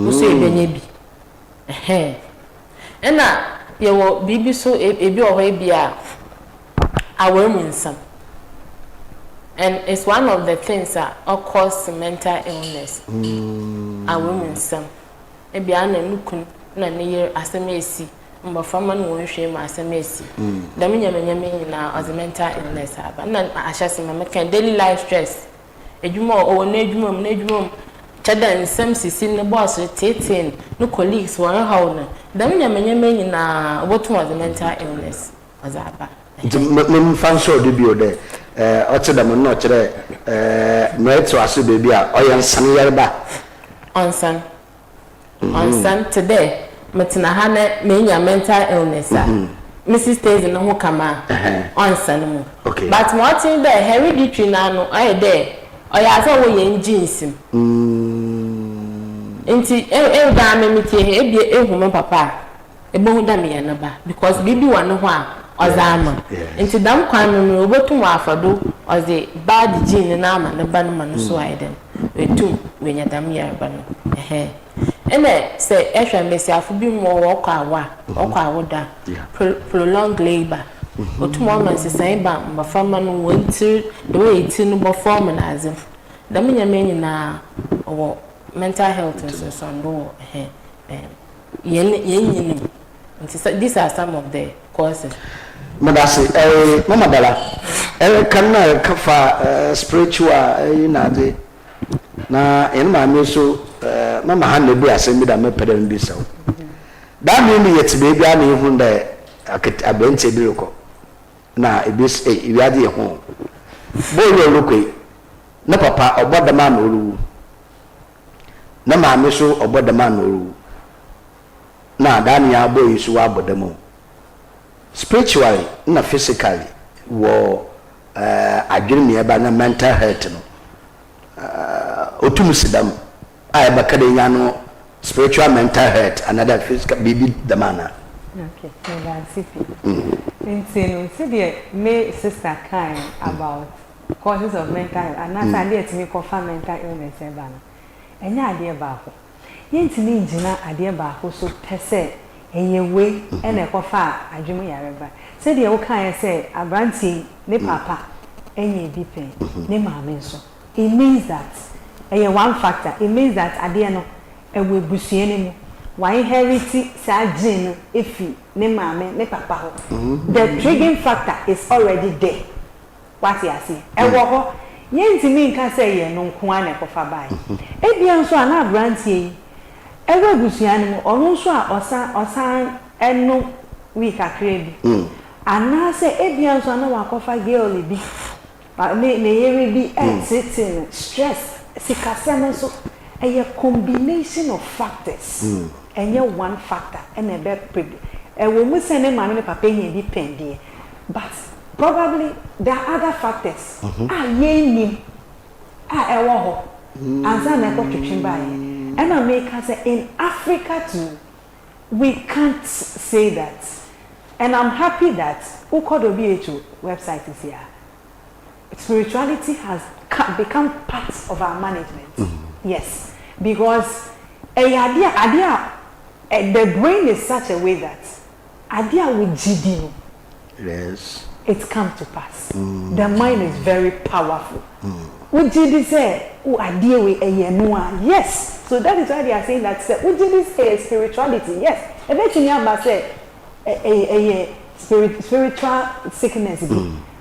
also ebenye bi and your bibi so ebi o ha ebi a awemu and it's one of the things that cause mental illness awemu nsam ebi ana nukun na near asemesi mbafama no hwe ma asemesi dam nyamanyame na as mental illness aba na ahyase ma can daily life stress edwuma o na edwuma chada nsam sisi ne boss tetin no colleagues won how na dam nyamanyame na obotum as mental illness as aba me fanso de bio de otedam no kire no eto aso bebi a oyensan yerba onsan today matina hane menya mental illness Mrs. Stays in the kama onsan mu but what in the hereditary na no there oya so wo yen genes nti da me metie ebie ehume papa ebohu da me yana ba because bibi wa no ho a ozama nti dam kwan me obotum afado oze bad gene na ama ne ba no ma no so aiden etum wenya dam yarba no ene say ehwa mesiafo bi mo okwa awoda prolonged labor otum o man sesan ba mbafama no wontir the way it no bo form na azim dam nyame na o mental health and so ndo yen these are some of the causes madasi mama dala kana kafa spiritual inade na enma meso mama hanne bi asem da me pere mbi saw da me mi yet be bia na ehun da abente bi reko na ebis iwiade ho bo yo lokoi na papa obodama na oru na ma meso obodama na oru na da ni abo yisu wa abodamo spiritually na physically wo adwene me ba na mental health no otum sidam ay bakade nyano spiritual mental health another physical bibi damana okay that's it see me sister kind about causes of mental health and that's idea to me confirm mental illness ebana enya ade ba ko yentini njina ade ba ko so pese eyewe ene kofa adwemu yareba se de wo kan say abranti ne papa enye bi pen ne maame nso it means that one factor it means that ade no ewe busuene mu why inherit sa gene efi ne maame ne papa ho the triggering factor is already there what you see ewo ho yentimi nka say ye no nko ana kofa bai ebia nso ana abranti ewe busuane mu onu nso a osan eno week akre bi ana say ebia nso ana wakofa girl bi ne yeri bi sitting stress sikasem so a combination of factors and one factor and a bad predict we must send them money papa bi pendie but probably there are other factors ye ewo ho anza na ko twetwen bae and I make us say in Africa too we can't say that and I'm happy that UKODOBHO website is here. Spirituality has become part of our management. Yes, because the brain is such a way that idea with GD, yes, it comes to pass. The mind is very powerful. What GD say, idea with yes. So that is why they are saying that what GD say spirituality. Yes, eventually I say spiritual sickness.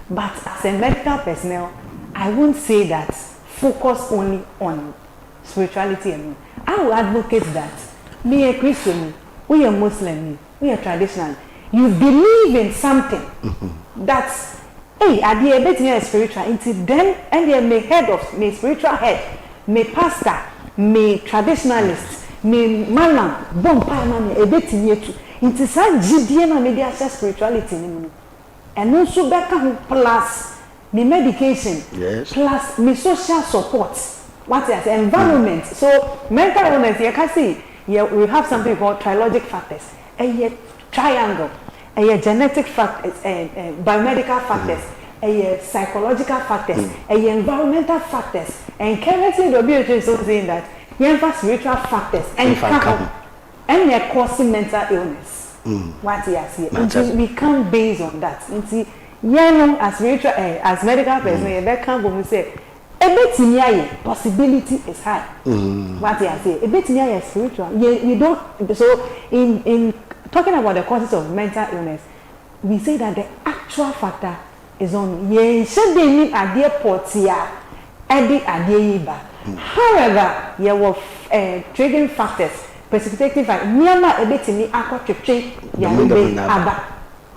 But as a medical personnel, I won't say that focus only on spirituality alone. I will advocate that me a Christian, we are Muslim, we are traditional. you believe in something that's hey at the bit spiritual until then and they may head of me spiritual head me pastor me traditionalist me malam bompa man e bit yetu until sa gidie na me dey spirituality ni and also back plus me medication plus me social support what is environment so mental illness you can see we have something called trilogic factors a triangle a genetic factors biomedical factors a psychological factors a environmental factors and currently the WHO is also saying that you have spiritual factors and they're causing mental illness what you see we can't base on that as spiritual as medical person you can't say a bit near possibility is high what you say a bit near spiritual you don't so in talking about the causes of mental illness we say that the actual factor is on should they need a dear portia edit a dear however you were triggering factors precipitating factors never a bit in the aqua to train aba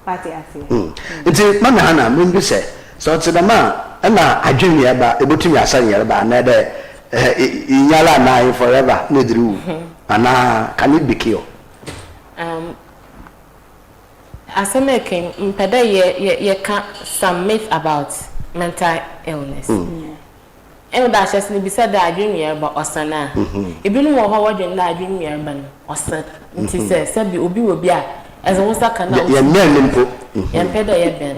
what you say it's mama hana mun say so to the man na adwemi aba ebotumi asan yereba na de inyala na forever no driu ana can it be cure as a making impede ye can some myth about mental illness and that just be said that adwemi aba osana ebinu wo ho wadwen na adwemi aba no osan nti say be obi a as a wasa kana ye mpo ye impede ye ben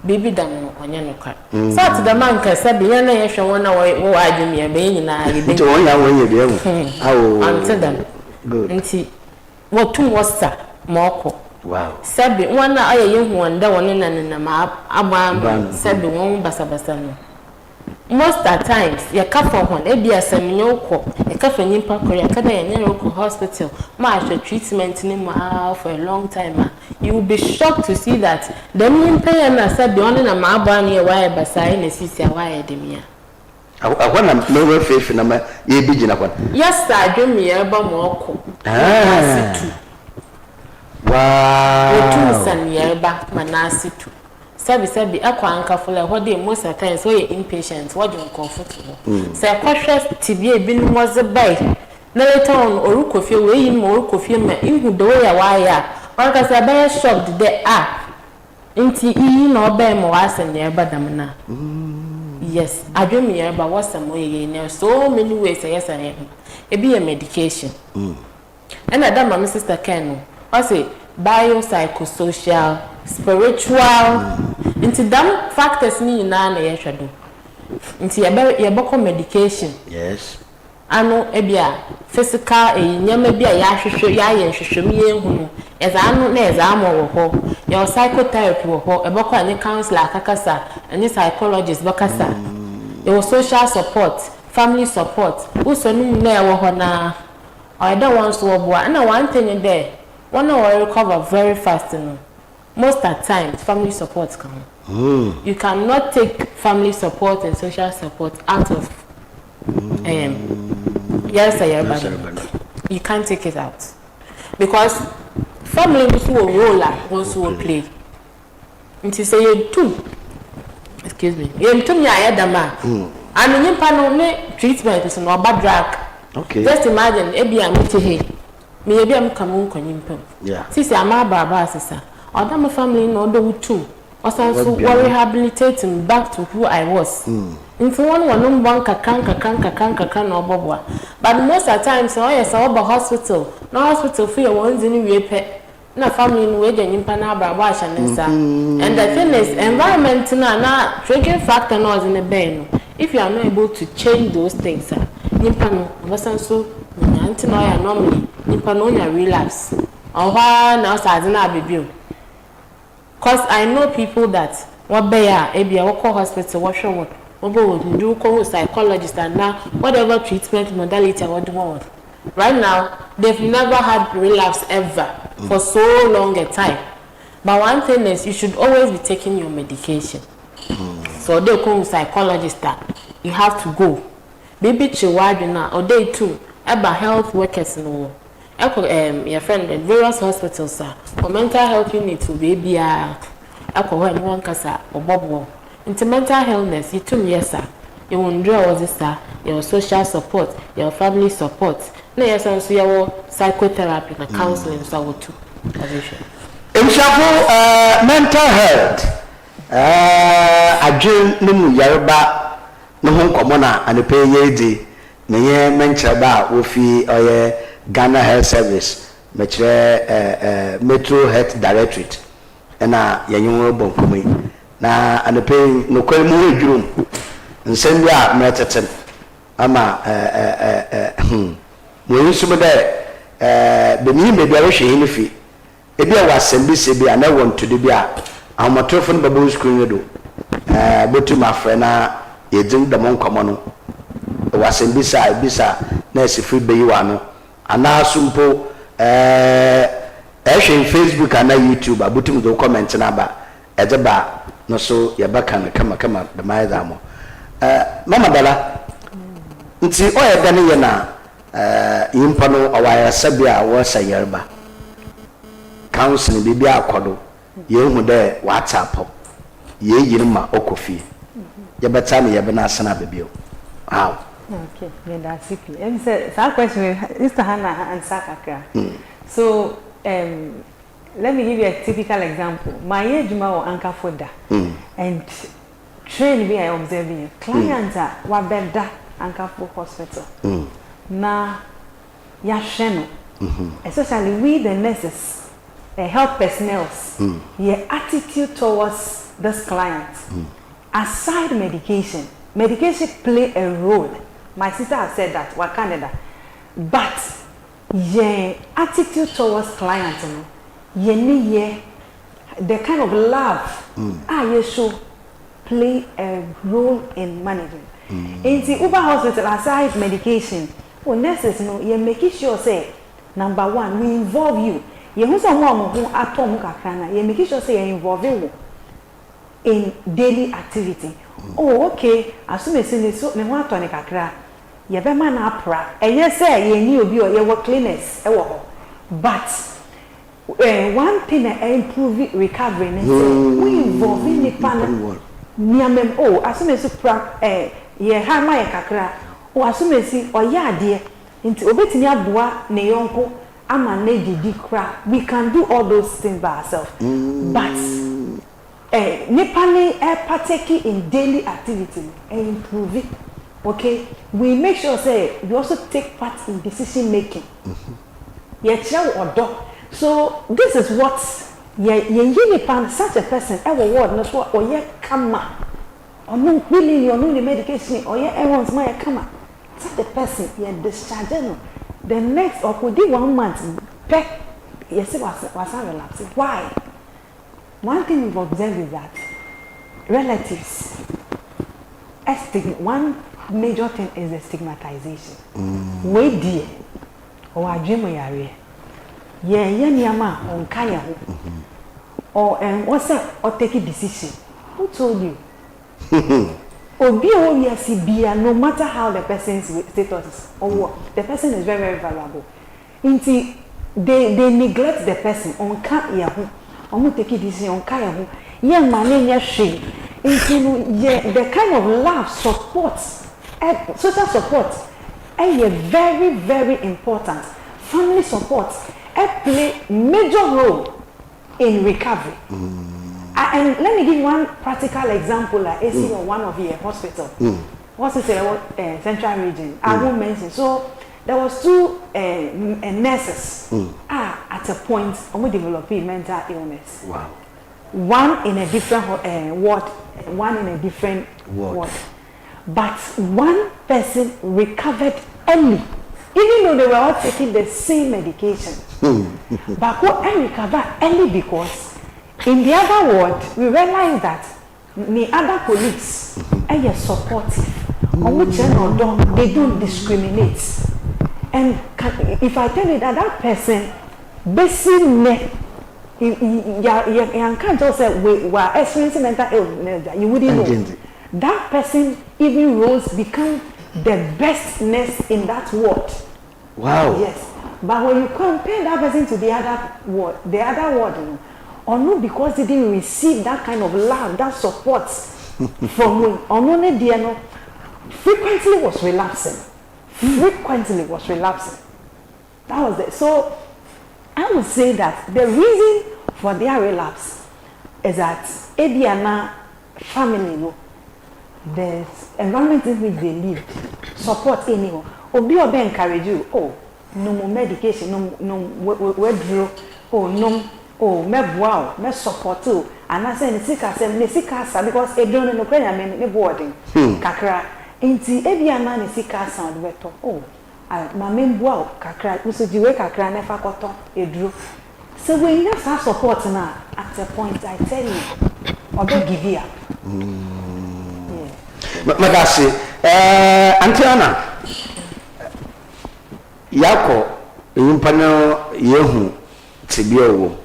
baby dam onye no kwa so to the man ka sabi ya na ye hwe wona wo adwemi aba nyina ye be nti won ya won ye be ewu awo until them good nti what too wasa moko wow sabi wona aye ye hu onda woni na ma agba sabi won basabasa no most at times you come from one e bia seminyo ko e ka fa nyimpa korea kada ye nyero ko hospital ma show treatment ni ma for a long time you will be shocked to see that the nyimpa ya na sabi woni na ma agba na ye wa e basai na sisi wa ye demia akwana no faith na ma ye bi gina kwa yes sir adwemi ye ba mo ko wow otu san ye ba manasitu sabi akwa ankafula what dey most of times so you impatient what you comfortable say cautious tibie binu was by na later on orukofie we yin mo orukofie ma ihu do ya wa ya one ka say be shocked there nti yi na oba mo asen ya badam na yes adwemi ya ba wasam ye ne so many ways yes I e be a medication and that my sister Ken I say biopsychosocial spiritual into them factors ni na ye hwado into ye boko medication yes ano ebia physical nyama bia ya hwehwe ya ye hwehwem ye hunu eza ano na eza amo wo ho your psychotherapy wo ho e boko ani counselor akakasa ani psychologist bakasa your social support family support uso nu na wo ho na I don't want to wo and one thing there one will recover very fast no most at times family support come you cannot take family support and social support out of you can't take it out because family will roll also will play until say you too excuse me you too ya dama and you pan no treatment is no bad drug okay just imagine ebi amite he me ebi am kamu nkonyimpa yeah sisi ama baba asisa other family no do too also rehabilitate him back to who I was into one kaka no boboa but most of the times so yes oba hospital no hospital for your ones in we pe na family no we nyimpa na baba asha nsa and the thing is environment na triggering factor no is in the brain if you are not able to change those things nyimpa no wasanso nyanti no ya normally nyimpa no ya relapse oha na osaze na abibio cause I know people that what be ya ebia wo call hospital what show what go do call psychologist and now whatever treatment modality what do want right now they've never had relapse ever for so long a time but one thing is you should always be taking your medication so they call psychologist you have to go baby chiwadi na or they too about health workers no your friend in various hospitals, sir, for mental health unit will be when one casa or bob. Into mental illness, you too, yes, sir. You won't draw this, sir. Your social support, your family support. No, yes, and your psychotherapy and counseling, so too. Mental health. I dream no Yoruba no home commona and the pay ye me mention about wofi or Ghana Health Service, Metro Health Directorate, and young bon na and the pay no quite more June and send ya metatem ama we used to the new mediation in the fee. If you was send and I want to be I'm a telephone babu screen do. But to my friend, you drink the monk common. Was in bisa, nurse free be you ano. And now simple, actually Facebook and YouTube, I put him to comment number at the bar. No, so your back and come the my damo. Mama Bella, it's all Daniela, Impano, or Sabia was a yerba. Counseling bibi akwado ye hu de WhatsApp ye yirma okofi ye beta me ye bena sana bebio how okay then that's it and say that question Mr. Hannah answer kakra so let me give you a typical example my age ma o anka foda and train me I observing clients are wa beda anka for hospital na ya hwe no especially we the nurses health personnel, your attitude towards this client, aside medication play a role. My sister has said that, what Canada, but your attitude towards clients, the kind of love, you should play a role in management. In the Uber hospital, aside medication, nurses, you're making sure, say, number one, we involve you. You who someone who atom kakana, you make sure say you involve you in daily activity. Oh, okay. As soon as you so, you want to kakra. You be man apra. And yes, say you need to be your work cleaners. But one thing that improve recovery, we involve in the panel. Niamem oh, as soon as you pra ye ha ma kakra. Oh, as soon as you or ya dear into obetini aboa ne yonko. We can do all those things by ourselves. But Nepali partake in daily activity and improve it. Okay? We make sure say we also take part in decision making. So this is what such a person ever word not what or ye come or no really or no the medication or ye everyone's my come such a person ye discharge. The next or could be 1 month back, yes, it was relapsing. Why? One thing we've observed is that relatives, one major thing is the stigmatization. Wait, dear, or I dream of area. Yeah, yama on kaya or what's that or take a decision. Who told you? Or be no matter how the person's status is or what, the person is very, very valuable. Until they neglect the person on can't on take it on kaya young man shame. The kind of love, support, social support, very, very important. Family support play major role in recovery. And let me give one practical example, like ASORBA, one of your hospital. Hospital Central Region. I won't mention. So there was two nurses at a point we developed mental illness. Wow. One in a different ward, one in a different ward. But one person recovered early, even though they were all taking the same medication. But who recovered early because in the other ward, we realized that the other colleagues are supportive. They don't discriminate. And if I tell you that person, basically, you can't just say we are experiencing mental illness, you wouldn't know. That person even rose become the best nurse in that ward. Wow. Yes. But when you compare that person to the other ward, or no, because they didn't receive that kind of love, that support from me, or no, frequently was relapsing. That was it. So I would say that the reason for their relapse is that Ediana family, the environment in which they live, support anyone. Obi obe encourage you. Oh, no more medication, no withdraw. Oh, no. Oh, me wow, me support you. And I say, Nisika, because a drone no prayer, me boarding. Kakra. Inti Ediana Nisika sound better. Oh, my main wow, Kakra. Uso jiwe Kakra never got on a drew. So when you have support now, at a point, I tell you, or don't give you up. Magasi, Antiana, Yako, Impano, Yehu, Tibio,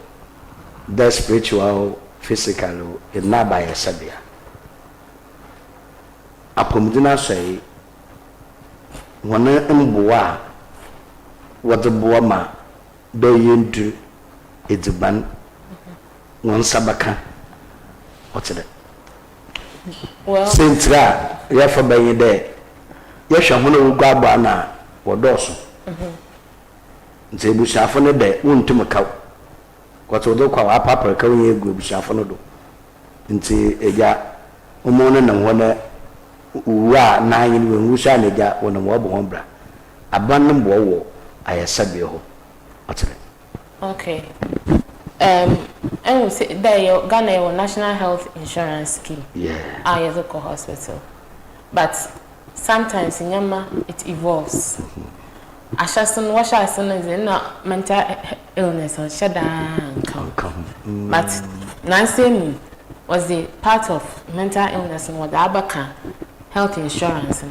the spiritual, physical, and not by a Sabia. Apomdina say, one boa, what the boama, do you do? It's a ban one sabaka. What's it? Well, since that, you have for being there. Yes, I'm going to go banana or dorsal. They will sharpen a day, won't to Macau. What's all the call papa coming a group sharpened into a ya, morning and one wa 9 when we shall a ya on a wobble hombra. Abandon war, I said, what's it? Okay. I will say that Ghana National Health Insurance Scheme. Yeah. I as a hospital. But sometimes in Yama it evolves. Ashaston Washaston is in mental illness or shutdown. But Nancy was the part of mental illness and what the Abaka health insurance.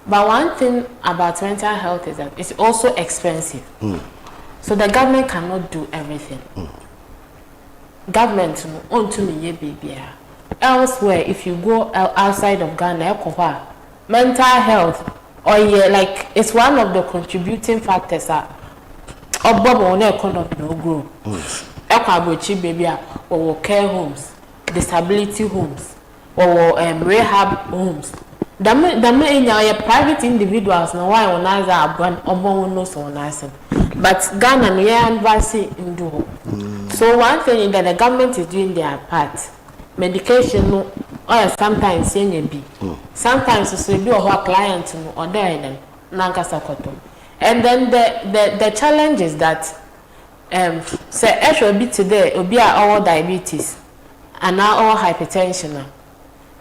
But one thing about mental health is that it's also expensive. So the government cannot do everything. Government won't to me baby. Elsewhere, if you go outside of Ghana, mental health or like it's one of the contributing factors that on economy no grow. Baby or care homes, disability homes, or rehab homes. The private individuals now why on us are but Ghana no advance in do. So one thing that the government is doing their part. Medication no or sometimes be. Sometimes it's be a client no or there and then the challenge is that say actually be today obi are all diabetes and now all hypertension.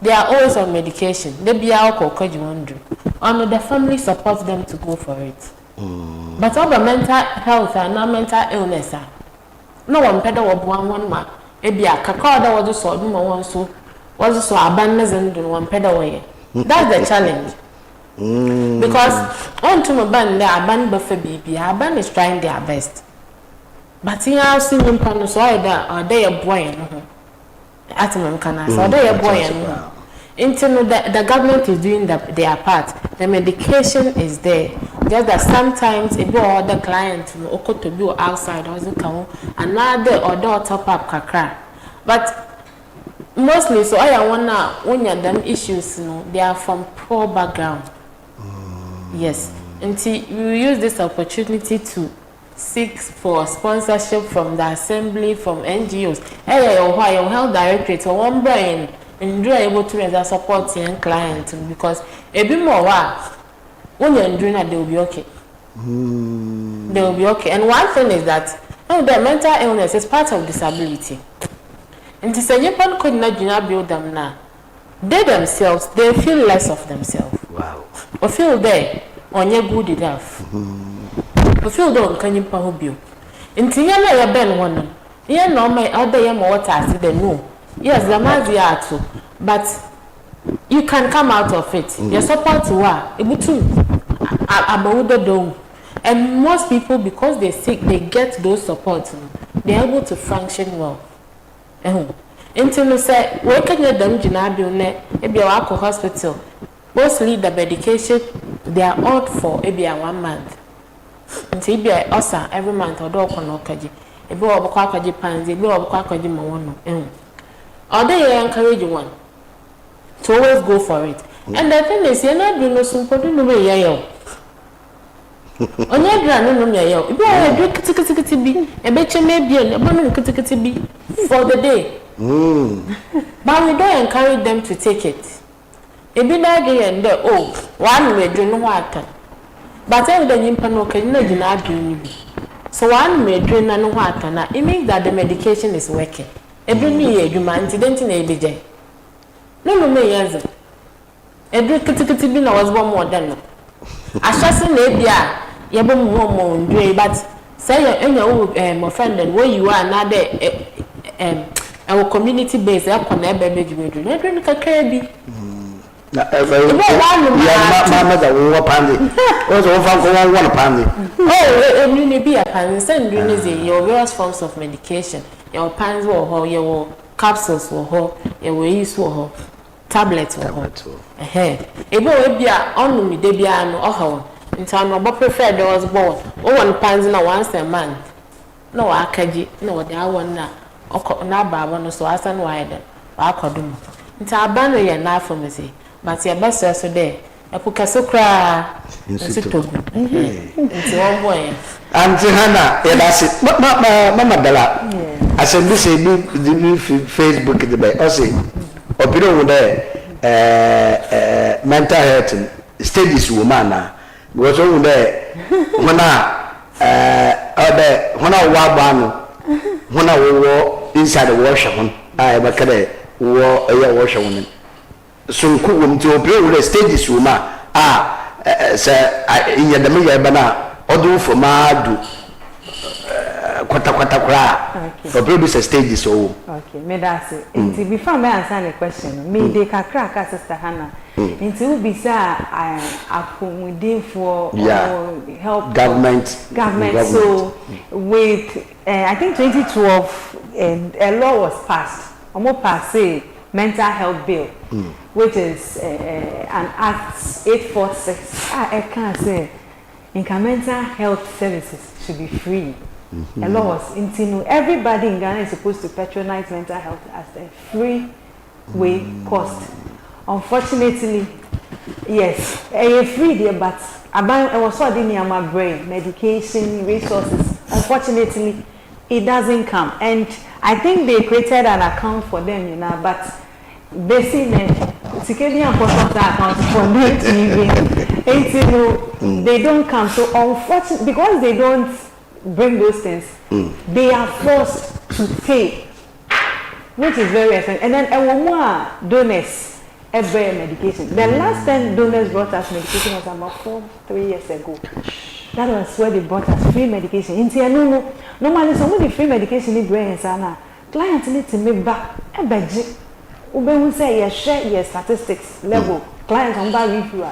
They are always on medication. They be alcohol and the family supports them to go for it. But over mental health and not mental illness, no one pedal of one man. It be a cacao that was so one so was so abandoned in one pedal way. That's the challenge. Because on to my band, they are banned buffet baby. Our band is trying their best. But here I've seen him panels or they are boy. Atom can so they are boy. Into the government is doing their part. The medication is there. Just that sometimes if you order clients to be outside doesn't come another order top up kakra. But mostly so I wanna when you them issues they are from poor background. Yes. Until we use this opportunity to seek for sponsorship from the assembly, from NGOs. Hey, Ohio Health Directorate or one brain. And you're able to render support your client because a bit more when you're doing that, they will be okay. They will be okay. And one thing is that the mental illness is part of disability. And to say you could not build them now. They themselves, they feel less of themselves. Wow. Or feel there on your good enough. Or feel don't can you help you. Until you know your ben one. You know my other young water see them no. Yes, the are too, but you can come out of it. Your support are able to about the dome, and most people because they sick they get those supports. They're able to function well. Until say we can get them jinabi maybe a hospital. Mostly the medication they are out for maybe 1 month. Nti bi osa every month odo kono kaji. Ebi obokọ akwaji panzi, ebi obokọ akwaji mawono. Odo you encourage one to always go for it. And the thing is, you're not doing no simple no way yayo. Onye dra no yayo. Ebi o do kitikiti bi, ebeche maybe e bo no kitikiti bi for the day. But we don't encourage them to take it. Ebi na dey and oh, one we do no waka. But every day you no can no gina adwene bi. So one we do na no waka na it means that the medication is working. Ebi ni ye adwuma nti na ebeje. No me yanze. Edu kitikiti bi na was born more than no. Ashasi na ebia ye bo mo ndwe but say your my friend and where you are now there our community base e ko na ebe mejumeju na edu kakra bi. Na mama da wo pande. Ozo wo fan ko won pande. Oh, ni bi a pande send you is your various forms of medication. Your pans wo ho, your capsules wo ho, your use wo ho. Tablets wo ho. Ebe we bia onu mi de bia no ohawo. Nti anu obo prefer there was born. O won pans na once a month. No akaji, no dey awon na na baba no so asan wide. Wa akodum. Nti abano ye na pharmacy. But your best so there. Epuka so kra. Nti togu. Nti won boy. Auntie Hannah, yeah that's it. Mama Dala. I said this is Facebook the by us. Opinion with there mental health stages woman na. Because on there when wo inside the washroom. I bakade wo washroom. So ku won ti opinion with stages woman say in the media bana odo for madu kwata kra for produce stage so okay me that's it. Until before me answer the question me dey kakra ka sister Hannah until we be say accommodate for help government. So with I think 2012 a law was passed almost passé mental health bill which is an act 846 I can say mental health services should be free. A law was into everybody in Ghana is supposed to patronize mental health as a free way cost. Unfortunately, yes, free there, but I was so in my brain, medication, resources. Unfortunately, it doesn't come. And I think they created an account for them, but basically, account for them they don't come. So unfortunately, because they don't bring those things, they are forced to pay, which is very expensive. And then more donors every medication. The last time donors brought us medication was about 3 years ago. That was where they brought us free medication. Normally, some of the free medication they bring us clients need to make back a budget. We say share your statistics level. Clients on that review.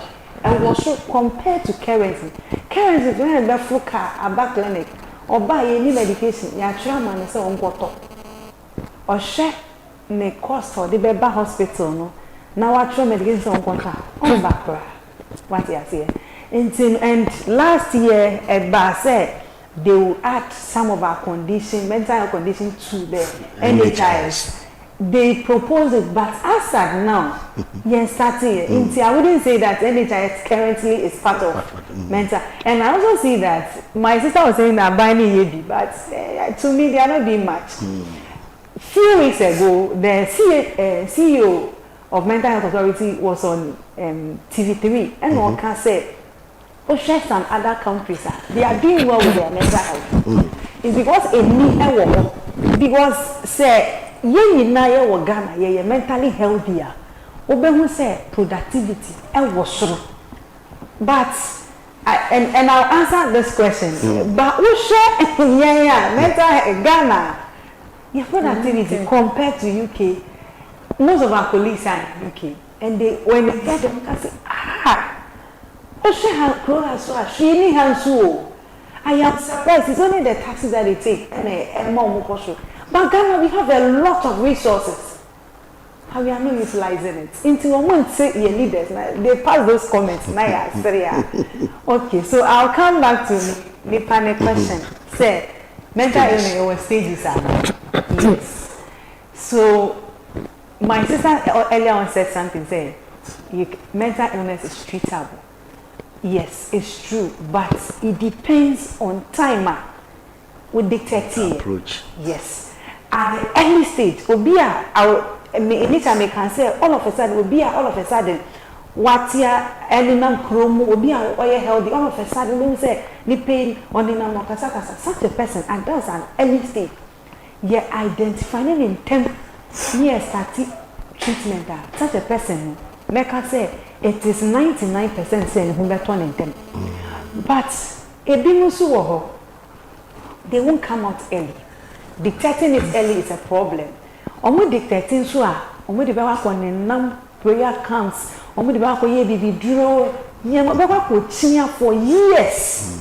And also compared to currency is when the full car a back clinic or buy any medication, ya trauma and so on got or share may cost for the Beba hospital. No, now I try medication on contract on back. What you say? And last year, a said they will add some of our condition, mental health condition to the NHIS. They propose it, but as at now, yes, I wouldn't say that NHIS currently is part of mental. And I also see that my sister was saying that buying EAD, but to me, they are not doing much. Few weeks ago, the CEO of Mental Health Authority was on TV3, and one can say, share some other countries, they are doing well with their mental health. It's because a need because say. Ye na ye wo Ghana ye mentally healthier. Obehu say productivity e wo soro. But and I'll answer this question. But who share mental Ghana your productivity compared to UK. Most of our colleagues are in UK and they when they get them can say who share so she ni hansu. I am surprised it's only the taxes that they take and more But Ghana, we have a lot of resources. And we are not utilizing it. Until one month, say your leaders, they pass those comments. Okay, so I'll come back to me panic question. Say, mental illness or stages are. Yes. So, my sister earlier on said something, say, mental illness is treatable. Yes, it's true, but it depends on timer with detective approach. Yes. At the early stage, anytime I can say all of a sudden, what ya elinam kromo obi a oye healthy all of a sudden we say ni pain on the nam kasa such a person, and that's an early stage. Yeah, identifying in 10 years starting treatment that such a person make us say it is 99% saying who better in them. But a bimusu they won't come out early. Detecting it early is a problem. Omo detecting so omo de ba kwa nam prayer camps, omo de ba kwa ye bibi duro, nyama ba kwa chinya for years.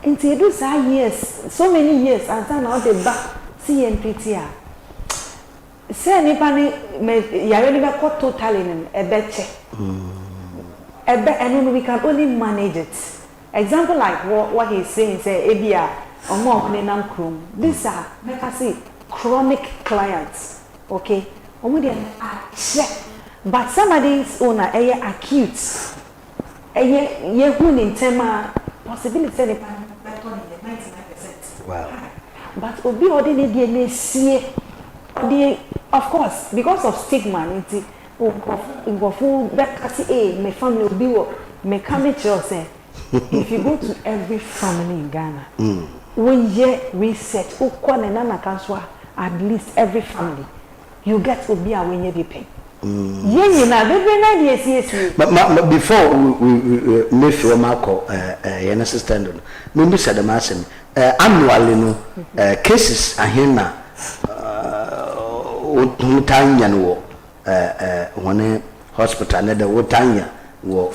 Until those years, so many years, and now they back CNPT. Say nipa ni yare ni ba kwa totally in ebeche. And we can only manage it. Example like what he's saying, say ebia omo nam krum. These are make us say chronic clients. Okay? Omo dey check. But somebody's owner acute. Ye who in tema possibility say nipa 99%. Wow. But obi odi need dey see of course because of stigma nti go back say my family obi wo me come say if you go to every family in Ghana when you research at least every family you get obi a when you be pay but before we make your marco your sister maybe said the massem annually no cases ahina utanya no one hospital na the utanya wo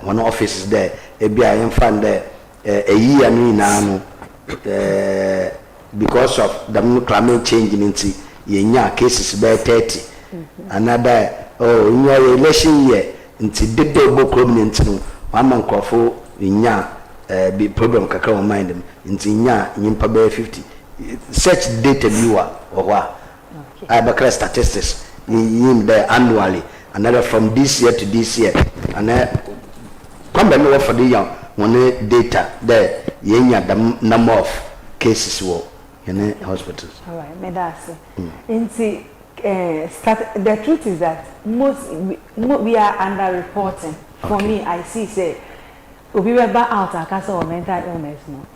one office there ebia yen fan there a year no ina no because of the climate change nti yenya cases by 30 another in your election year nti dede obokrom nti no one man crofo nya be problem kakra on mind them nti nya nyimpa by 50 such data viewer or what I back statistics in there annually another from this year to this year and come back for the young one data there yenya the number of cases wo in hospitals. All right, me that's it. The truth is that most we are underreporting. For me, I see say we were back out a case of mental illness no.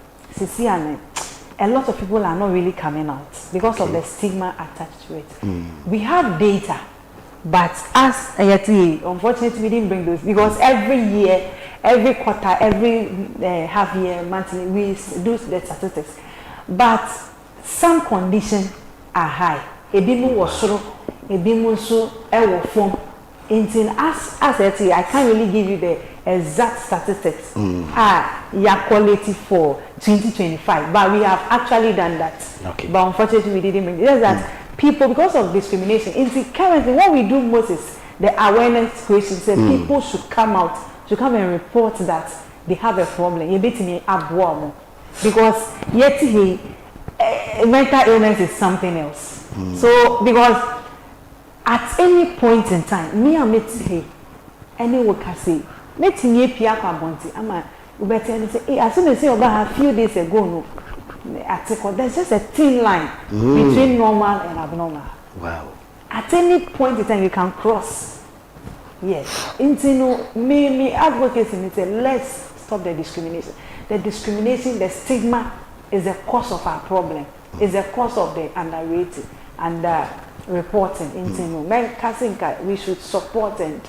A lot of people are not really coming out because of the stigma attached to it. We have data, but as unfortunately we didn't bring those because every year, every quarter, every half year, monthly, we do the statistics. But some conditions are high. Ebimu wasoro, ebimu so ewo form. Until as I can't really give you the exact statistics. Your quality for 2025, but we have actually done that. Okay. But unfortunately, we didn't bring it. Just that people, because of discrimination, currently what we do most is the awareness creation. So people should come out, should come and report that they have a problem. You beat me abnormal because yet mental illness is something else. So because at any point in time, me and me any work I say, let me pia kwabonti. Ama better say, as soon as say about a few days ago, no, article there's just a thin line between normal and abnormal. Wow. At any point in time, you can cross. Yes. Into me advocacy me say let's stop the discrimination. The discrimination, the stigma is the cause of our problem. Is the cause of the underrated and reporting. Into we should support and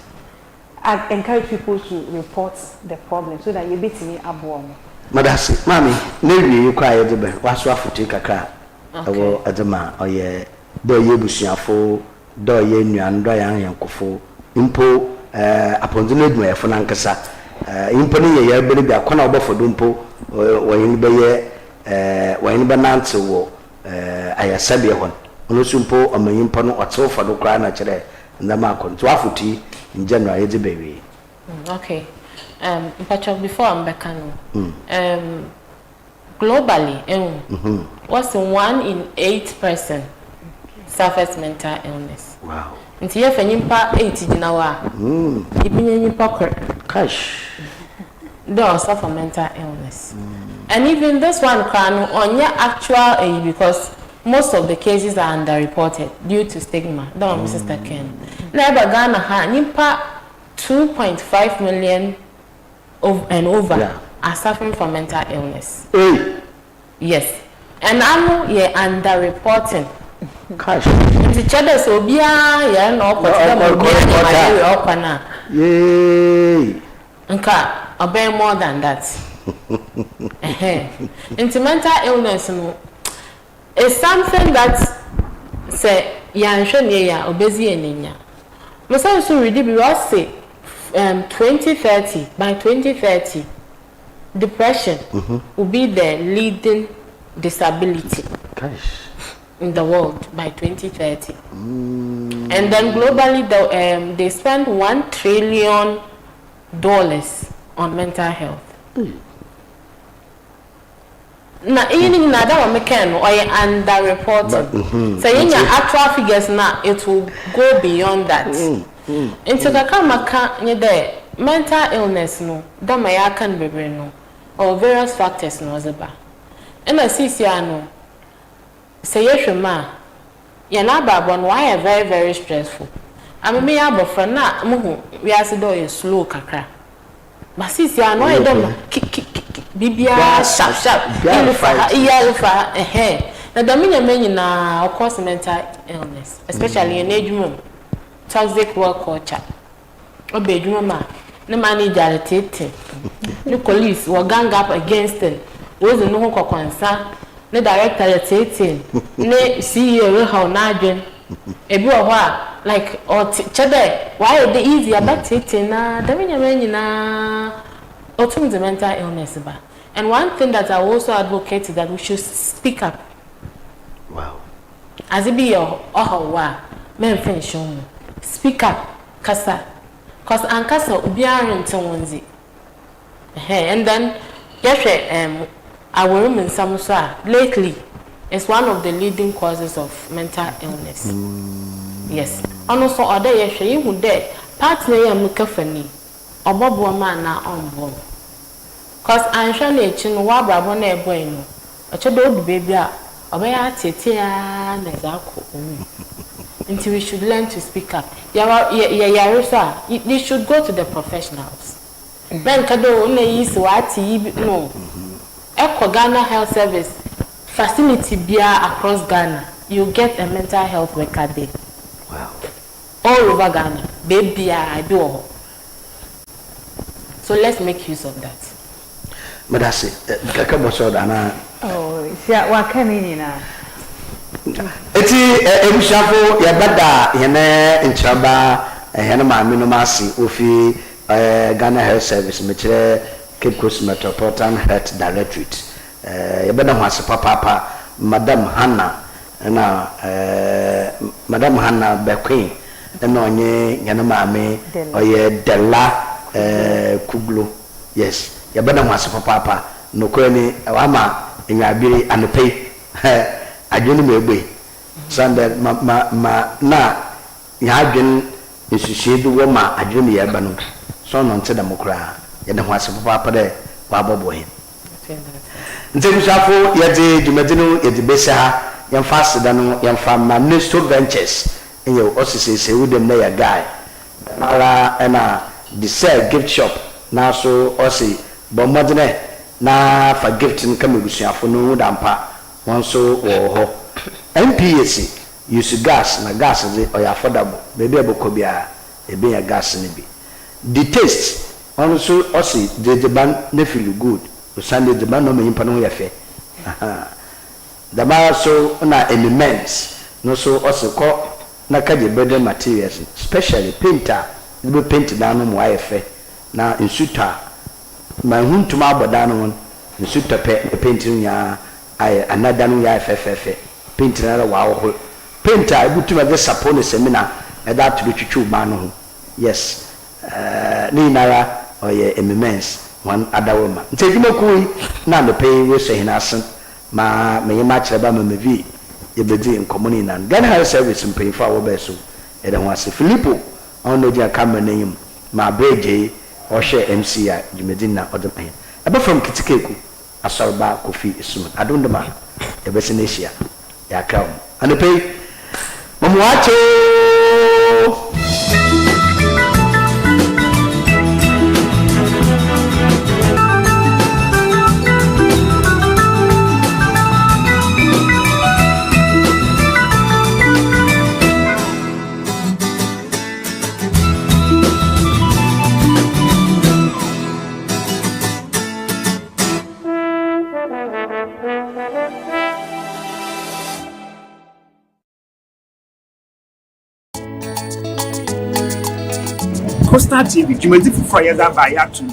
encourage people to report the problem so that you beat me abnormal. Madasi, mami, maybe you cry at the back. What's what for take a car? Okay. At the man, oh yeah, do ye busiafo, do ye new and dry and kofo, impo, upon the need me for Nankasa, impony ye baby a corner for Dumpo, or in Baye, when Bananza war, I said one, Onosumpo, or my impono or so for the cry naturally, and the mark on 12 in general, it's a baby. Okay. But before I'm back, globally, what's 1 in 8 person suffers mental illness. Wow. Nti ye fanyimpa 8 gina wa. Ibinyanyipa cash. They suffer mental illness. And even this one can on your actual because most of the cases are underreported due to stigma. Don't Sister Ken. Never Ghana ha nimpa 2.5 million and over are suffering from mental illness. Yes. And I'm underreporting. Cash. The children so be no yay. Nka more than that. Into mental illness is something that say obesity enya. Most so read we all say 2030 by 2030 depression will be the leading disability in the world by 2030. And then globally they spend $1 trillion on mental health. Na evening na that one make or underreported. So in your actual figures now it will go beyond that. Into the kamaka nye there mental illness no that my can be no or various factors no zeba. And I see no say yeshuma yana babon why very very stressful. I mean me abofra na muhu we asido slow kakra. But see no I don't bibia sharp na daminya many na of course mental illness especially in age room toxic work culture obedwuma ma na manager tete the police were gang up against them was no ho kokwansa the director tete ne CEO we how na adwen ebi wo like or chede why the easy about tete na daminya many na autumn the mental illness ba. And one thing that I also advocate is that we should speak up. Wow. As it be your men finish speak up, kasa. Cause ankasa ubiara ntonzi. And then our women samusa lately is one of the leading causes of mental illness. Yes. And also other yeshe who dead partner ya mukafani. Obobo man na onbo. Cause I'm sure they chin wa brabo na eboy no. Ochodo odu baby a obaya tete a na zako. Until we should learn to speak up. They should go to the professionals. Ben kado na yisi wati no. Eko Ghana Health Service facility bia across Ghana. You get a mental health worker there. Wow. All over Ghana. Baby I do. So let's make use of that. Madasi, kaka boso dana. Oh, sia wakani nyina. Eti emshafo ya bada yene nchaba yene maami no masi ofi Ghana Health Service mechire Cape Coast Metropolitan Health Directorate. Ya bada hwase papa Madam Hannah na Madam Hannah Bequin na onye yene maami oye Della Kuglo. Yes. Ya bada hwase papa no kwani wama enwabiri anopei adwene megbe sande na ya adwene nsusie bi wo ma adwene ya ba no so no nte da mokra ya de hwase papa de wa bobo he nte musafo ya de dumadino ya de besa ya fast da no ya fa Manesto Ventures enye osise se wudem na ya guy mara na the sell gift shop na so osi bomodene na fa gift nka megusuafo no dampa wonso wo ho MPAC use gas na gas is affordable baby aboko bia ebe ya gas ni bi the taste also osi the ban na feel good o Sunday the ban no me impa no yefe the bar so na elements no so osi ko na kaje building materials especially painter the paint na no mo yefe na insuta ma huntuma aboda no insuta painting ya another no ya fefe paint na wa painter ibutuma the sapone seminar that to be twitwu ba no yes ni nara oye emimens one adawoma nti dwuma kui na me pay we so hinasen ma me yema kyereba ma mevi ye bedi nkomoni nan Ghana Health Service mpanyimfo a wo be so e de ho ase Filippo on no dia camera name ma breje o share MC a dwumedi na odepan ebe from Kitikeku ASORBA KOFI ESSUMAN adondoma e be senesia ya kam and pay Mamuacho Costa TV, Jumedi Fufaya by Yatu.